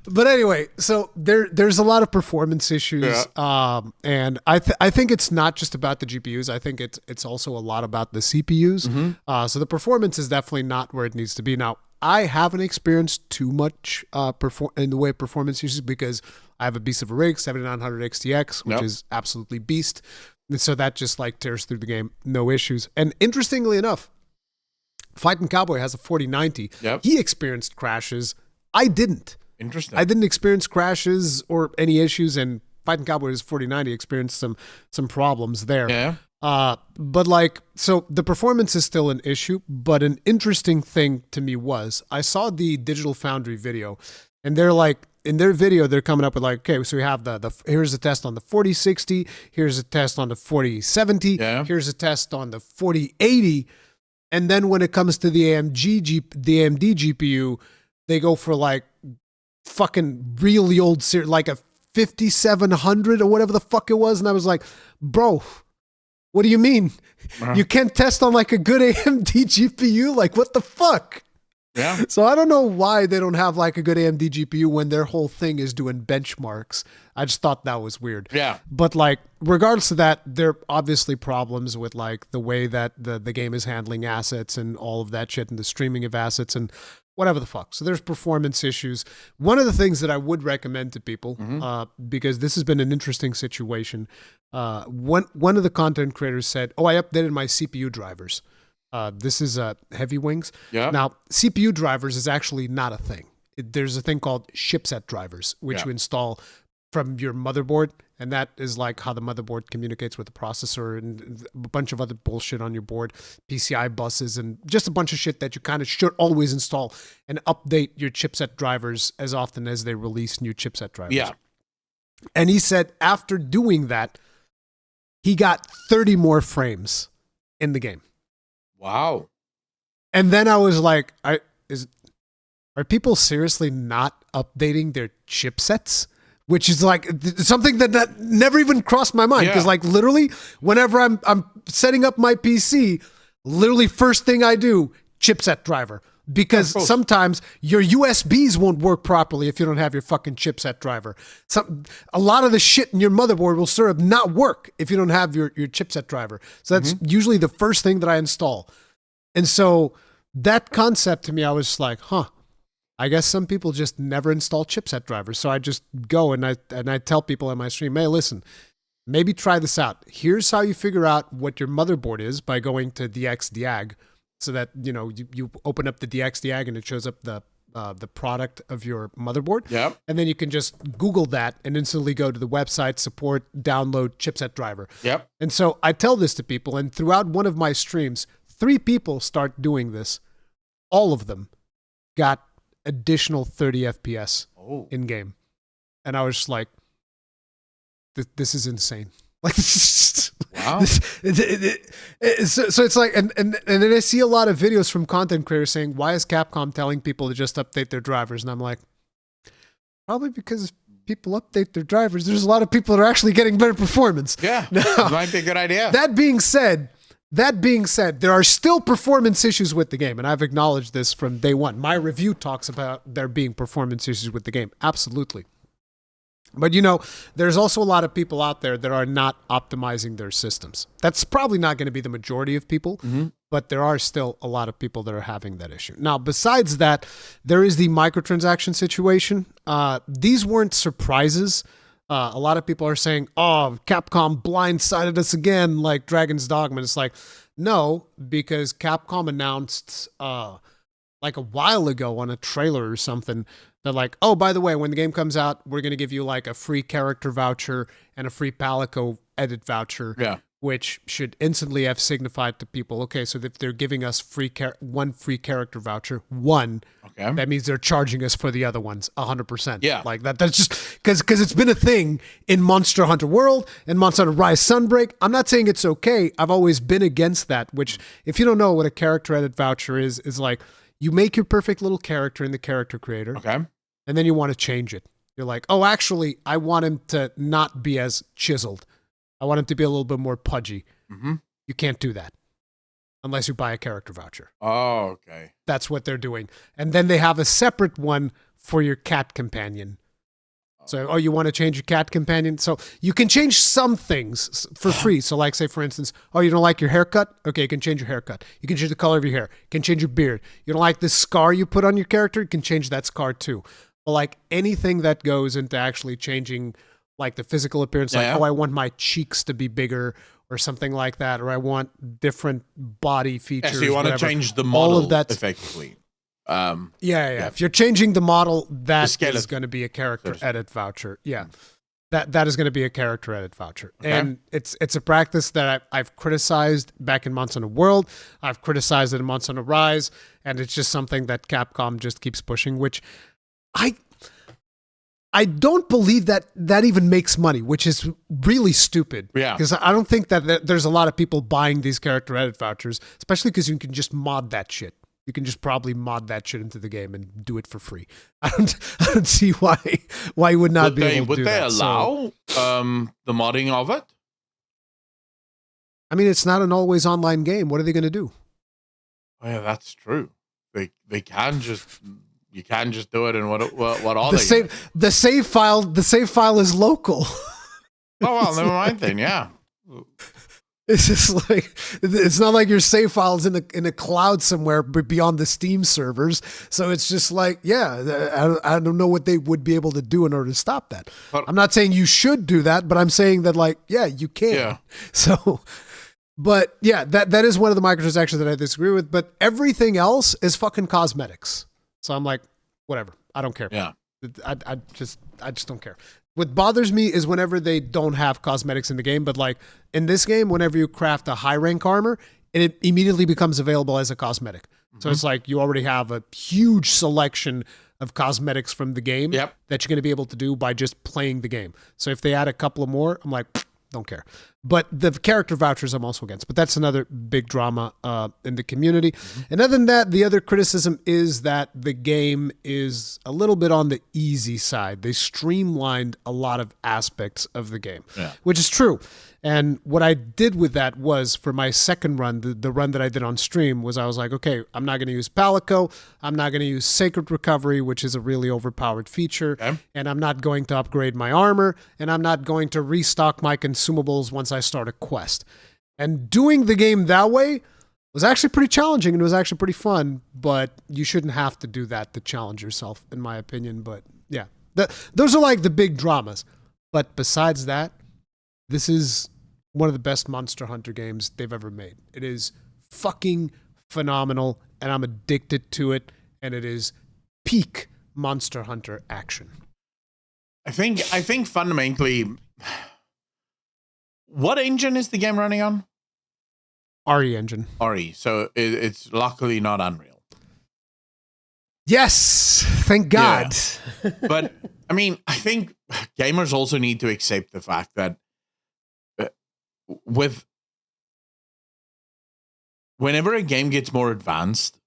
But anyway, so there's a lot of performance issues, and I think it's not just about the GPUs. I think it's also a lot about the CPUs. Mm-hmm. So the performance is definitely not where it needs to be. Now, I haven't experienced too much in the way of performance issues because I have a beast of a rig, 7900 XTX, which is absolutely beast. And so that just like tears through the game, no issues. And interestingly enough, Fighting Cowboy has a 4090. Yep. He experienced crashes. I didn't. Interesting. I didn't experience crashes or any issues, and Fighting Cowboys 4090 experienced some problems there. Yeah. But like, so the performance is still an issue, but an interesting thing to me was I saw the Digital Foundry video, and they're like, in their video, they're coming up with like, okay, so we have here's a test on the 4060, here's a test on the 4070, here's a test on the 4080, and then when it comes to the AMD GPU, they go for like fucking really old series, like a 5700 or whatever the fuck it was. And I was like, bro, what do you mean? You can't test on like a good AMD GPU? Like, what the fuck? Yeah. So I don't know why they don't have like a good AMD GPU when their whole thing is doing benchmarks. I just thought that was weird. Yeah. But like, regardless of that, there are obviously problems with like the way that the game is handling assets and all of that shit and the streaming of assets and whatever the fuck. So there's performance issues. One of the things that I would recommend to people, because this has been an interesting situation, one of the content creators said, I updated my CPU drivers. This is Heavy Wings. Yeah. Now, CPU drivers is actually not a thing. There's a thing called chipset drivers, which you install from your motherboard, and that is like how the motherboard communicates with the processor and a bunch of other bullshit on your board, PCI buses, and just a bunch of shit that you kind of should always install and update your chipset drivers as often as they release new chipset drivers. Yeah. And he said after doing that, he got 30 more frames in the game. Wow. And then I was like, are people seriously not updating their chipsets? Which is like something that never even crossed my mind. Because like literally, whenever I'm setting up my PC, literally first thing I do, chipset driver. Because sometimes your USBs won't work properly if you don't have your fucking chipset driver. A lot of the shit in your motherboard will sort of not work if you don't have your chipset driver. So that's usually the first thing that I install. And so that concept to me, I was just like, I guess some people just never install chipset drivers. So I just go and I tell people on my stream, hey, listen, maybe try this out. Here's how you figure out what your motherboard is by going to DXDiag, so that you open up the DXDiag and it shows up the product of your motherboard. Yep. And then you can just Google that and instantly go to the website, support, download chipset driver. Yep. And so I tell this to people, and throughout one of my streams, 3 people start doing this. All of them got additional 30 FPS in game. And I was just like, this is insane. Like, wow. So it's like, and then I see a lot of videos from content creators saying, why is Capcom telling people to just update their drivers? And I'm like, probably because people update their drivers. There's a lot of people that are actually getting better performance. Yeah, now, might be a good idea. That being said, there are still performance issues with the game, and I've acknowledged this from day one. My review talks about there being performance issues with the game. Absolutely. But there's also a lot of people out there that are not optimizing their systems. That's probably not going to be the majority of people, but there are still a lot of people that are having that issue. Now, besides that, there is the microtransaction situation. These weren't surprises. A lot of people are saying, oh, Capcom blindsided us again, like Dragon's Dogma. It's like, no, because Capcom announced like a while ago on a trailer or something, they're like, oh, by the way, when the game comes out, we're going to give you like a free character voucher and a free Palico edit voucher, which should instantly have signified to people, okay, so if they're giving us one free character voucher, that means they're charging us for the other ones 100%. Yeah. Like that's just because it's been a thing in Monster Hunter World and Monster Hunter Rise Sunbreak. I'm not saying it's okay. I've always been against that, which if you don't know what a character edit voucher is like, you make your perfect little character in the character creator. Okay. And then you want to change it. You're like, oh, actually, I want him to not be as chiseled. I want him to be a little bit more pudgy. You can't do that unless you buy a character voucher. Oh, okay. That's what they're doing. And then they have a separate one for your cat companion. So, you want to change your cat companion? So you can change some things for free. So like, say, for instance, you don't like your haircut? Okay, you can change your haircut. You can change the color of your hair. You can change your beard. You don't like this scar you put on your character? You can change that scar too. But like anything that goes into actually changing like the physical appearance, I want my cheeks to be bigger or something like that, or I want different body features. So you want to change the model all of that effectively. If you're changing the model, that is going to be a character edit voucher. That is going to be a character edit voucher. And it's a practice that I've criticized back in Monster Hunter World. I've criticized it in Monster Hunter Rise, and it's just something that Capcom just keeps pushing, which I don't believe that even makes money, which is really stupid. Yeah. Because I don't think that there's a lot of people buying these character edit vouchers, especially because you can just mod that shit. You can just probably mod that shit into the game and do it for free. I don't see why you would not be able to do that. Would they allow the modding of it? I mean, it's not an always online game. What are they going to do? Oh, yeah, that's true. They can just you can't just do it. And what are they? The save file is local. Oh well, never mind then. Yeah. It's just like, it's not like your save file's in a cloud somewhere beyond the Steam servers. So it's just like, I don't know what they would be able to do in order to stop that. But I'm not saying you should do that, but I'm saying that like, you can. Yeah. So, but that is one of the microtransactions that I disagree with, but everything else is fucking cosmetics. So I'm like, whatever. I don't care. Yeah. I just don't care. What bothers me is whenever they don't have cosmetics in the game, but like in this game, whenever you craft a high rank armor, it immediately becomes available as a cosmetic. So it's like you already have a huge selection of cosmetics from the game that you're going to be able to do by just playing the game. So if they add a couple of more, I'm like, don't care. But the character vouchers I'm also against. But that's another big drama in the community. And other than that, the other criticism is that the game is a little bit on the easy side. They streamlined a lot of aspects of the game, which is true. And what I did with that was, for my second run, the run that I did on stream, was I was like, okay, I'm not going to use Palico. I'm not going to use Sacred Recovery, which is a really overpowered feature. And I'm not going to upgrade my armor. And I'm not going to restock my consumables once I start a quest. And doing the game that way was actually pretty challenging, and it was actually pretty fun, but you shouldn't have to do that to challenge yourself, in my opinion. But yeah, those are like the big dramas. But besides that, this is one of the best Monster Hunter games they've ever made. It is fucking phenomenal, and I'm addicted to it, and it is peak Monster Hunter action. I think fundamentally, what engine is the game running on? RE engine. RE, so it's luckily not Unreal. Yes, thank God. Yeah. But I mean, I think gamers also need to accept the fact that whenever a game gets more advanced,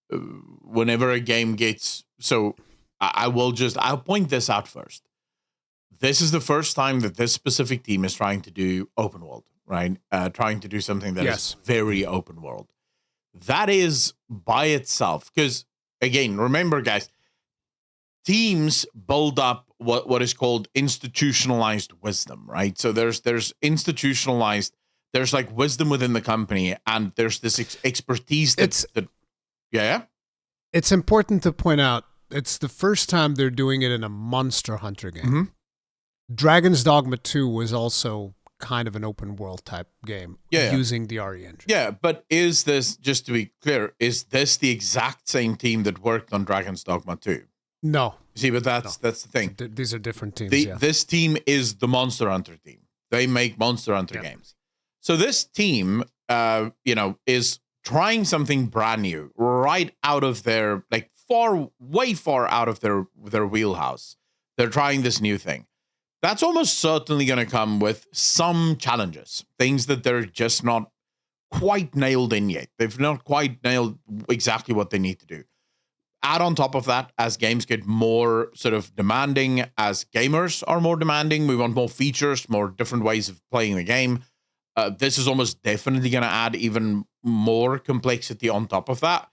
whenever a game gets, so I'll point this out first. This is the first time that this specific team is trying to do open world, right? Trying to do something that is very open world. That is by itself, because again, remember guys, teams build up what is called institutionalized wisdom, right? So there's institutionalized, there's like wisdom within the company, and there's this expertise that yeah. It's important to point out it's the first time they're doing it in a Monster Hunter game. Mm-hmm. Dragon's Dogma 2 was also kind of an open world type game using the RE engine. Yeah, but is this, just to be clear, is this the exact same team that worked on Dragon's Dogma 2? No. See, but that's the thing. These are different teams. This team is the Monster Hunter team. They make Monster Hunter games. So this team, is trying something brand new, right out of their, like, way far out of their wheelhouse. They're trying this new thing. That's almost certainly going to come with some challenges, things that they're just not quite nailed in yet. They've not quite nailed exactly what they need to do. Add on top of that, as games get more sort of demanding, as gamers are more demanding, we want more features, more different ways of playing the game. This is almost definitely going to add even more complexity on top of that.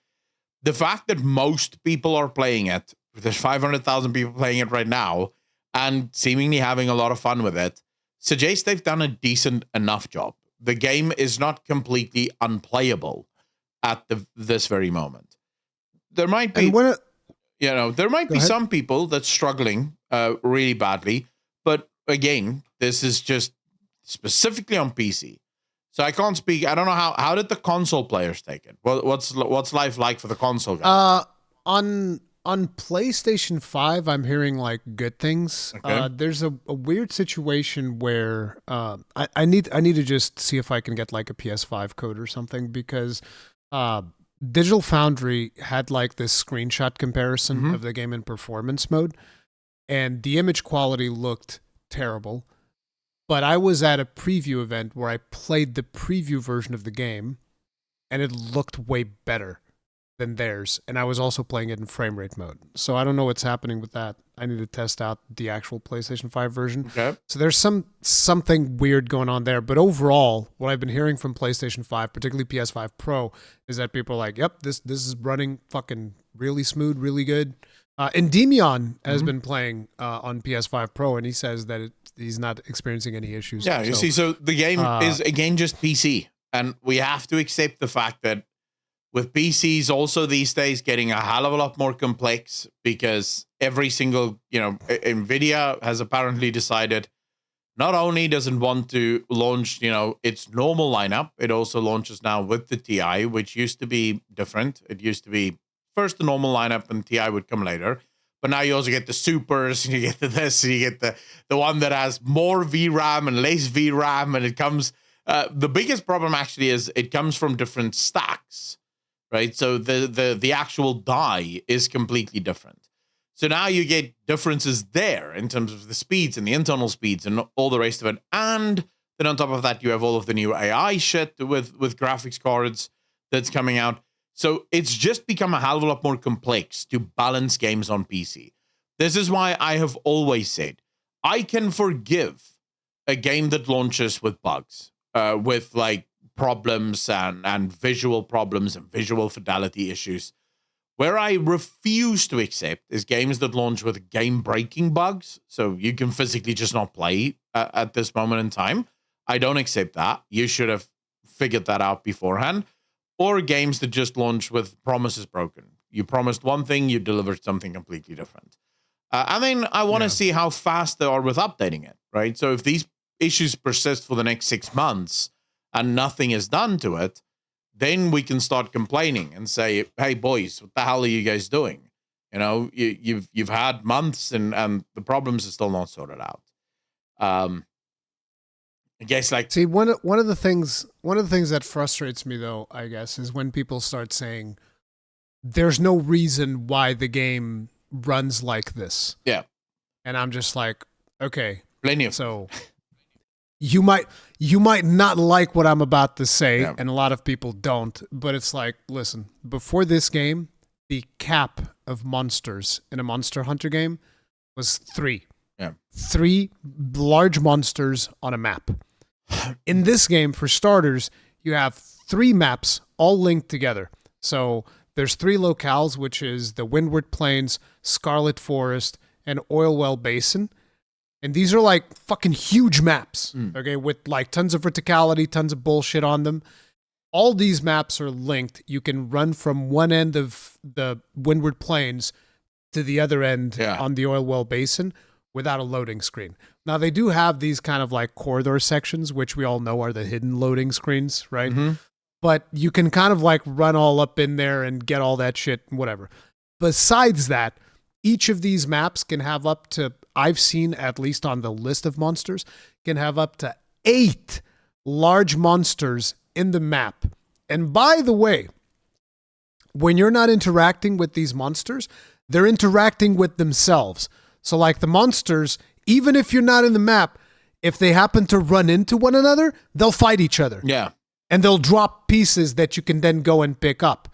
The fact that most people are playing it, there's 500,000 people playing it right now, and seemingly having a lot of fun with it, suggests they've done a decent enough job. The game is not completely unplayable at this very moment. There might be, there might be some people that's struggling really badly, but again, this is just specifically on PC. So I can't speak. I don't know how did the console players take it? What's life like for the console guys? On PlayStation 5, I'm hearing like good things. Okay. There's a weird situation where I need to just see if I can get like a PS5 code or something, because Digital Foundry had like this screenshot comparison of the game in performance mode, and the image quality looked terrible. But I was at a preview event where I played the preview version of the game, and it looked way better than theirs. And I was also playing it in frame rate mode. So I don't know what's happening with that. I need to test out the actual PlayStation 5 version. Okay. So there's something weird going on there. But overall, what I've been hearing from PlayStation 5, particularly PS5 Pro, is that people are like, yep, this is running fucking really smooth, really good. Endymion has been playing on PS5 Pro, and he says that he's not experiencing any issues. Yeah, you see, so the game is, again, just PC. And we have to accept the fact that with PCs also these days getting a hell of a lot more complex, because every single, NVIDIA has apparently decided not only doesn't want to launch, its normal lineup, it also launches now with the TI, which used to be different. It used to be first the normal lineup and TI would come later. But now you also get the supers, and you get this, and you get the one that has more VRAM and less VRAM, and it comes. The biggest problem actually is it comes from different stacks, right? So the actual die is completely different. So now you get differences there in terms of the speeds and the internal speeds and all the rest of it. And then on top of that, you have all of the new AI shit with graphics cards that's coming out. So it's just become a hell of a lot more complex to balance games on PC. This is why I have always said I can forgive a game that launches with bugs, with like problems and visual problems and visual fidelity issues. Where I refuse to accept is games that launch with game-breaking bugs, so you can physically just not play at this moment in time. I don't accept that. You should have figured that out beforehand. Or games that just launch with promises broken. You promised one thing, you delivered something completely different. And then I want to see how fast they are with updating it, right? So if these issues persist for the next 6 months and nothing is done to it, then we can start complaining and say, hey, boys, what the hell are you guys doing? You've had months and the problems are still not sorted out. I guess see one of the things that frustrates me though, I guess, is when people start saying there's no reason why the game runs like this. Yeah. And I'm just like, okay. Plenty of so you might not like what I'm about to say, and a lot of people don't, but it's like, listen, before this game, the cap of monsters in a Monster Hunter game was 3. Yeah. 3 large monsters on a map. In this game, for starters, you have 3 maps all linked together. So there's 3 locales, which is the Windward Plains, Scarlet Forest, and Oil Well Basin. And these are like fucking huge maps, okay, with like tons of verticality, tons of bullshit on them. All these maps are linked. You can run from one end of the Windward Plains to the other end on the Oil Well Basin without a loading screen. Now, they do have these kind of like corridor sections, which we all know are the hidden loading screens, right? But you can kind of like run all up in there and get all that shit, whatever. Besides that, each of these maps can have up to, I've seen at least on the list of monsters, can have up to 8 large monsters in the map. And by the way, when you're not interacting with these monsters, they're interacting with themselves. So like the monsters, even if you're not in the map, if they happen to run into one another, they'll fight each other. Yeah. And they'll drop pieces that you can then go and pick up.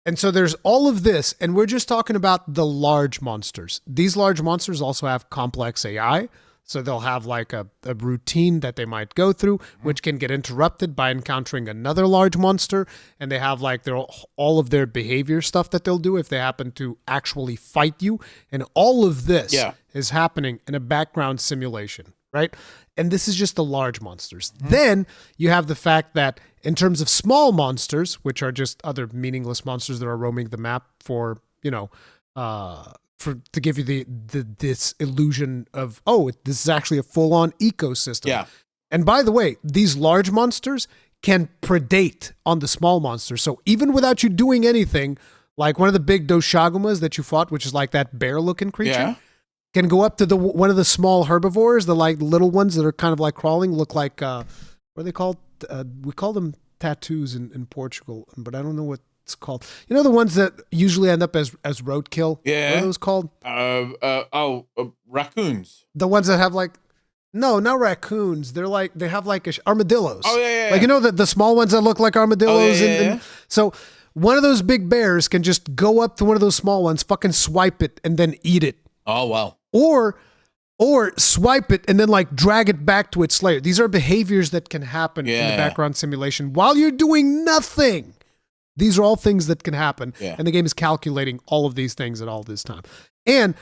And so there's all of this, and we're just talking about the large monsters. These large monsters also have complex AI, so they'll have like a routine that they might go through, which can get interrupted by encountering another large monster, and they have like all of their behavior stuff that they'll do if they happen to actually fight you, and all of this is happening in a background simulation, right? And this is just the large monsters. Then you have the fact that in terms of small monsters, which are just other meaningless monsters that are roaming the map for, you know, to give you this illusion of, oh, this is actually a full-on ecosystem. Yeah. And by the way, these large monsters can predate on the small monsters. So even without you doing anything, like one of the big Doshagumas that you fought, which is like that bear-looking creature, can go up to one of the small herbivores, the like little ones that are kind of like crawling, look like, what are they called? We call them tattoos in Portugal, but I don't know what it's called. You know the ones that usually end up as roadkill? Yeah. What are those called? Raccoons. The ones that have like, no, not raccoons. They're like, they have like armadillos. Oh, yeah. Like, you know, the small ones that look like armadillos. And so one of those big bears can just go up to one of those small ones, fucking swipe it, and then eat it. Oh, wow. Or swipe it and then like drag it back to its lair. These are behaviors that can happen in the background simulation while you're doing nothing. These are all things that can happen. Yeah. And the game is calculating all of these things at all this time. And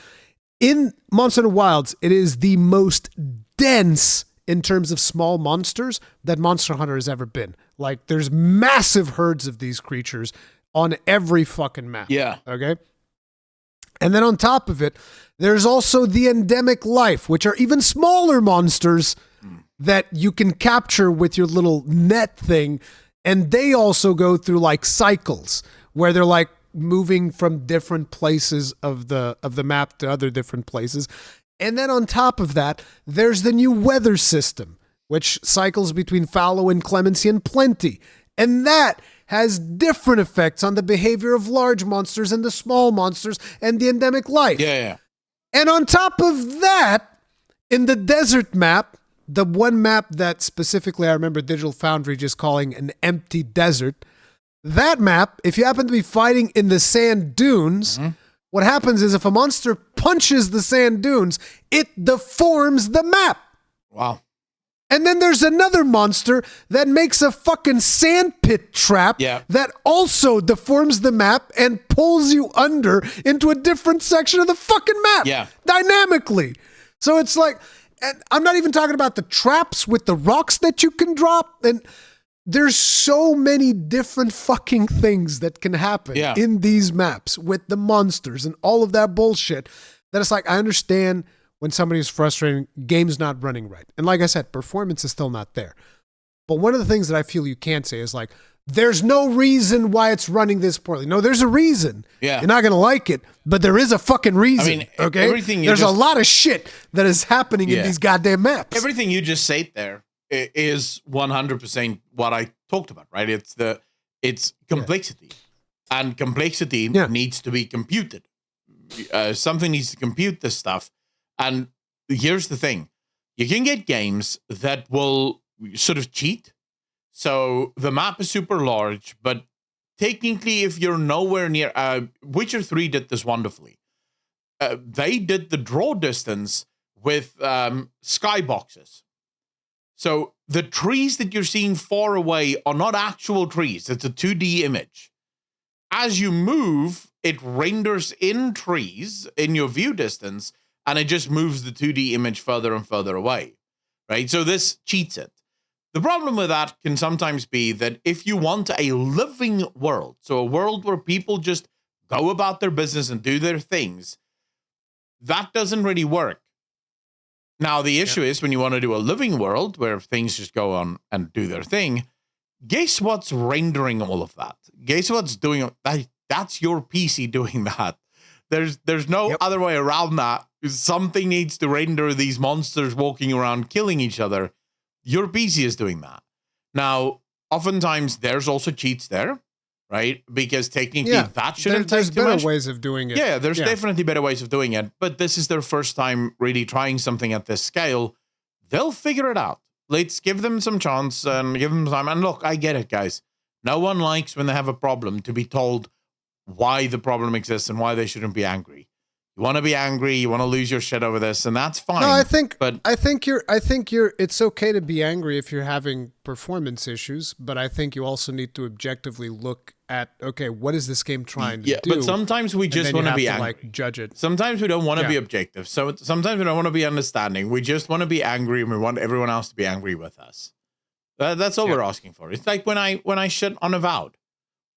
in Monster Hunter Wilds, it is the most dense in terms of small monsters that Monster Hunter has ever been. Like there's massive herds of these creatures on every fucking map. Yeah. Okay. And then on top of it, there's also the endemic life, which are even smaller monsters that you can capture with your little net thing. And they also go through like cycles where they're like moving from different places of the map to other different places. And then on top of that, there's the new weather system, which cycles between fallow and clemency and plenty. And that has different effects on the behavior of large monsters and the small monsters and the endemic life. Yeah. And on top of that, in the desert map, the one map that specifically I remember Digital Foundry just calling an empty desert, that map, if you happen to be fighting in the sand dunes, what happens is if a monster punches the sand dunes, it deforms the map. Wow. And then there's another monster that makes a fucking sand pit trap that also deforms the map and pulls you under into a different section of the fucking map dynamically. So it's like, and I'm not even talking about the traps with the rocks that you can drop. And there's so many different fucking things that can happen in these maps with the monsters and all of that bullshit that it's like, I understand when somebody's frustrating, game's not running right. And like I said, performance is still not there. But one of the things that I feel you can't say is like, there's no reason why it's running this poorly. No, there's a reason. Yeah. You're not going to like it, but there is a fucking reason. I mean, okay? There's a lot of shit that is happening in these goddamn maps. Everything you just said there is 100% what I talked about, right? It's complexity. And complexity needs to be computed. Something needs to compute this stuff. And here's the thing. You can get games that will sort of cheat. So the map is super large, but technically if you're nowhere near... Witcher 3 did this wonderfully. They did the draw distance with skyboxes. So the trees that you're seeing far away are not actual trees. It's a 2D image. As you move it renders in trees in your view distance, and it just moves the 2D image further and further away, right? So this cheats it. The problem with that can sometimes be that if you want a living world, so a world where people just go about their business and do their things, that doesn't really work. Now, the issue is when you want to do a living world where things just go on and do their thing, guess what's rendering all of that? Guess what's doing that? That's your PC doing that. There's no other way around that. Something needs to render these monsters walking around killing each other. Your PC is doing that. Now, oftentimes there's also cheats there, right? Because technically that shouldn't take too much. There's better ways of doing it. Yeah, there's definitely better ways of doing it. But this is their first time really trying something at this scale. They'll figure it out. Let's give them some chance and give them time. And look, I get it, guys. No one likes when they have a problem to be told why the problem exists and why they shouldn't be angry. You want to be angry, you want to lose your shit over this, and that's fine. No, I think it's okay to be angry if you're having performance issues, but I think you also need to objectively look at, okay, what is this game trying to do? But sometimes we just want to be angry. Like, judge it. Sometimes we don't want to be objective. So sometimes we don't want to be understanding. We just want to be angry, and we want everyone else to be angry with us. That's all we're asking for. It's like when I shit on Avowed,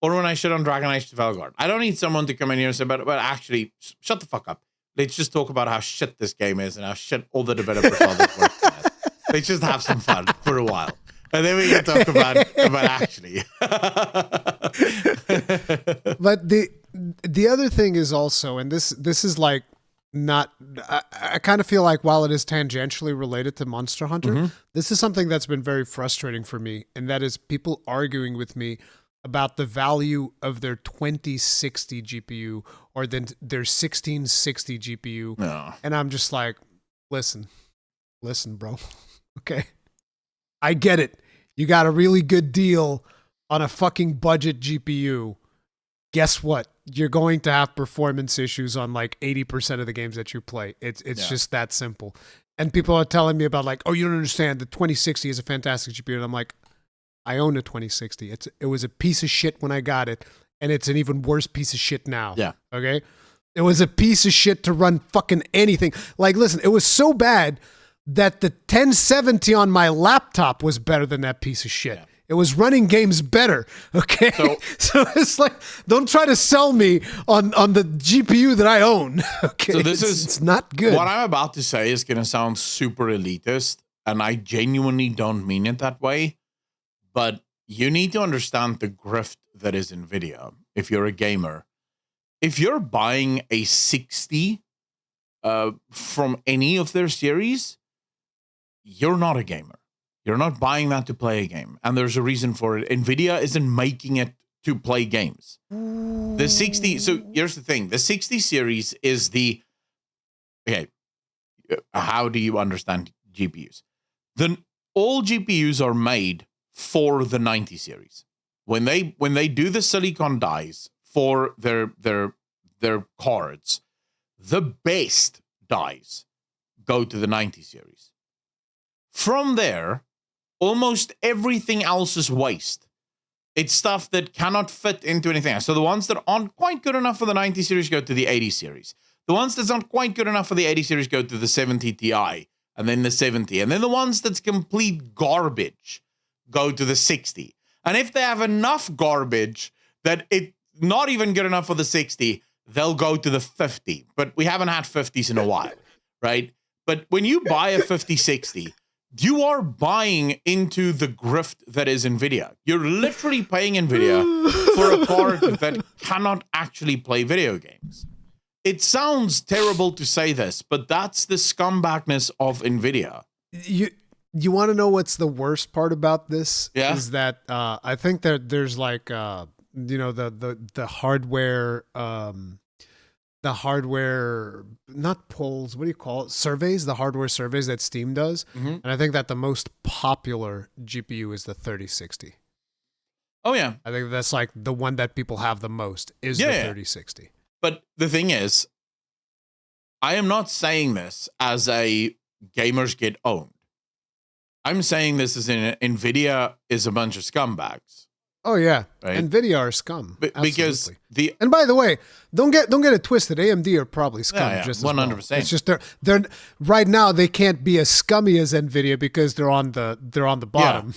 or when I shit on Dragon Age to Valgard. I don't need someone to come in here and say, but actually, shut the fuck up. Let's just talk about how shit this game is and how shit all the developers are that work on it. Let's just have some fun for a while. And then we can talk about actually. But the other thing is also, and this is like not, I kind of feel like while it is tangentially related to Monster Hunter, this is something that's been very frustrating for me. And that is people arguing with me about the value of their 2060 GPU or then their 1660 GPU. No. And I'm just like, listen, bro. Okay. I get it. You got a really good deal on a fucking budget GPU. Guess what? You're going to have performance issues on like 80% of the games that you play. It's just that simple. And people are telling me about like, oh, you don't understand. The 2060 is a fantastic GPU. And I'm like, I own a 2060. It was a piece of shit when I got it, and it's an even worse piece of shit now. Yeah. Okay? It was a piece of shit to run fucking anything. Like, listen, it was so bad that the 1070 on my laptop was better than that piece of shit. Yeah. It was running games better. Okay? So it's like, don't try to sell me on the GPU that I own. Okay? So it's not good. What I'm about to say is going to sound super elitist, and I genuinely don't mean it that way. But you need to understand the grift that is NVIDIA if you're a gamer. If you're buying a 60 from any of their series, you're not a gamer. You're not buying that to play a game. And there's a reason for it. NVIDIA isn't making it to play games. The 60, so here's the thing. The 60 series is okay, how do you understand GPUs? All GPUs are made for the 90 series. When they do the silicon dies for their cards, the best dies go to the 90 series. From there, almost everything else is waste. It's stuff that cannot fit into anything else. So the ones that aren't quite good enough for the 90 series go to the 80 series. The ones that aren't quite good enough for the 80 series go to the 70 Ti, and then the 70. And then the ones that's complete garbage go to the 60. And if they have enough garbage that it's not even good enough for the 60, they'll go to the 50. But we haven't had 50s in a while, right? But when you buy a 5060, you are buying into the grift that is NVIDIA. You're literally paying NVIDIA for a card that cannot actually play video games. It sounds terrible to say this, but that's the scumbagness of NVIDIA. You want to know what's the worst part about this? Yeah. Is that I think that there's like the hardware not polls, what do you call it? Surveys, the hardware surveys that Steam does. And I think that the most popular GPU is the 3060. Oh yeah. I think that's like the one that people have the most is the 3060. But the thing is, I am not saying this as a gamers get owned. I'm saying this as in NVIDIA is a bunch of scumbags. Oh yeah, right? Nvidia are scum. Because Absolutely. And by the way, don't get it twisted. AMD are probably scum just as 100%. Well. It's just they're right now they can't be as scummy as Nvidia because they're on the bottom.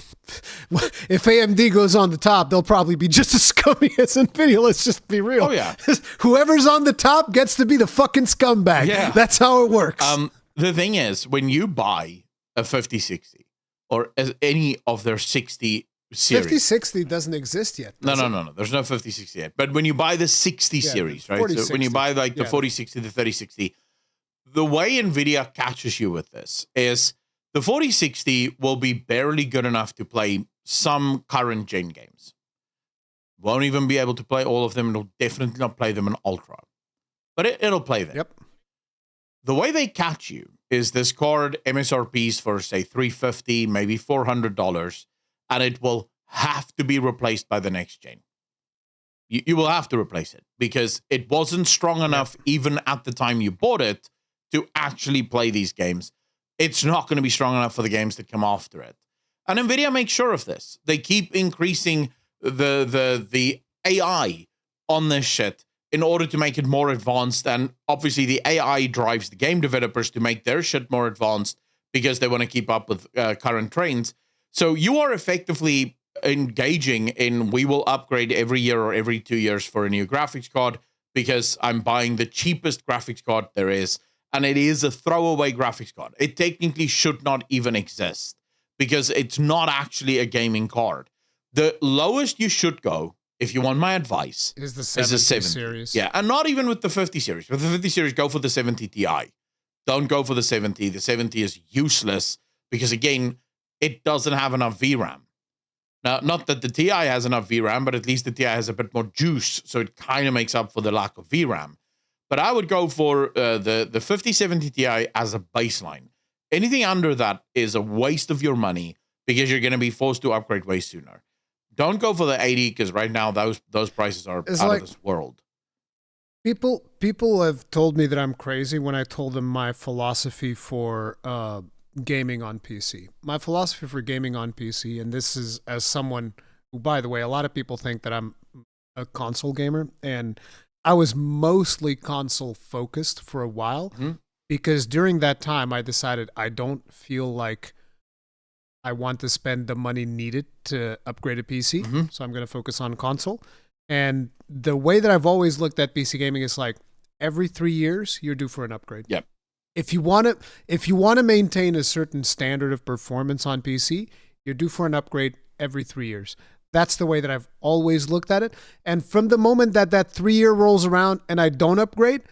Yeah. If AMD goes on the top, they'll probably be just as scummy as Nvidia. Let's just be real. Oh yeah, whoever's on the top gets to be the fucking scumbag. Yeah, that's how it works. The thing is, when you buy a 5060 or any of their 60 series. 5060 doesn't exist yet. No. There's no 5060 yet. But when you buy the 60 series, right? So when you buy like the 4060, the 3060, the way NVIDIA catches you with this is the 4060 will be barely good enough to play some current gen games. Won't even be able to play all of them. It'll definitely not play them in Ultra. But it'll play them. Yep. The way they catch you is this card MSRPs for, say, $350, maybe $400. And it will have to be replaced by the next gen. You will have to replace it because it wasn't strong enough even at the time you bought it to actually play these games. It's not going to be strong enough for the games that come after it. And NVIDIA makes sure of this. They keep increasing the AI on this shit in order to make it more advanced. And obviously the AI drives the game developers to make their shit more advanced because they want to keep up with current trends. So you are effectively engaging in, we will upgrade every year or every 2 years for a new graphics card because I'm buying the cheapest graphics card there is. And it is a throwaway graphics card. It technically should not even exist because it's not actually a gaming card. The lowest you should go, if you want my advice, is the 70 series. Yeah, and not even with the 50 series. With the 50 series, go for the 70 Ti. Don't go for the 70. The 70 is useless because, again, it doesn't have enough VRAM. Now, not that the Ti has enough VRAM, but at least the Ti has a bit more juice, so it kind of makes up for the lack of VRAM. But I would go for the 5070 Ti as a baseline. Anything under that is a waste of your money because you're going to be forced to upgrade way sooner. Don't go for the 80 because right now those prices are out of this world. People have told me that I'm crazy when I told them my philosophy for gaming on PC. My philosophy for gaming on PC, and this is as someone who, by the way, a lot of people think that I'm a console gamer, and I was mostly console focused for a while because during that time I decided I don't feel like I want to spend the money needed to upgrade a PC, so I'm going to focus on console. And the way that I've always looked at PC gaming is like every 3 years you're due for an upgrade. Yep. If you want to maintain a certain standard of performance on PC, you're due for an upgrade every 3 years. That's the way that I've always looked at it. And from the moment that 3 year rolls around and I don't upgrade,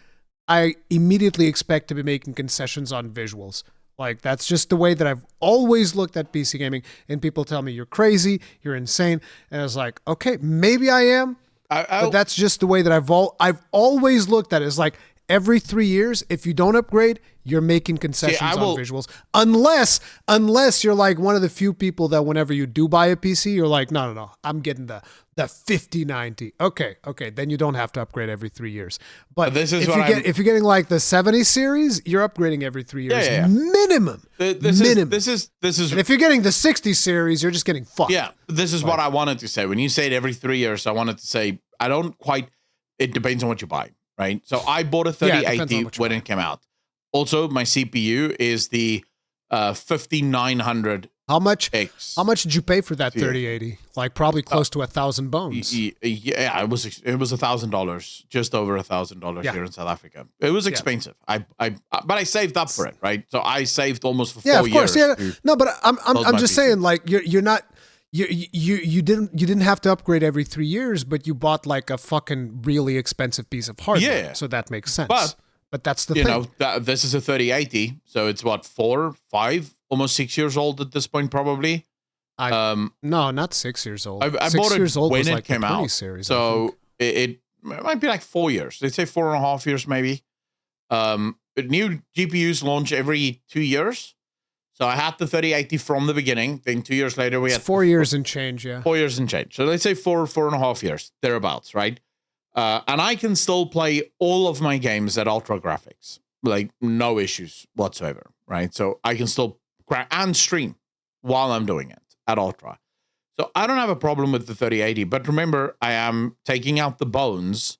I immediately expect to be making concessions on visuals. Like, that's just the way that I've always looked at PC gaming. And people tell me, you're crazy, you're insane. And I was like, okay, maybe I am. But that's just the way that I've always looked at it. It's like every 3 years, if you don't upgrade, you're making concessions on visuals. Unless you're like one of the few people that whenever you do buy a PC, you're like, no, I'm getting the 5090. Okay, then you don't have to upgrade every 3 years. But if you're getting like the 70 series, you're upgrading every 3 years. Yeah. Minimum. Minimum. This is. And if you're getting the 60 series, you're just getting fucked. Yeah, this is what I wanted to say. When you say it every 3 years, I wanted to say I don't quite. It depends on what you buy, right? So I bought a 3080 when it came out. Also, my CPU is the 5900. How much did you pay for that 3080? Like probably close to 1,000 bones. Yeah, it was $1,000, just over $1,000 here in South Africa. It was expensive. But I saved up for it, right? So I saved almost for 4 years. Yeah, of course. Yeah. No, but I'm just saying, like you're not. You didn't have to upgrade every 3 years, but you bought like a fucking really expensive piece of hardware. Yeah. So that makes sense. But that's the thing. This is a 3080, so it's what, 4, 5, almost 6 years old at this point, probably. No, not 6 years old. I bought it when it came out, series, so it might be like 4 years. They'd say 4.5 years, maybe. New GPUs launch every 2 years. So I had the 3080 from the beginning. Then 2 years later, we had 4 years and change, yeah. 4 years and change. So let's say 4.5 years, thereabouts, right? And I can still play all of my games at ultra graphics, like no issues whatsoever, right? So I can still and stream while I'm doing it at ultra. So I don't have a problem with the 3080, but remember, I am taking out the bones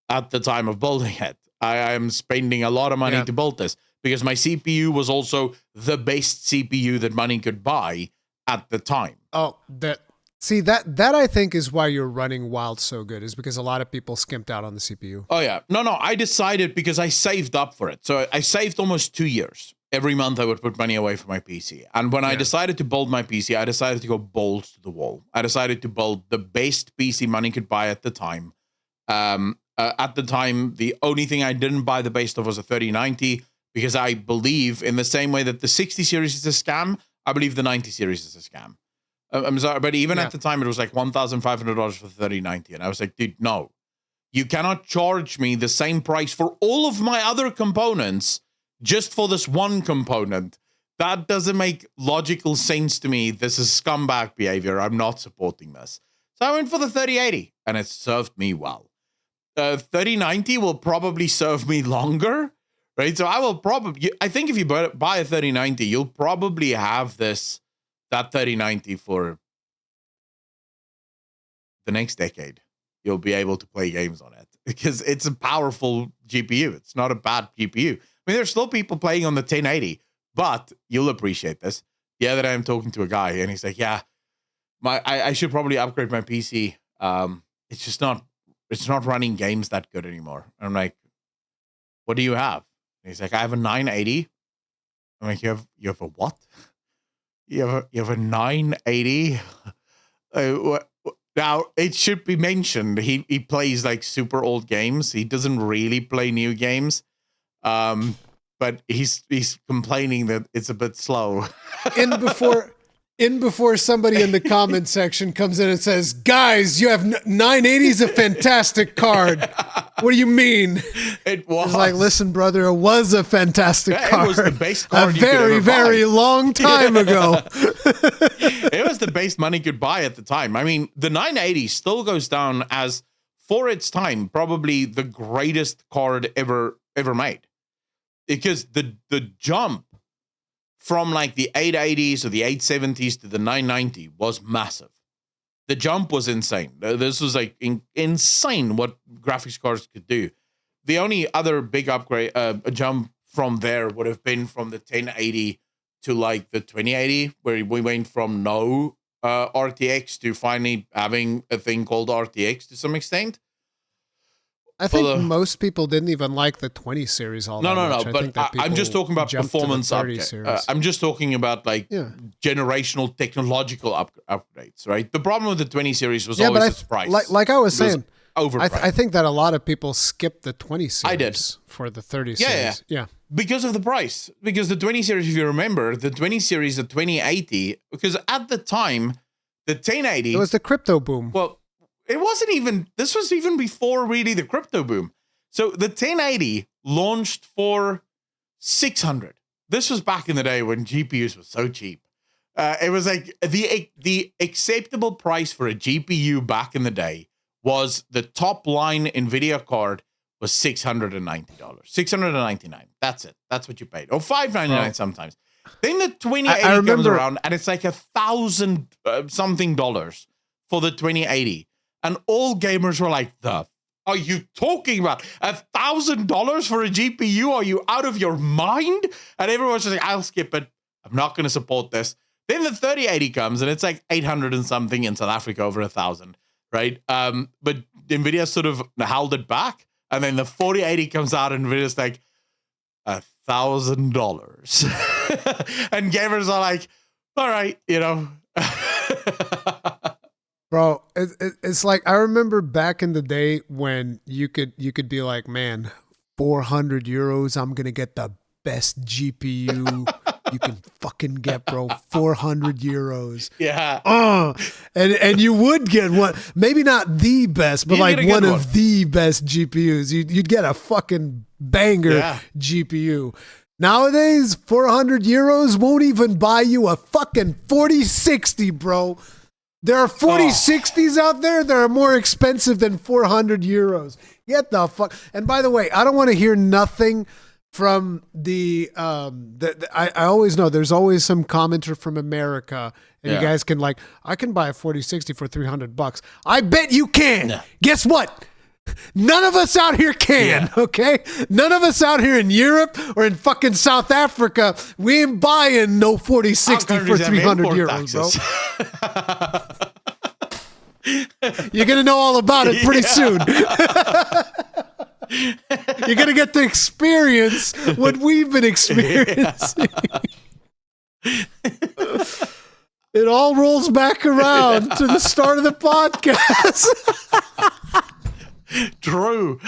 at the time of building it. I am spending a lot of money to build this because my CPU was also the best CPU that money could buy at the time. Oh, that I think is why you're running Wild so good, is because a lot of people skimped out on the CPU. Oh yeah. No, I decided because I saved up for it. So I saved almost 2 years. Every month I would put money away for my PC. And when I decided to build my PC, I decided to go balls to the wall. I decided to build the best PC money could buy at the time. At the time, the only thing I didn't buy the best of was a 3090 because I believe in the same way that the 60 series is a scam, I believe the 90 series is a scam. I'm sorry, but even at the time, it was like $1,500 for 3090. And I was like, dude, no. You cannot charge me the same price for all of my other components just for this one component. That doesn't make logical sense to me. This is scumbag behavior. I'm not supporting this. So I went for the 3080, and it served me well. 3090 will probably serve me longer, right? So I think if you buy a 3090, you'll probably have that 3090 for the next decade. You'll be able to play games on it because it's a powerful GPU. It's not a bad GPU. I mean, there's still people playing on the 1080, but you'll appreciate this. The other day I'm talking to a guy and he's like, yeah, I should probably upgrade my PC. It's not running games that good anymore. I'm like, what do you have? And he's like, I have a 980. I'm like, you have a what? You have a 980. Now it should be mentioned he plays like super old games. He doesn't really play new games, but he's complaining that it's a bit slow. Before somebody in the comment section comes in and says, "Guys, you have 980 is a fantastic card." What do you mean? It was. It's like, listen, brother, it was a fantastic card. It was the best card a very, very long time ago. It was the best money could buy at the time. I mean, the 980 still goes down as, for its time, probably the greatest card ever made. Because the jump from like the 880s or the 870s to the 990 was massive. The jump was insane. This was like insane what graphics cards could do. The only other big upgrade, a jump from there would have been from the 1080 to like the 2080, where we went from no RTX to finally having a thing called RTX to some extent. I think most people didn't even like the 20 series all that much. No, but I'm just talking about performance upgrades. I'm just talking about like generational technological upgrades, right? The problem with the 20 series was always its price. Like I was saying, overpriced. I think that a lot of people skipped the 20 series I did. for the 30 series. Yeah. Because of the price. Because the 20 series, if you remember, the 20 series, the 2080, because at the time, the 1080... It was the crypto boom. Well, it wasn't even... This was even before really the crypto boom. So the 1080 launched for $600. This was back in the day when GPUs were so cheap. It was like the acceptable price for a GPU back in the day was the top line NVIDIA card was $690. $699. That's it. That's what you paid. Or $599 sometimes. Then the 2080 comes around and it's like $1,000 something for the 2080. And all gamers were like, are you talking about $1,000 for a GPU? Are you out of your mind? And everyone's just like, I'll skip it. I'm not going to support this. Then the 3080 comes and it's like 800 and something in South Africa, over 1,000, right? But NVIDIA sort of held it back. And then the 4080 comes out and NVIDIA's like, $1,000. And gamers are like, all right, you know. Bro, it's like, I remember back in the day when you could be like, man, 400 euros, I'm going to get the best GPU you can fucking get, bro. 400 euros. Yeah. And you would get one, maybe not the best, but like one of the best GPUs. You'd get a fucking banger GPU. Nowadays, 400 euros won't even buy you a fucking 4060, bro. There are 4060s out there that are more expensive than 400 euros. Get the fuck. And by the way, I don't want to hear nothing from I always know there's always some commenter from America, and you guys can like, I can buy a 4060 for $300. I bet you can. Yeah. Guess what? None of us out here can, okay? None of us out here in Europe or in fucking South Africa, we ain't buying no 4060 for 300 euros, bro. You're going to know all about it pretty soon. You're going to get to experience what we've been experiencing. It all rolls back around to the start of the podcast. True.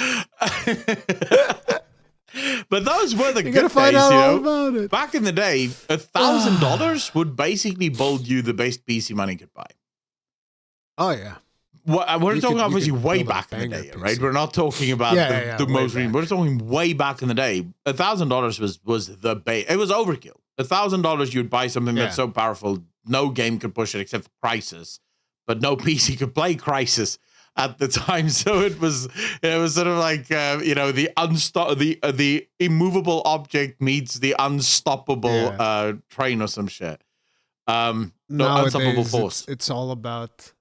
But those were the You're good gonna find days, out you all know. about it. Back in the day, $1,000 would basically build you the best PC money could buy. Oh, yeah. Well, we're talking obviously could way build a back in the banger day, PC. right? We're not talking about the way most back. recent. We're talking way back in the day. $1,000 was the base. It was overkill. $1,000 you'd buy something that's so powerful, no game could push it except for Crysis, but no PC could play Crysis at the time. So it was sort of like the immovable object meets the unstoppable train or some shit. Unstoppable force. It's all about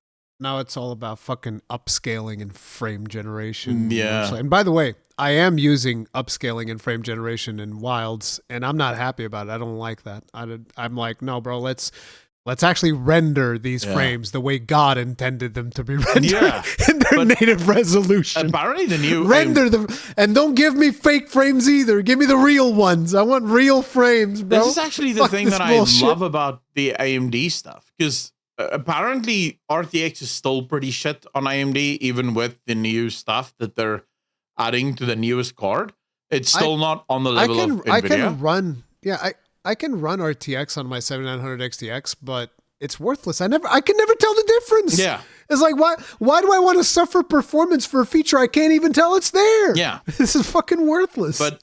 fucking upscaling and frame generation. Yeah. And by the way, I am using upscaling and frame generation in Wilds, and I'm not happy about it. I don't like that. I'm like, no, bro, let's actually render these frames the way God intended them to be rendered in their native resolution. Apparently the new render them, and don't give me fake frames either. Give me the real ones. I want real frames, bro. This is actually the thing that I love about the AMD stuff, because apparently RTX is still pretty shit on AMD, even with the new stuff that they're adding to the newest card. It's still not on the level of NVIDIA. I can run RTX on my 7900 XTX, but it's worthless. I can never tell the difference. Yeah. It's like, why do I want to suffer performance for a feature I can't even tell it's there? Yeah. This is fucking worthless. But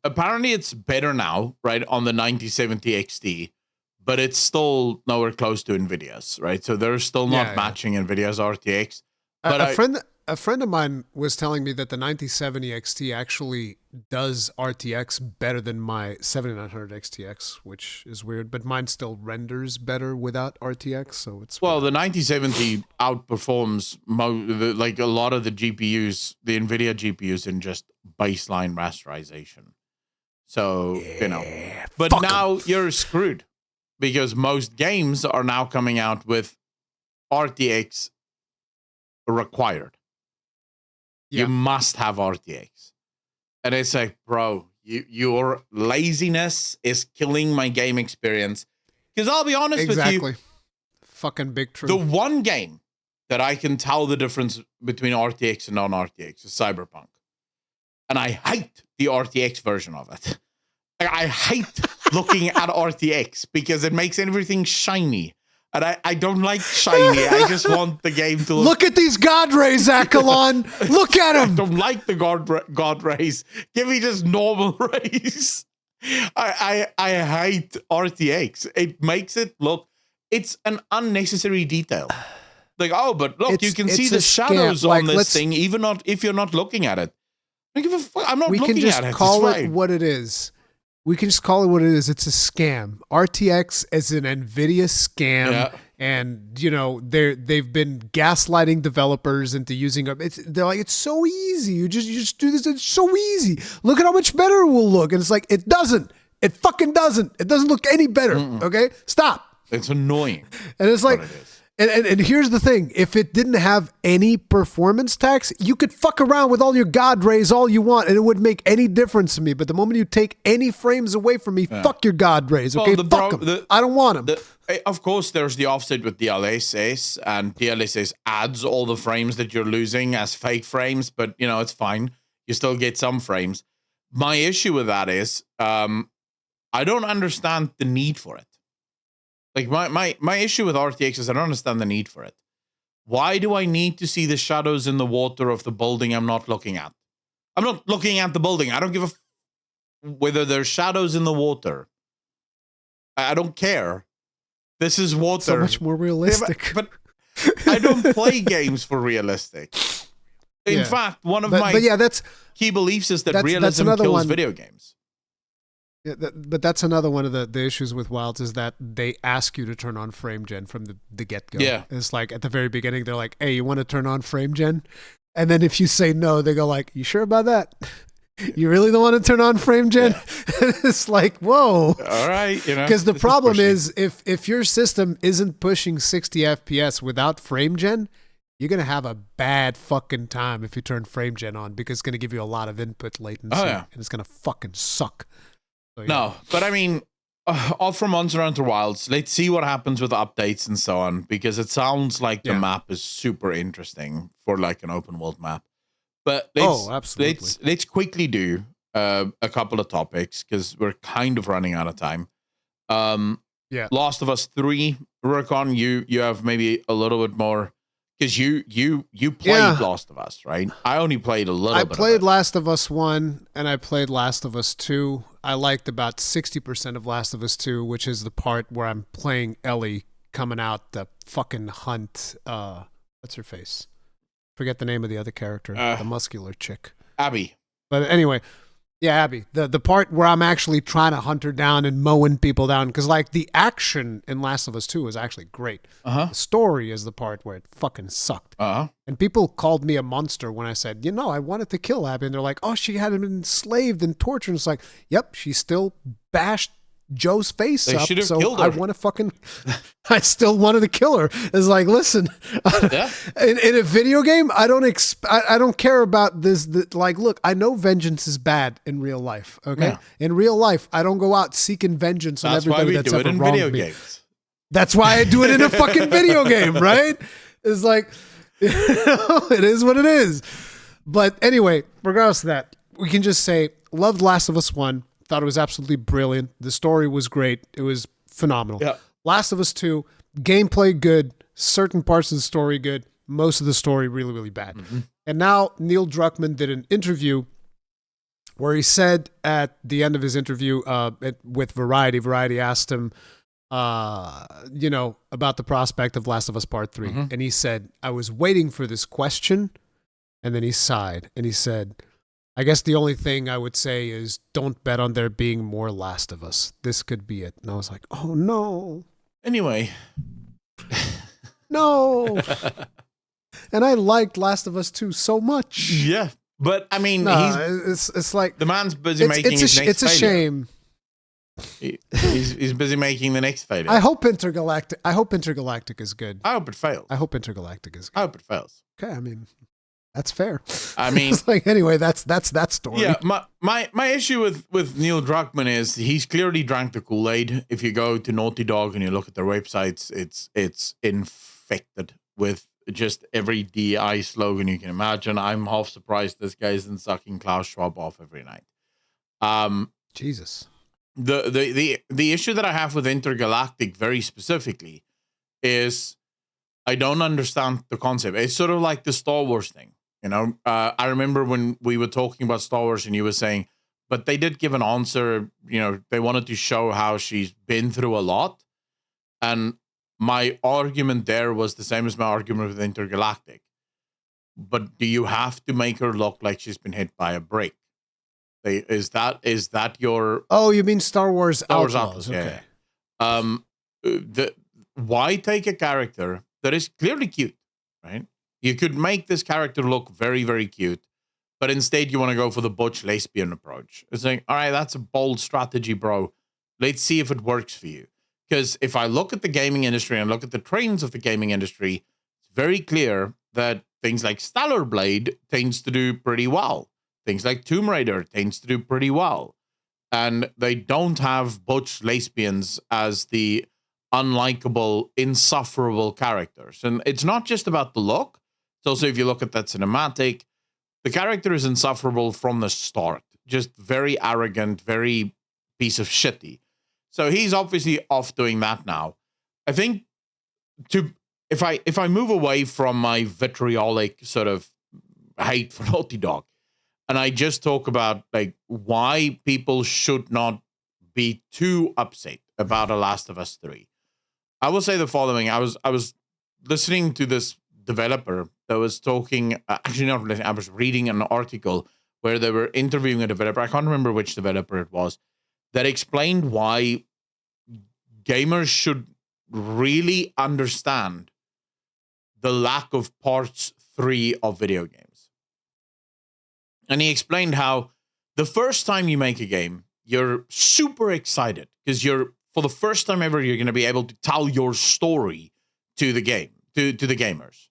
apparently it's better now, right, on the 9070 XT, but it's still nowhere close to NVIDIA's, right? So they're still not matching NVIDIA's RTX. But a friend of mine was telling me that the 9070 XT actually does RTX better than my 7900 XTX, which is weird, but mine still renders better without RTX, so it's well, the 9070 outperforms like a lot of the GPUs, the NVIDIA GPUs, in just baseline rasterization. So, but now you're screwed, because most games are now coming out with RTX required. You must have RTX. And it's like, bro, your laziness is killing my game experience. Because I'll be honest with you. Fucking big truth. The one game that I can tell the difference between RTX and non-RTX is Cyberpunk. And I hate the RTX version of it. I hate looking at RTX because it makes everything shiny. And I don't like shiny. I just want the game to look at these God rays, Akalon. Look at them. I don't like the God rays. Give me just normal rays. I hate RTX. It makes it look. It's an unnecessary detail. Like, oh, but look, you can see the shadows on this thing, even if you're not looking at it. I don't give a fuck. I'm not looking at it. We can just call it what it is. We can just call it what it is. It's a scam. RTX is an NVIDIA scam, and they've been gaslighting developers into using it. They're like, it's so easy. You just do this. It's so easy. Look at how much better it will look. And it's like, it doesn't. It fucking doesn't. It doesn't look any better. Okay, stop. It's annoying. And it's like. And here's the thing. If it didn't have any performance tax, you could fuck around with all your God rays all you want, and it wouldn't make any difference to me. But the moment you take any frames away from me, fuck your God rays, okay? Fuck them. I don't want them. Of course, there's the offset with DLSS, and DLSS adds all the frames that you're losing as fake frames, but, it's fine. You still get some frames. My issue with that is I don't understand the need for it. Like, my issue with RTX is I don't understand the need for it. Why do I need to see the shadows in the water of the building I'm not looking at? I'm not looking at the building. I don't give a whether there's shadows in the water. I don't care. This is water. So much more realistic. But I don't play games for realistic. In fact, one of my key beliefs is that realism kills video games. Yeah, but that's another one of the issues with Wilds is that they ask you to turn on frame gen from the get go. Yeah. It's like at the very beginning, they're like, "Hey, you want to turn on frame gen?" And then if you say no, they go like, "You sure about that? You really don't want to turn on frame gen?" Yeah. It's like, whoa. All right, Because the problem is if your system isn't pushing 60 FPS without frame gen, you're gonna have a bad fucking time if you turn frame gen on because it's gonna give you a lot of input latency and it's gonna fucking suck. So, yeah. No, but I mean, all for Monster Hunter Wilds. Let's see what happens with updates and so on, because it sounds like the map is super interesting for like an open world map. But let's quickly do a couple of topics because we're kind of running out of time. Last of Us 3, Rurikon, you have maybe a little bit more. Because you played Last of Us, right? I only played a little bit. I played Last of Us 1 and I played Last of Us 2. I liked about 60% of Last of Us 2, which is the part where I'm playing Ellie coming out the fucking hunt. What's her face? Forget the name of the other character, the muscular chick. Abby. But anyway, yeah, Abby. The part where I'm actually trying to hunt her down and mowing people down. Because, like, the action in Last of Us 2 is actually great. The story is the part where it fucking sucked. And people called me a monster when I said, I wanted to kill Abby. And they're like, oh, she had been enslaved and tortured. And it's like, yep, she still bashed Joe's face up. So killed her. I still wanted to kill her. It's like, listen, in a video game, I don't care about this. Like, look, I know vengeance is bad in real life. Okay, in real life, I don't go out seeking vengeance on everybody that's ever wronged me. That's why I do it in a fucking video game, right? It's like, it is what it is. But anyway, regardless of that, we can just say, loved Last of Us 1. Thought it was absolutely brilliant. The story was great. It was phenomenal. Yeah. Last of Us 2, gameplay good, certain parts of the story good, most of the story really, really bad. And now Neil Druckmann did an interview where he said at the end of his interview with Variety asked him, about the prospect of Last of Us Part 3. And he said, I was waiting for this question. And then he sighed and he said, I guess the only thing I would say is don't bet on there being more Last of Us. This could be it. And I was like, oh, no. Anyway. No. And I liked Last of Us 2 so much. Yeah. But, I mean, it's like... The man's busy making his next It's a shame. He's busy making the next failure. I hope Intergalactic is good. I hope it fails. I hope Intergalactic is good. I hope it fails. Okay, I mean... That's fair. I mean, it's like, anyway, that's that story. Yeah, my issue with Neil Druckmann is he's clearly drank the Kool-Aid. If you go to Naughty Dog and you look at their websites, it's infected with just every DI slogan you can imagine. I'm half surprised this guy isn't sucking Klaus Schwab off every night. Jesus. The issue that I have with Intergalactic very specifically is I don't understand the concept. It's sort of like the Star Wars thing. I remember when we were talking about Star Wars and you were saying, but they did give an answer, they wanted to show how she's been through a lot. And my argument there was the same as my argument with Intergalactic. But do you have to make her look like she's been hit by a brick? Is that your... Oh, you mean Star Wars Outlaws. Okay. Yeah. Why take a character that is clearly cute, right? You could make this character look very, very cute, but instead you want to go for the butch lesbian approach. It's like, all right, that's a bold strategy, bro. Let's see if it works for you. Because if I look at the gaming industry and look at the trends of the gaming industry, it's very clear that things like Stellar Blade tends to do pretty well. Things like Tomb Raider tends to do pretty well. And they don't have butch lesbians as the unlikable, insufferable characters. And it's not just about the look. It's also, if you look at that cinematic, the character is insufferable from the start. Just very arrogant, very piece of shitty. So he's obviously off doing that now. I think if I move away from my vitriolic sort of hate for Naughty Dog, and I just talk about like why people should not be too upset about The Last of Us 3. I will say the following. I was listening to this developer that was talking, actually not listening, I was reading an article where they were interviewing a developer. I can't remember which developer it was, that explained why gamers should really understand the lack of parts 3 of video games. And he explained how the first time you make a game, you're super excited because for the first time ever, you're going to be able to tell your story to the game, to the gamers.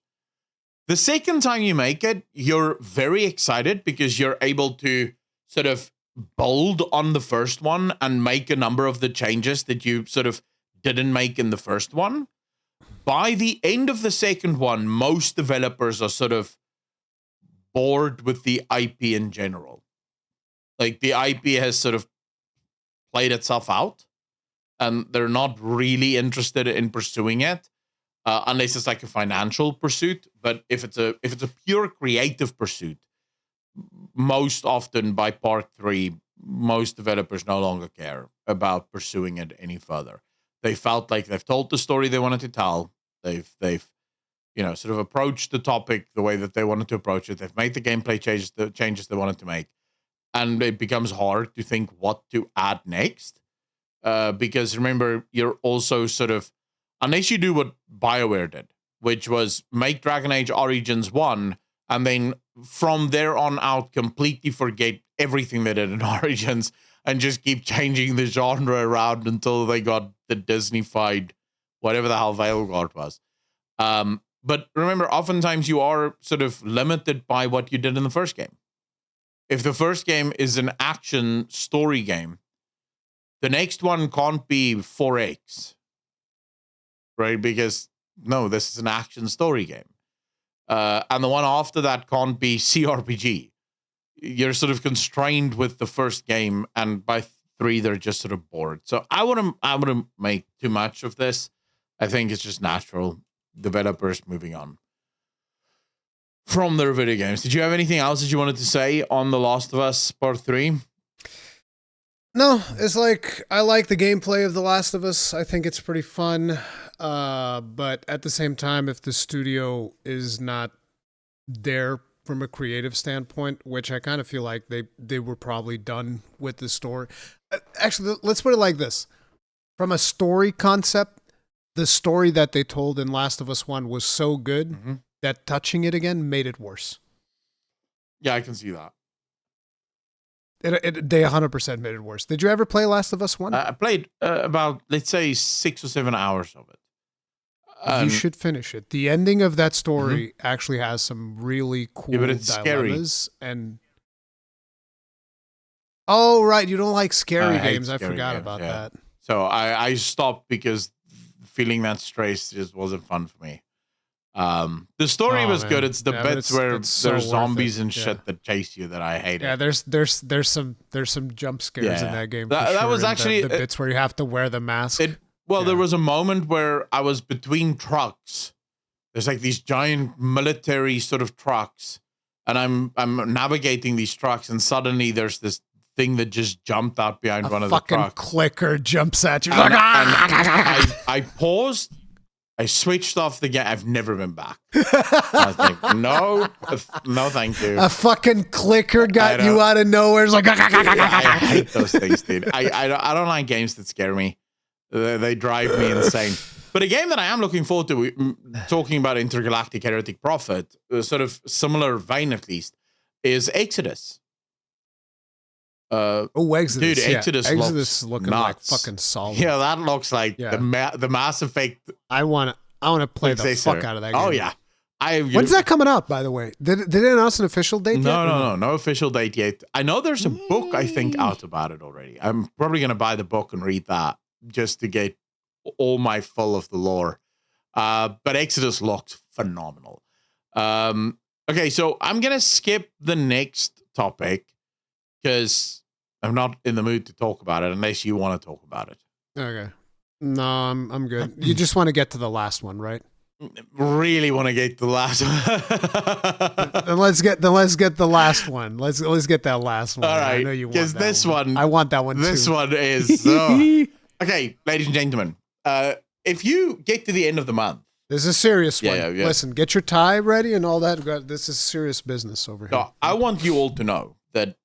The second time you make it, you're very excited because you're able to sort of build on the first one and make a number of the changes that you sort of didn't make in the first one. By the end of the second one, most developers are sort of bored with the IP in general. Like the IP has sort of played itself out and they're not really interested in pursuing it unless it's like a financial pursuit. But if it's a pure creative pursuit, most often by part 3, most developers no longer care about pursuing it any further. They felt like they've told the story they wanted to tell. They've sort of approached the topic the way that they wanted to approach it. They've made the gameplay changes they wanted to make. And it becomes hard to think what to add next. Because remember, you're also sort of, unless you do what BioWare did, which was make Dragon Age Origins 1, and then from there on out, completely forget everything they did in Origins and just keep changing the genre around until they got the Disney-fied, whatever the hell Veilguard was. But remember, oftentimes you are sort of limited by what you did in the first game. If the first game is an action story game, the next one can't be 4X, right? Because, no, this is an action story game. And the one after that can't be CRPG. You're sort of constrained with the first game, and by 3, they're just sort of bored. So I wouldn't make too much of this. I think it's just natural. Developers moving on from their video games. Did you have anything else that you wanted to say on The Last of Us Part 3? No, it's like, I like the gameplay of The Last of Us. I think it's pretty fun. But at the same time, if the studio is not there from a creative standpoint, which I kind of feel like they were probably done with the story. Actually, let's put it like this. From a story concept, the story that they told in Last of Us 1 was so good that touching it again made it worse. Yeah, I can see that. They 100% made it worse. Did you ever play Last of Us 1? I played about, let's say, 6 or 7 hours of it. You should finish it. The ending of that story actually has some really cool but it's dilemmas. Scary. And oh, right. You don't like scary hate games. I scary forgot games, about yeah. that. So I stopped because feeling that stress just wasn't fun for me. The story was good. It's the bits where there's zombies and shit that chase you that I hate. Yeah, there's some jump scares in that game. That was actually the bits where you have to wear the mask. There was a moment where I was between trucks. There's like these giant military sort of trucks, and I'm navigating these trucks, and suddenly there's this thing that just jumped out behind one of the trucks. A fucking clicker jumps at you. I paused. I switched off the game. I've never been back. I was like, no, thank you. A fucking clicker got you out of nowhere. It's like, I hate those things, dude. I don't like games that scare me. They drive me insane. But a game that I am looking forward to, talking about Intergalactic Heretic Prophet, sort of similar vein at least, is Exodus. Exodus. Dude, Exodus looks looking nuts. like fucking solid. Yeah, that looks like the Mass Effect. I want to play the fuck out of that game. Oh yeah. When's that coming out, by the way? Did they announce an official date yet? No official date yet. I know there's a book, I think, out about it already. I'm probably going to buy the book and read that just to get all my full of the lore. But Exodus looks phenomenal. Okay, so I'm going to skip the next topic because I'm not in the mood to talk about it unless you want to talk about it. Okay. No, I'm good. You just want to get to the last one, right? Really want to get to the last one. Then let's get the last one. Let's get that last one. All right. I know you want because this one. I want that one too. This one is okay, ladies and gentlemen. If you get to the end of the month, this is a serious one. Yeah. Listen, get your tie ready and all that. This is serious business over here. I want you all to know that,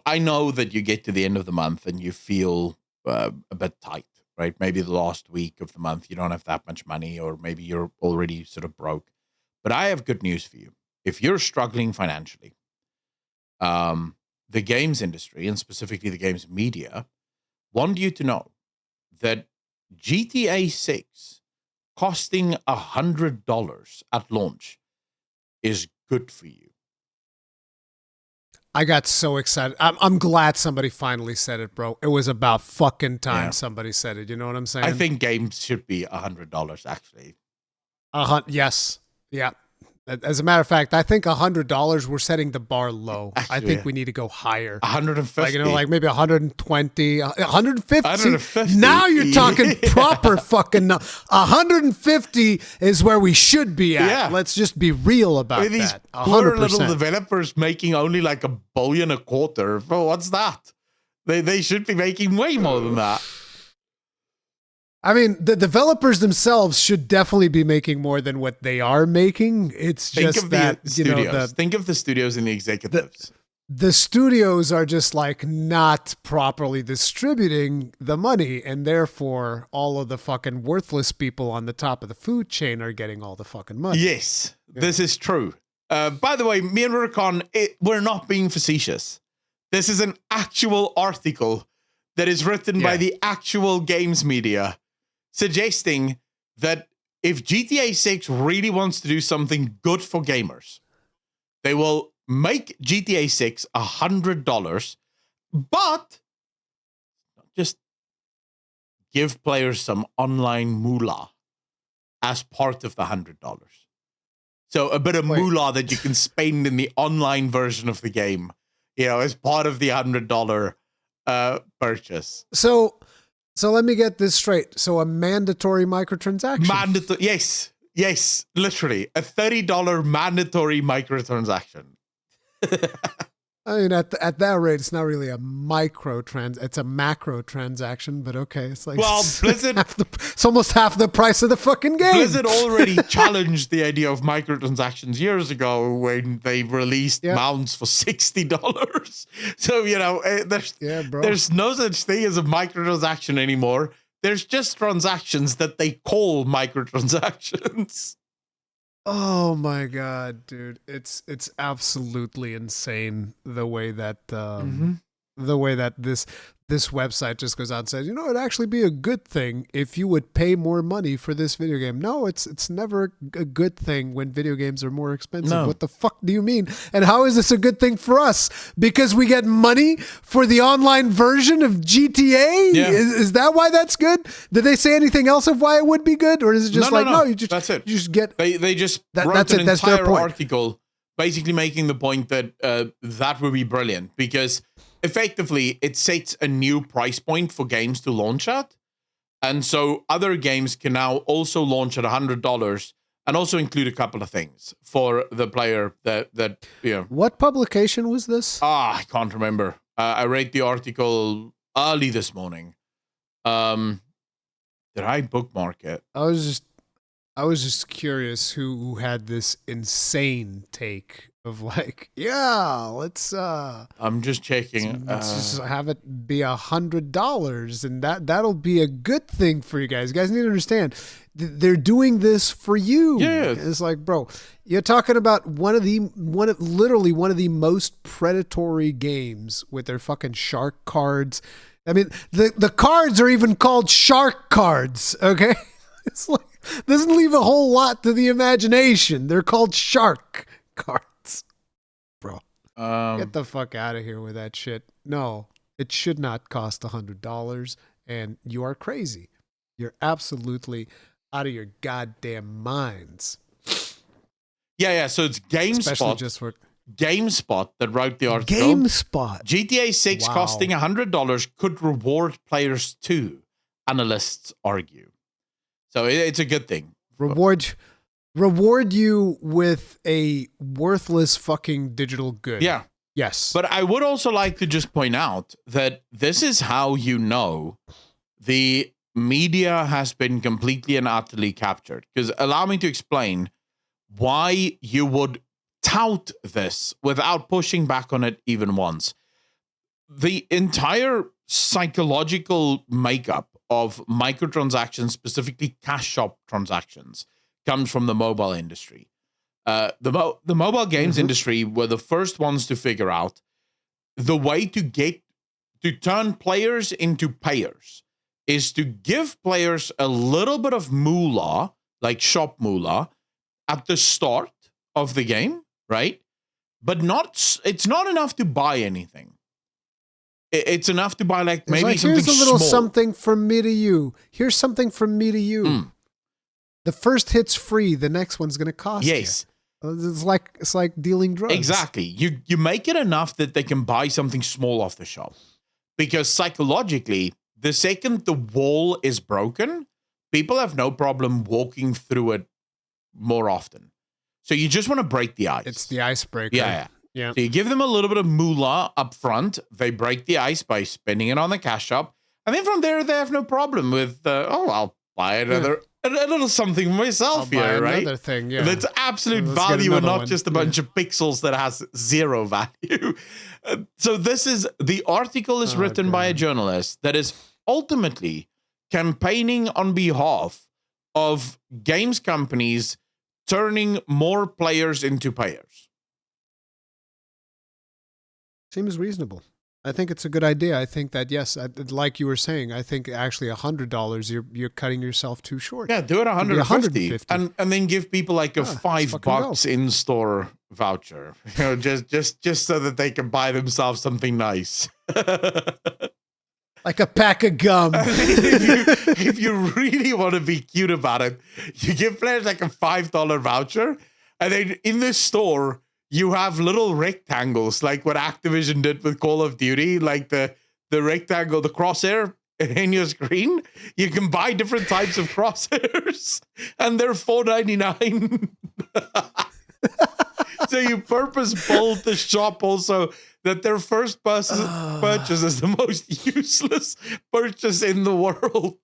I know that you get to the end of the month and you feel a bit tight, right? Maybe the last week of the month, you don't have that much money, or maybe you're already sort of broke. But I have good news for you. If you're struggling financially, the games industry, and specifically the games media, want you to know that GTA 6 costing $100 at launch is good for you. I got so excited. I'm glad somebody finally said it, bro. It was about fucking time somebody said it. You know what I'm saying? I think games should be $100, actually. Yes. Yeah. As a matter of fact, I think $100, we're setting the bar low. Actually, I think we need to go higher. 150. Like maybe 120, 150. Now you're talking proper fucking 150 is where we should be at. Yeah. Let's just be real about that. These poor little developers making only like $1 billion a quarter. Bro, what's that? They should be making way more than that. I mean, the developers themselves should definitely be making more than what they are making. It's just that, you know, think of the studios and the executives. The studios are just like not properly distributing the money, and therefore all of the fucking worthless people on the top of the food chain are getting all the fucking money. Yes, this is true. By the way, me and Rurikon, we're not being facetious. This is an actual article that is written by the actual games media, suggesting that if GTA 6 really wants to do something good for gamers, they will make GTA 6 $100, but just give players some online moolah as part of the $100. So a bit of moolah that you can spend in the online version of the game, you know, as part of the $100 purchase. So let me get this straight. So a mandatory microtransaction. Yes, literally a $30 mandatory microtransaction. I mean, at that rate, it's not really a it's a macro transaction, but okay. It's like, well, Blizzard, it's almost half the price of the fucking game. Blizzard already challenged the idea of microtransactions years ago when they released mounts for $60. So, you know, there's no such thing as a microtransaction anymore. There's just transactions that they call microtransactions. Oh my god, dude! It's absolutely insane the way that this website just goes out and says, you know, it'd actually be a good thing if you would pay more money for this video game. No, it's never a good thing when video games are more expensive. No. What the fuck do you mean? And how is this a good thing for us? Because we get money for the online version of GTA? Yeah. Is that why that's good? Did they say anything else of why it would be good? Or is it just no, you just, that's it. You just get... They just wrote an entire article basically making the point that that would be brilliant because effectively it sets a new price point for games to launch at. And so other games can now also launch at $100 and also include a couple of things for the player that you know. What publication was this? I can't remember. I read the article early this morning. Did I bookmark it? I was just curious who had this insane take of like, yeah, let's I'm just checking. Let's just have it be $100 and that'll be a good thing for you guys. You guys need to understand they're doing this for you. Yeah. It's like, bro, you're talking about literally one of the most predatory games with their fucking shark cards. I mean, the cards are even called shark cards, okay? It's like, doesn't leave a whole lot to the imagination. They're called shark cards. Bro, get the fuck out of here with that shit. No, it should not cost $100, and you are crazy. You're absolutely out of your goddamn minds. Yeah, so it's GameSpot. GameSpot that wrote the article. GameSpot. GTA 6 costing $100 could reward players too, analysts argue. So it's a good thing. Reward you with a worthless fucking digital good. Yeah. Yes. But I would also like to just point out that this is how you know the media has been completely and utterly captured. Because allow me to explain why you would tout this without pushing back on it even once. The entire psychological makeup of microtransactions, specifically cash shop transactions, comes from the mobile industry. The mobile games industry were the first ones to figure out the way to turn players into payers is to give players a little bit of moolah, like shop moolah, at the start of the game, right? But it's not enough to buy anything. It's enough to buy like maybe like, something here's a little small. something from me to you. Here's something from me to you. The first hit's free. The next one's going to cost you. Yes. It's like dealing drugs. Exactly. You make it enough that they can buy something small off the shop. Because psychologically, the second the wall is broken, people have no problem walking through it more often. So you just want to break the ice. It's the icebreaker. Yeah. So you give them a little bit of moolah up front. They break the ice by spending it on the cash shop. And then from there, they have no problem with, I'll buy a little something myself here, right? Another thing, yeah. That's absolute Let's value and not one. just a bunch of pixels that has zero value. So the article is written by a journalist that is ultimately campaigning on behalf of games companies turning more players into payers. Seems reasonable. I think it's a good idea. I think that, yes, like you were saying, I think actually $100, you're cutting yourself too short. Yeah, do it 150 and then give people like a $5 in-store voucher, just so that they can buy themselves something nice. Like a pack of gum. if you really want to be cute about it, you give players like a $5 voucher, and then in the store, you have little rectangles, like what Activision did with Call of Duty, like the rectangle, the crosshair in your screen. You can buy different types of crosshairs, and they're $4.99. So you purpose-build the shop also that their first purchase is the most useless purchase in the world.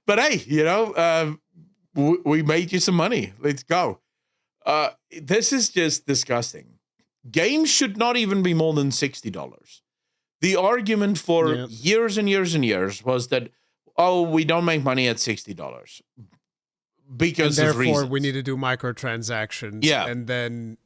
But hey, we made you some money. Let's go. This is just disgusting. Games should not even be more than $60. The argument for years and years and years was that, we don't make money at $60 because and of therefore reasons. We need to do microtransactions. Yeah, and then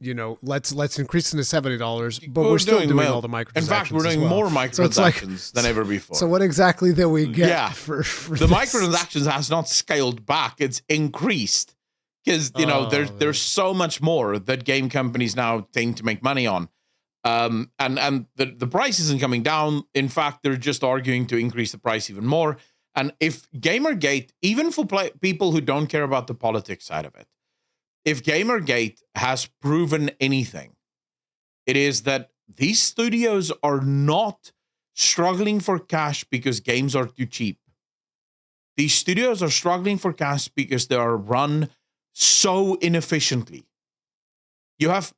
let's increase it to $70, but we're still doing all the microtransactions. In fact, we're doing more microtransactions than ever before. So what exactly did we get? For the microtransactions has not scaled back; it's increased. Because there's so much more that game companies now tend to make money on, and the price isn't coming down. In fact, they're just arguing to increase the price even more. And if Gamergate, even for people who don't care about the politics side of it, if Gamergate has proven anything, it is that these studios are not struggling for cash because games are too cheap. These studios are struggling for cash because they are run so inefficiently. You have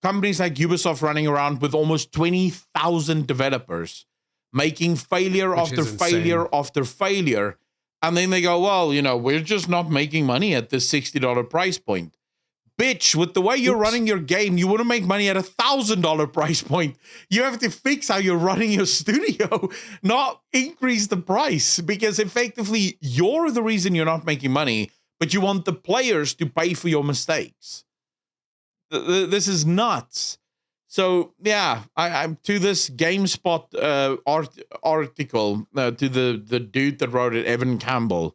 companies like Ubisoft running around with almost 20,000 developers making failure after failure after failure. And then they go, well, we're just not making money at this $60 price point. Bitch, with the way you're running your game, you want to make money at $1,000 price point. You have to fix how you're running your studio, not increase the price, because effectively you're the reason you're not making money, but you want the players to pay for your mistakes. This is nuts. So, yeah, I'm to this GameSpot article, to the dude that wrote it, Evan Campbell.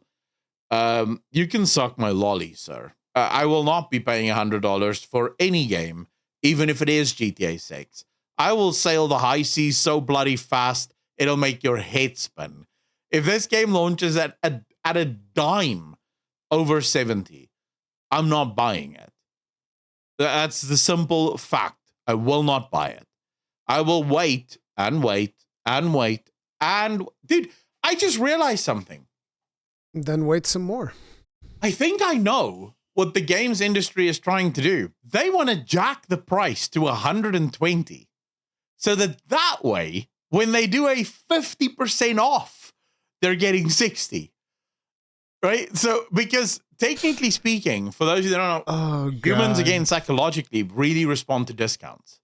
You can suck my lolly, sir. I will not be paying $100 for any game, even if it is GTA 6. I will sail the high seas so bloody fast, it'll make your head spin. If this game launches at a dime over 70, I'm not buying it. That's the simple fact. I will not buy it. I will wait and wait and wait. And dude, I just realized something. Then wait some more. I think I know what the games industry is trying to do. They want to jack the price to 120 so that way, when they do a 50% off, they're getting 60. Right? So, because technically speaking, for those who don't know, humans, again, psychologically really respond to discounts.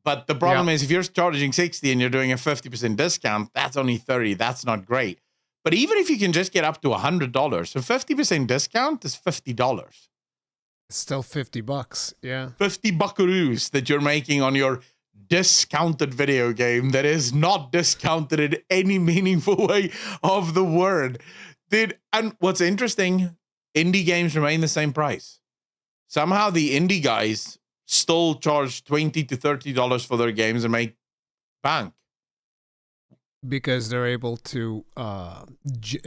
But the problem is if you're charging 60 and you're doing a 50% discount, that's only 30. That's not great. But even if you can just get up to $100, so 50% discount is $50. It's still $50. Yeah. 50 buckaroos that you're making on your discounted video game that is not discounted in any meaningful way of the word. Dude, and what's interesting, indie games remain the same price. Somehow the indie guys still charge $20 to $30 for their games and make bank. Because they're able to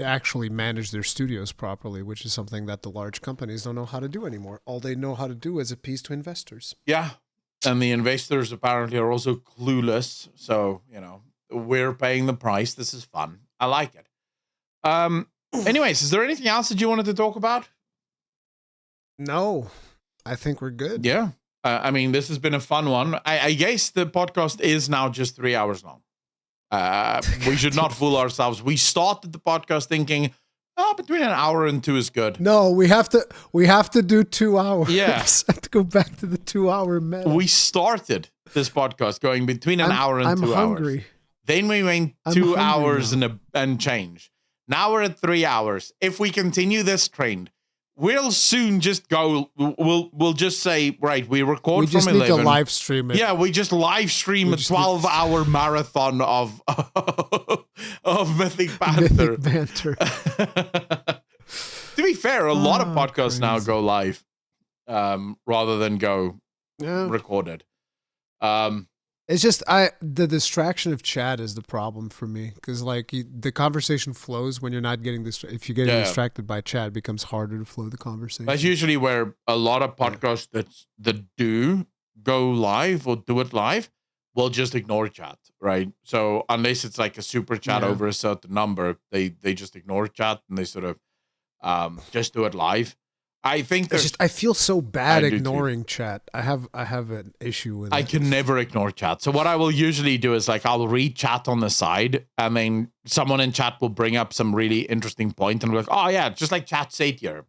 actually manage their studios properly, which is something that the large companies don't know how to do anymore. All they know how to do is appease to investors. Yeah. And the investors apparently are also clueless. So, we're paying the price. This is fun. I like it. Anyways, is there anything else that you wanted to talk about? No, I think we're good. Yeah. This has been a fun one. I guess the podcast is now just 3 hours long. We should not fool ourselves. We started the podcast thinking, between an hour and 2 is good. No, we have to do 2 hours. Yeah. I have to go back to the 2 hour meta. We started this podcast going between an hour and 2 hungry. hours. Then we went 2 hours and change. Now we're at 3 hours. If we continue this trend, we'll soon just go. We'll just say, right, we record we from just 11. Need to live stream it. Yeah, we just live stream a 12-hour marathon of Mythic Banter. Mythic Banter. To be fair, a lot of podcasts now go live rather than go recorded. It's just the distraction of chat is the problem for me, because the conversation flows when you're not getting this. If you're getting distracted by chat, it becomes harder to flow the conversation. That's usually where a lot of podcasts that do go live or do it live will just ignore chat, right? So unless it's like a super chat over a certain number, they just ignore chat and they sort of just do it live. I think I feel so bad ignoring chat. I have an issue with it. I can never ignore chat. So what I will usually do is I'll read chat on the side, and then someone in chat will bring up some really interesting point and be like, oh yeah, just like chat said here,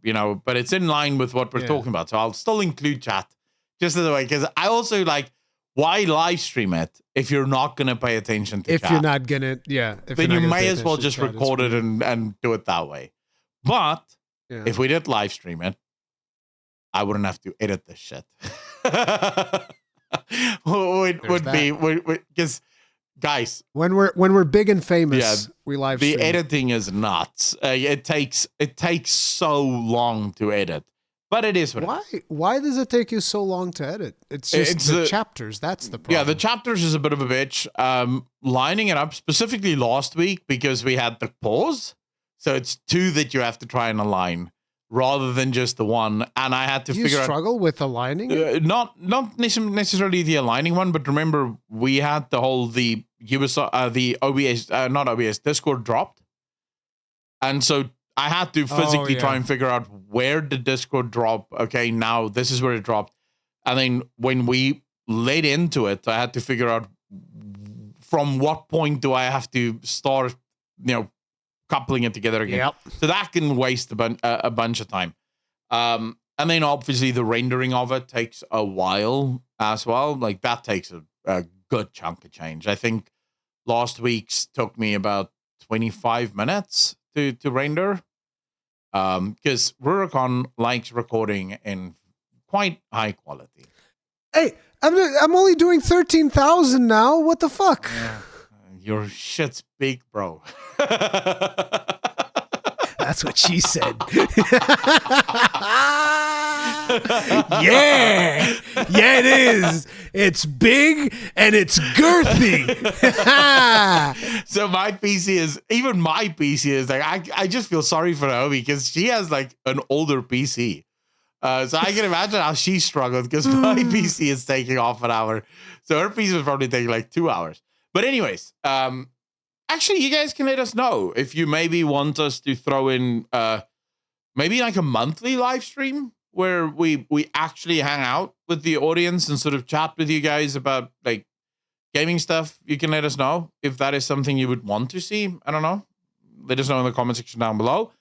but it's in line with what we're talking about. So I'll still include chat just as a way, because I also why live stream it if you're not going to pay attention to chat? If you're not going to, then you may as well just record it and do it that way. But if we did live stream it, I wouldn't have to edit this shit. would be because guys, when we're big and famous, we live stream. The editing is nuts. It takes so long to edit, but it is why does it take you so long to edit? It's just the chapters. That's the problem. Yeah, the chapters is a bit of a bitch. Lining it up specifically last week because we had the pause. So it's 2 that you have to try and align rather than just the one. And I had to figure out... You struggle with aligning? Not necessarily the aligning one, but remember, we had the whole, the OBS, not OBS, Discord dropped. And so I had to physically try and figure out where the Discord drop. Okay, now this is where it dropped. And then when we laid into it, I had to figure out from what point do I have to start, coupling it together again. Yep. So that can waste a bunch of time. And then obviously the rendering of it takes a while as well. That takes a good chunk of change. I think last week's took me about 25 minutes to render. Because Rurikon likes recording in quite high quality. Hey, I'm only doing 13,000 now. What the fuck? Yeah. Your shit's big, bro. That's what she said. Yeah, it is. It's big and it's girthy. So my PC is I just feel sorry for Naomi because she has an older PC. So I can imagine how she struggled because my PC is taking off an hour. So her PC was probably taking 2 hours. But anyways, actually, you guys can let us know if you maybe want us to throw in maybe a monthly live stream where we actually hang out with the audience and sort of chat with you guys about gaming stuff. You can let us know if that is something you would want to see. I don't know. Let us know in the comment section down below.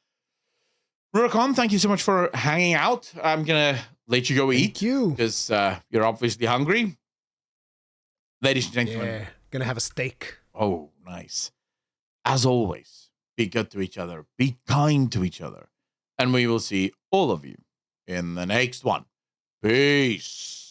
Rurikon, thank you so much for hanging out. I'm going to let you go eat. Thank you. Because you're obviously hungry. Ladies and gentlemen. Yeah, gonna have a steak. Oh, nice. As always, be good to each other, be kind to each other, and we will see all of you in the next one. Peace.